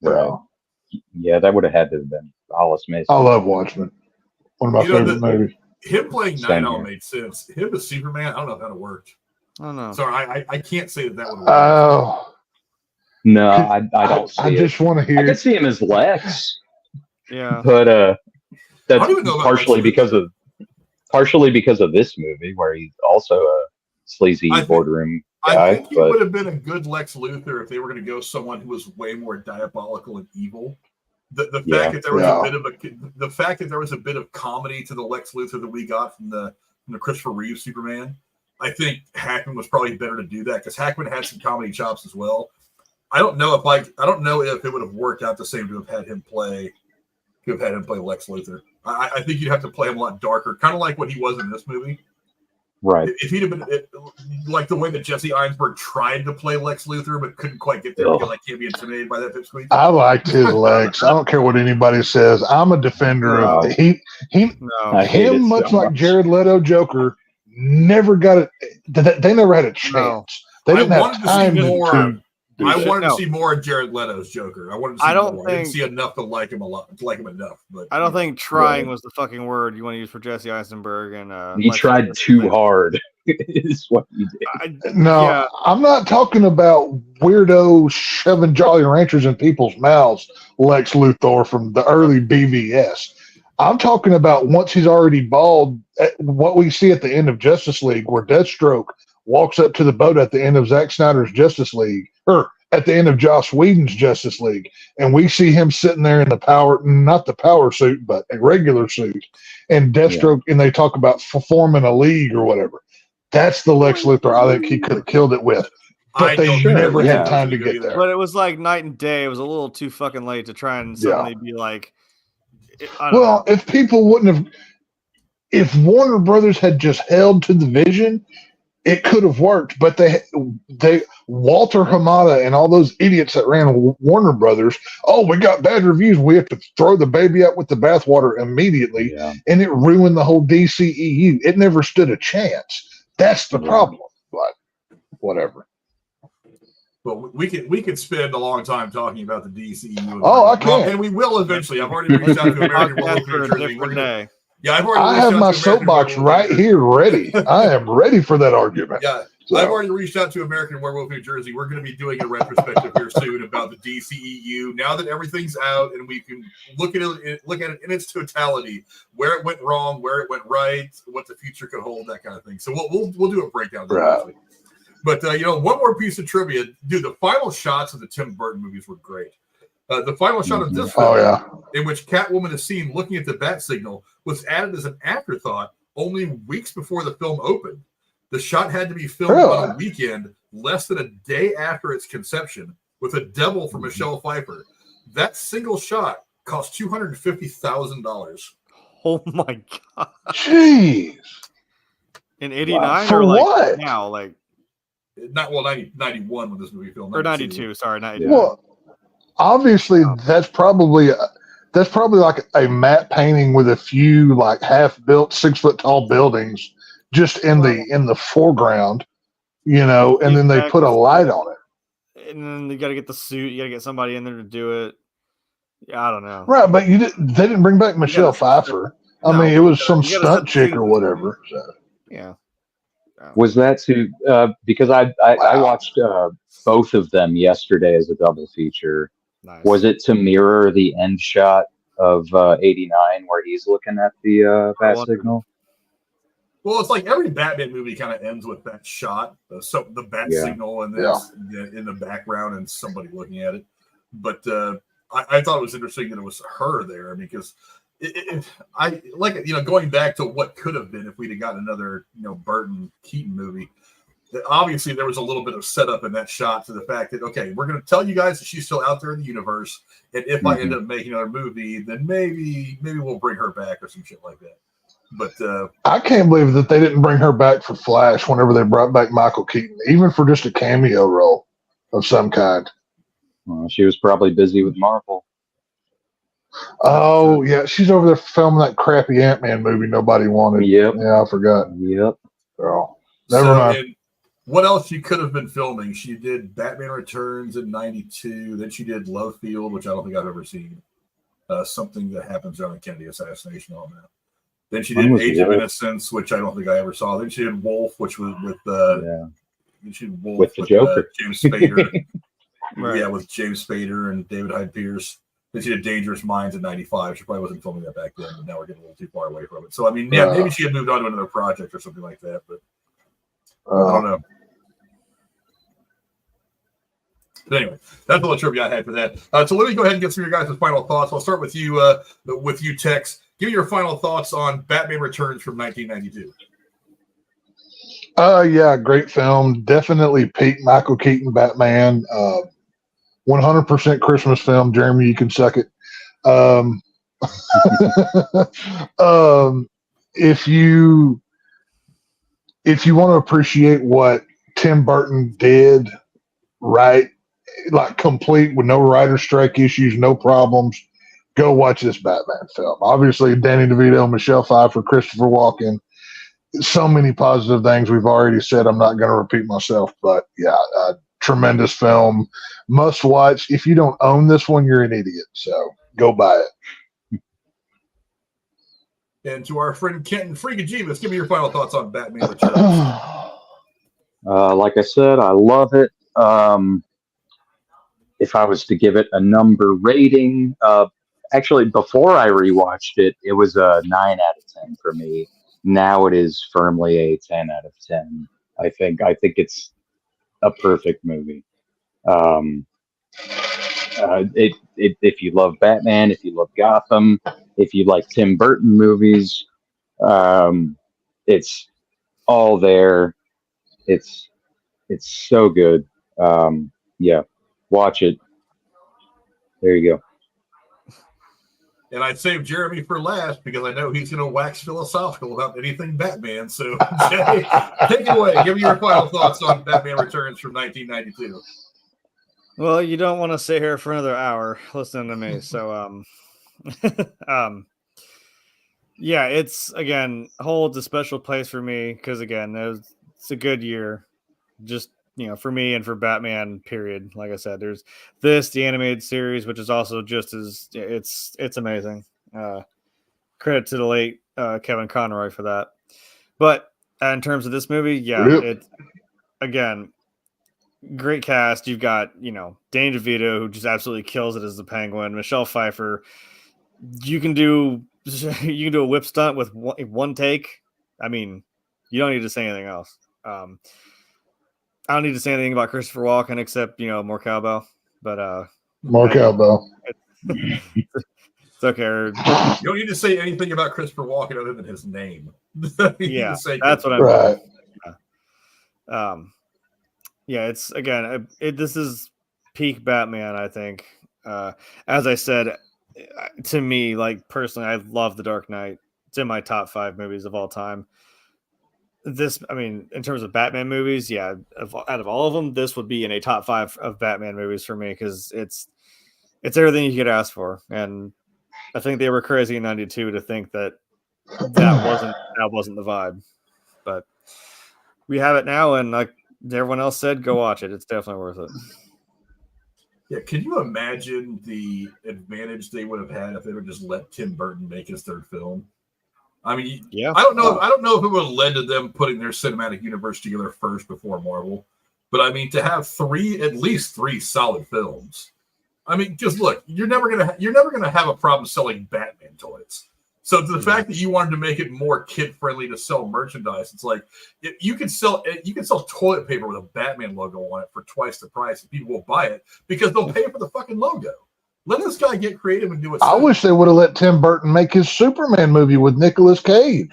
Right. Yeah, that would have had to have been Hollis Mason. I love Watchmen. One of my favorite movies. Him playing Night Owl made sense. Him as Superman, I don't know if that would have worked. I don't know. Sorry, I can't say that would have worked. Oh. No, I don't see it. I just want to hear. I could see him as Lex. Yeah. But that's partially because of this movie, where he's also a sleazy boardroom guy. I think he would have been a good Lex Luthor if they were going to go someone who was way more diabolical and evil. The fact that there was a bit of comedy to the Lex Luthor that we got from the Christopher Reeve Superman, I think Hackman was probably better to do that, because Hackman had some comedy chops as well. I don't know if it would have worked out the same to have had him play Lex Luthor. I think you'd have to play him a lot darker, kind of like what he was in this movie. Right. If he'd have been like the way that Jesse Einsberg tried to play Lex Luthor but couldn't quite get there because I can't be intimidated by that pipsqueak. I liked his legs. I don't care what anybody says. I'm a defender of him. Much like Jared Leto Joker, never got it. They never had a chance. No. They didn't I have wanted to see time more. to do I that. wanted to No. see more of Jared Leto's Joker. I wanted to see I don't more. I didn't think- see enough to like him a lot, to like him enough. But I don't think trying Right. was the fucking word you want to use for Jesse Eisenberg. And He tried too hard. Is what he did. No, Yeah. I'm not talking about weirdo shoving Jolly Ranchers in people's mouths, Lex Luthor from the early BVS. I'm talking about once he's already bald, what we see at the end of Justice League, where Deathstroke walks up to the boat at the end of Zack Snyder's Justice League, or at the end of Joss Whedon's Justice League, and we see him sitting there in the not the power suit, but a regular suit, and Deathstroke, and they talk about forming a league or whatever. That's the Lex Luthor I think he could have killed it with, but they never had time to get there. But it was like night and day. It was a little too fucking late to try and suddenly be like. I don't know. If people wouldn't have, if Warner Brothers had just held to the vision, it could have worked. But they Walter Hamada and all those idiots that ran Warner Brothers. Oh, we got bad reviews. We have to throw the baby out with the bathwater immediately, and it ruined the whole DCEU. It never stood a chance. That's the problem. But whatever. Well, we could spend a long time talking about the DCEU. Oh, I can, and we will eventually. I've already reached out to American Werewolf New Jersey. We're gonna, I've already. I have my soapbox right here ready. I am ready for that argument. Yeah, so I've already reached out to American Werewolf New Jersey. We're going to be doing a retrospective here soon about the DCEU. Now that everything's out and we can look at it in its totality, where it went wrong, where it went right, what the future could hold, that kind of thing. So we'll do a breakdown. Right. But, one more piece of trivia. Dude, the final shots of the Tim Burton movies were great. The final shot of this film, in which Catwoman is seen looking at the bat signal, was added as an afterthought only weeks before the film opened. The shot had to be filmed on a weekend, less than a day after its conception, with a devil for Michelle Pfeiffer. That single shot cost $250,000. Oh, my God. Jeez. In 89 For or like what? now? Like. 91 when this movie filmed. Or 92, sorry, 92. Well, obviously that's probably like a matte painting with a few like half-built 6-foot tall buildings just in the foreground, and then they put a light on it. And then you got to get the suit. You got to get somebody in there to do it. Yeah, I don't know. Right, but they didn't bring back Michelle Pfeiffer. I mean, it was some stunt chick or whatever. So. Yeah. Was that to because I watched both of them yesterday as a double feature. Nice. Was it to mirror the end shot of 89 where he's looking at the bat signal? Well, it's like every Batman movie kind of ends with that shot, the bat signal, and then in the background and somebody looking at it. But I thought it was interesting that it was her there because I like it, going back to what could have been if we'd have gotten another, Burton Keaton movie. Obviously, there was a little bit of setup in that shot to the fact that, okay, we're going to tell you guys that she's still out there in the universe, and if I end up making another movie, then maybe we'll bring her back or some shit like that. But I can't believe that they didn't bring her back for Flash whenever they brought back Michael Keaton, even for just a cameo role of some kind. Well, she was probably busy with Marvel. Oh, yeah. She's over there filming that crappy Ant-Man movie nobody wanted. Yep. Yeah, I forgot. Yep. Oh, never mind. And what else she could have been filming? She did Batman Returns in 92. Then she did Love Field, which I don't think I've ever seen. Something that happens around the Kennedy assassination on that. Then she did Age of Innocence, which I don't think I ever saw. Then she did Wolf, which was with she did Wolf with the Joker. James Spader. Right. Yeah, with James Spader and David Hyde Pierce. Then she did Dangerous Minds in 95. She probably wasn't filming that back then, but now we're getting a little too far away from it. So, I mean, yeah, maybe she had moved on to another project or something like that, but I don't know. But anyway, that's all the trivia I had for that. So let me go ahead and get some of your guys' final thoughts. I'll start with you, Tex. Give me your final thoughts on Batman Returns from 1992. Yeah, great film. Definitely peak Michael Keaton Batman. 100% Christmas film. Jeremy, you can suck it. If you want to appreciate what Tim Burton did right, like complete with no writer strike issues, no problems, go watch this Batman film. Obviously, Danny DeVito, Michelle Pfeiffer, Christopher Walken. so many positive things we've already said. I'm not going to repeat myself, but yeah, tremendous film, must watch. If you don't own this one, you're an idiot. So go buy it. And to our friend Kenton Freakajivas, give me your final thoughts on Batman Returns. Like I said, I love it. If I was to give it a number rating, actually, before I rewatched it, it was a 9 out of 10 for me. Now it is firmly a 10 out of 10. I think it's a perfect movie. If you love Batman, if you love Gotham, if you like Tim Burton movies, it's all there. It's so good. Yeah, watch it. There you go. And I'd save Jeremy for last because I know he's going to wax philosophical about anything Batman. So, Jay, take it away. Give me your final thoughts on Batman Returns from 1992. Well, you don't want to sit here for another hour listening to me. So, yeah, it's, again, holds a special place for me because, again, it's a good year. Just, for me and for Batman, period. Like I said, there's the animated series, which is also just as it's amazing. Credit to the late Kevin Conroy for that. But in terms of this movie, yeah, it's, again, great cast. You've got, Danny DeVito, who just absolutely kills it as the Penguin. Michelle Pfeiffer. You can do a whip stunt with one take. I mean, you don't need to say anything else. I don't need to say anything about Christopher Walken except, more cowbell. But more cowbell. It's okay. You don't need to say anything about Christopher Walken other than his name. Yeah, that's what I mean. Right. Yeah, it's, again, this is peak Batman, I think. As I said, to me, like, personally, I love The Dark Knight. It's in my top 5 movies of all time. This, I mean, in terms of Batman movies, yeah, out of all of them, this would be in a top 5 of Batman movies for me because it's everything you could ask for. And I think they were crazy in '92 to think that wasn't the vibe. But we have it now, and like everyone else said, go watch it. It's definitely worth it. Yeah, can you imagine the advantage they would have had if they would just let Tim Burton make his third film? I mean, yeah. I don't know if it would have led to them putting their cinematic universe together first before Marvel, but I mean, to have at least three solid films. I mean, just look, you're never gonna have a problem selling Batman toys. So the fact that you wanted to make it more kid friendly to sell merchandise, it's like you can sell toilet paper with a Batman logo on it for twice the price, and people will buy it because they'll pay for the fucking logo. Let this guy get creative and do it. I wish they would have let Tim Burton make his Superman movie with Nicolas Cage.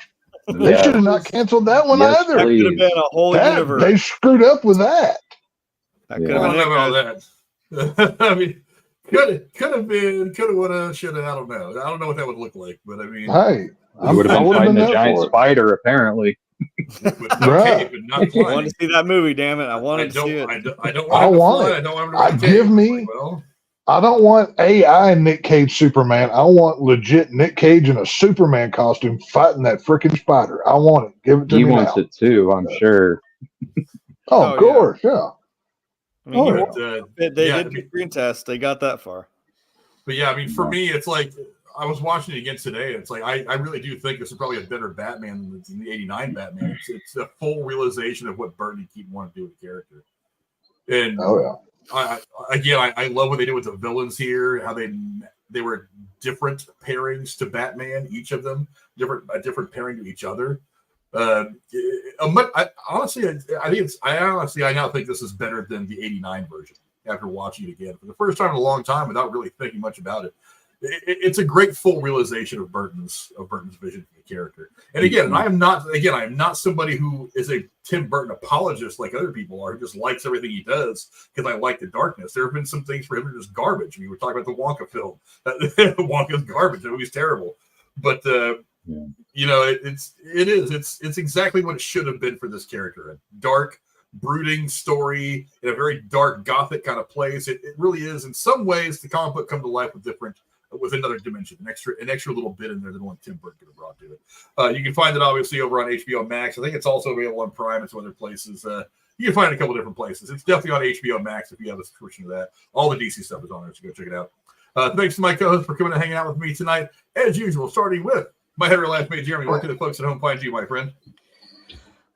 They should have not canceled that one either. That could have been a whole universe. They screwed up with that. I don't know about that. I mean, could have been, would have, should have. I don't know. I don't know what that would look like, but I mean, hey, I would have been fighting a giant spider, apparidly. Right. I wanted to see that movie. Damn it! I wanted to see it. I don't want it. I don't want to. I don't want AI Nick Cage Superman. I want legit Nick Cage in a Superman costume fighting that freaking spider. I want it. Give it to me. He wants it too, I'm sure. Of course, yeah. I mean, they did the screen test. They got that far. But yeah, I mean, for me, it's like I was watching it again today. It's like I really do think this is probably a better Batman than the '89 Batman. It's a full realization of what Burton wanted to do with the character. And I love what they did with the villains here. How they were different pairings to Batman, each of them a different pairing to each other. I now think this is better than the '89 version. After watching it again for the first time in a long time, without really thinking much about it, it's a great full realization of Burton's vision for the character. And again, I am not somebody who is a Tim Burton apologist like other people are, who just likes everything he does because I like The Darkness. There have been some things for him that are just garbage. I mean, we're talking about the Wonka film. Wonka's garbage. The movie's terrible, but it's exactly what it should have been for this character. A dark, brooding story in a very dark gothic kind of place. It really is. In some ways, the comic book come to life with different with another dimension, an extra little bit in there than what Tim Burton could have brought to it. You can find it obviously over on HBO Max. I think it's also available on Prime and some other places. You can find it a couple different places. It's definitely on HBO Max if you have a subscription to that. All the DC stuff is on there, so go check it out. Thanks to my co-host for coming and hanging out with me tonight, as usual, starting with my header last mate, Jeremy. Where can the folks at home find you, my friend?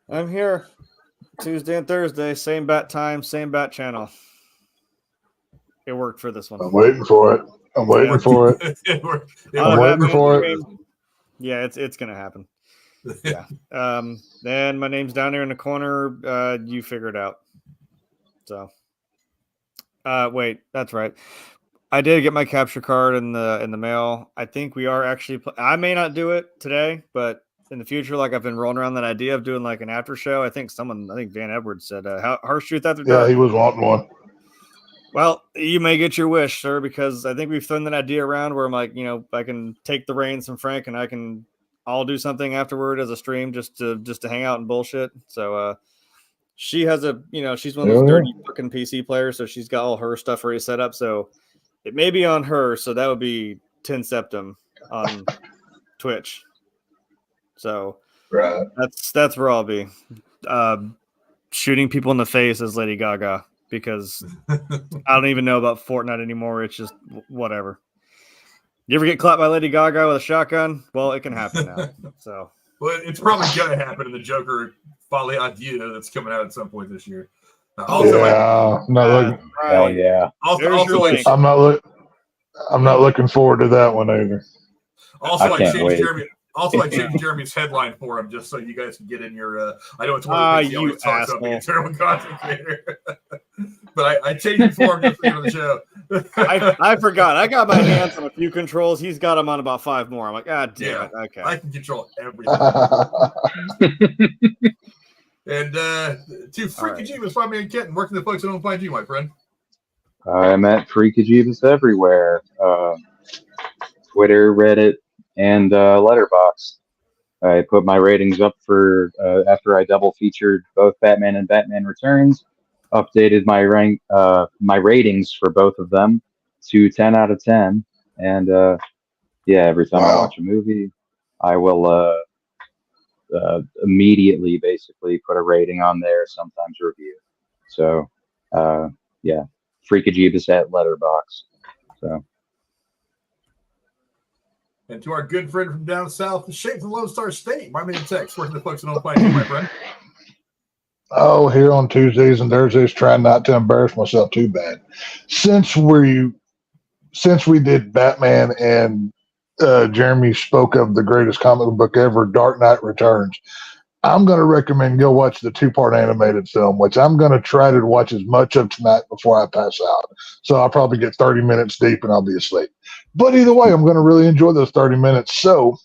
I'm here Tuesday and Thursday, same bat time, same bat channel. It worked for this one. I'm waiting for it. I'm waiting for it. I'm waiting for it. Yeah, it's gonna happen. Yeah. Then my name's down there in the corner. You figure it out. So, wait, that's right. I did get my capture card in the mail. I think we are actually. I may not do it today, but in the future, like I've been rolling around that idea of doing like an after show. I think Van Edwards said, "Harsh Truth After Dark." Yeah, he was wanting one. Well, you may get your wish, sir, because I think we've thrown that idea around where I'm like, I can take the reins from Frank and I'll do something afterward as a stream just to hang out and bullshit. So she has she's one of those dirty fucking PC players, so she's got all her stuff already set up. So it may be on her, so that would be 10 Septem on Twitch. So right. That's where I'll be. Shooting people in the face as Lady Gaga. Because I don't even know about Fortnite anymore. It's just whatever. You ever get clapped by Lady Gaga with a shotgun? Well, it can happen now. So, well, it's probably going to happen in the Joker Folie à Dieu that's coming out at some point this year. Hell yeah. I'm not looking forward to that one either. Also, I changed Jeremy's headline for him just so you guys can get in your. I know it's one of the things he always talks about being a terrible content creator, but I changed it for him just for the show. I forgot. I got my hands on a few controls. He's got them on about 5 more. I'm like, damn it. Okay, I can control everything. And to Freaky Jeebus, find me in Kenton. Where can the folks at home find you, my friend? I'm at Freaky Jeebus everywhere. Twitter, Reddit, and Letterboxd. I put my ratings up for after I double featured both Batman and Batman Returns. Updated my ratings for both of them to 10 out of 10. And every time I watch a movie, I will immediately basically put a rating on there, sometimes review. So Freaky Jeebus at Letterboxd. So. And to our good friend from down south, the shape from Lone Star State, my main text, where can the folks at home find you, my friend? Oh, here on Tuesdays and Thursdays, trying not to embarrass myself too bad. Since we did Batman and Jeremy spoke of the greatest comic book ever, Dark Knight Returns, I'm going to recommend go watch the 2-part animated film, which I'm going to try to watch as much of tonight before I pass out. So I'll probably get 30 minutes deep and I'll be asleep. But either way, I'm going to really enjoy those 30 minutes. So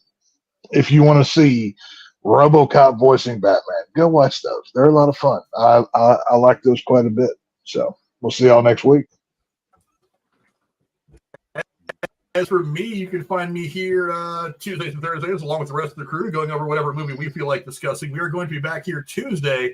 if you want to see RoboCop voicing Batman, go watch those. They're a lot of fun. I like those quite a bit. So we'll see y'all next week. As for me, you can find me here Tuesdays and Thursdays along with the rest of the crew going over whatever movie we feel like discussing. We are going to be back here Tuesday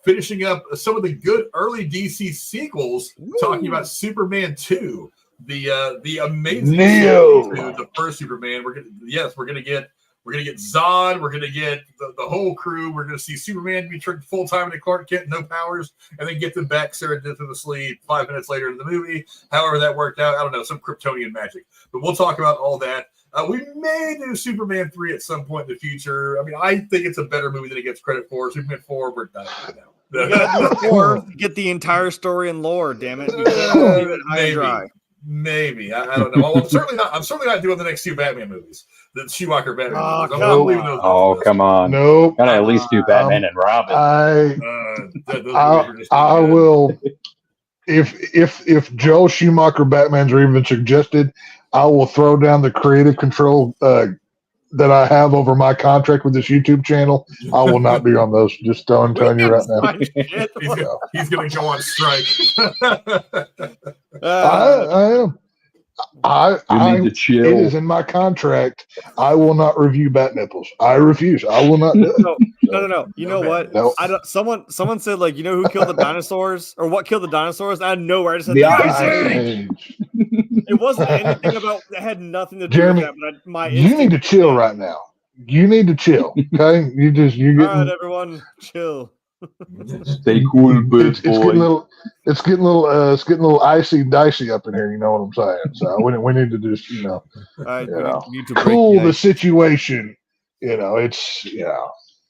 finishing up some of the good early DC sequels, talking about Superman 2, the amazing Neo. the first Superman. We're gonna get Zod. We're gonna get the whole crew. We're gonna see Superman be turned full time into Clark Kent, no powers, and then get them back serendipitously 5 minutes later in the movie. However that worked out, I don't know, some Kryptonian magic. But we'll talk about all that. We may do Superman 3 at some point in the future. I mean, I think it's a better movie than it gets credit for. Superman 4, we're done now. You gotta do 4, get the entire story and lore. Damn it! You can't leave it high and dry. Maybe I don't know. Well, I'm certainly not doing the next 2 Batman movies. The Schumacher Batman movies. Come on! Nope. Gotta at least do Batman and Robin. I will. If Joel Schumacher Batmans are even suggested, I will throw down the creative control that I have over my contract with this YouTube channel. I will not be on those. Just telling you right now. He's going to go on strike. I am. You need to chill. It is in my contract. I will not review bat nipples. I refuse. I will not do it. No. You know what? No. I don't. Someone said, like, you know who killed the dinosaurs or what killed the dinosaurs? I know where I just said The Ice Age. It wasn't anything about that had nothing to do Jeremy, with that. But my you need to chill right now. You need to chill. Okay, you're All right, getting. everyone, chill. Stay cool, It's getting a little icy dicey up in here. You know what I'm saying? So we need to just All right, we need to cool break the ice. situation. It's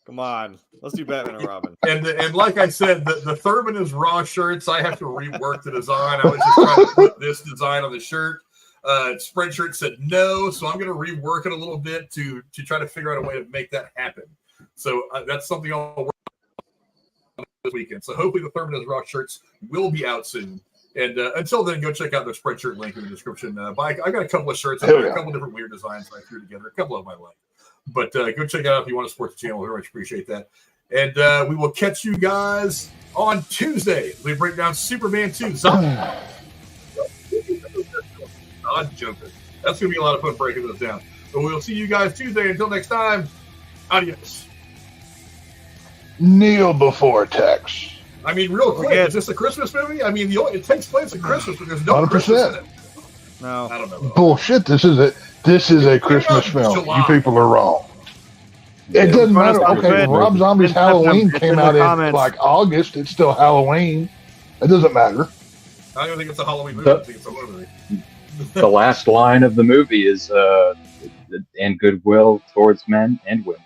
Come on, let's do Batman and Robin. And like I said, the Thurman is Raw shirts. I have to rework the design. I was just trying to put this design on the shirt. Spreadshirt said no, so I'm going to rework it a little bit to try to figure out a way to make that happen. So that's something I'll work on this weekend. So hopefully the Thurman is Raw shirts will be out soon. And until then, go check out the Spreadshirt link in the description. I got a couple of shirts, a couple different weird designs that I threw together. A couple of them I like. But go check it out if you want to support the channel. We very much appreciate that. And we will catch you guys on Tuesday. We break down Superman 2. I'm joking. That's going to be a lot of fun breaking this down. But we'll see you guys Tuesday. Until next time, adios. kneel before text. I mean, real quick, is this a Christmas movie? I mean, it takes place at Christmas, but there's no 100%. Christmas in it. No, I don't know. Bullshit. This is a Christmas film. July. You people are wrong. It doesn't matter. Okay, Rob Zombie's Halloween came out in like August. It's still Halloween. It doesn't matter. I don't think it's a Halloween movie. I think it's a horror movie. The last line of the movie is and goodwill towards men and women.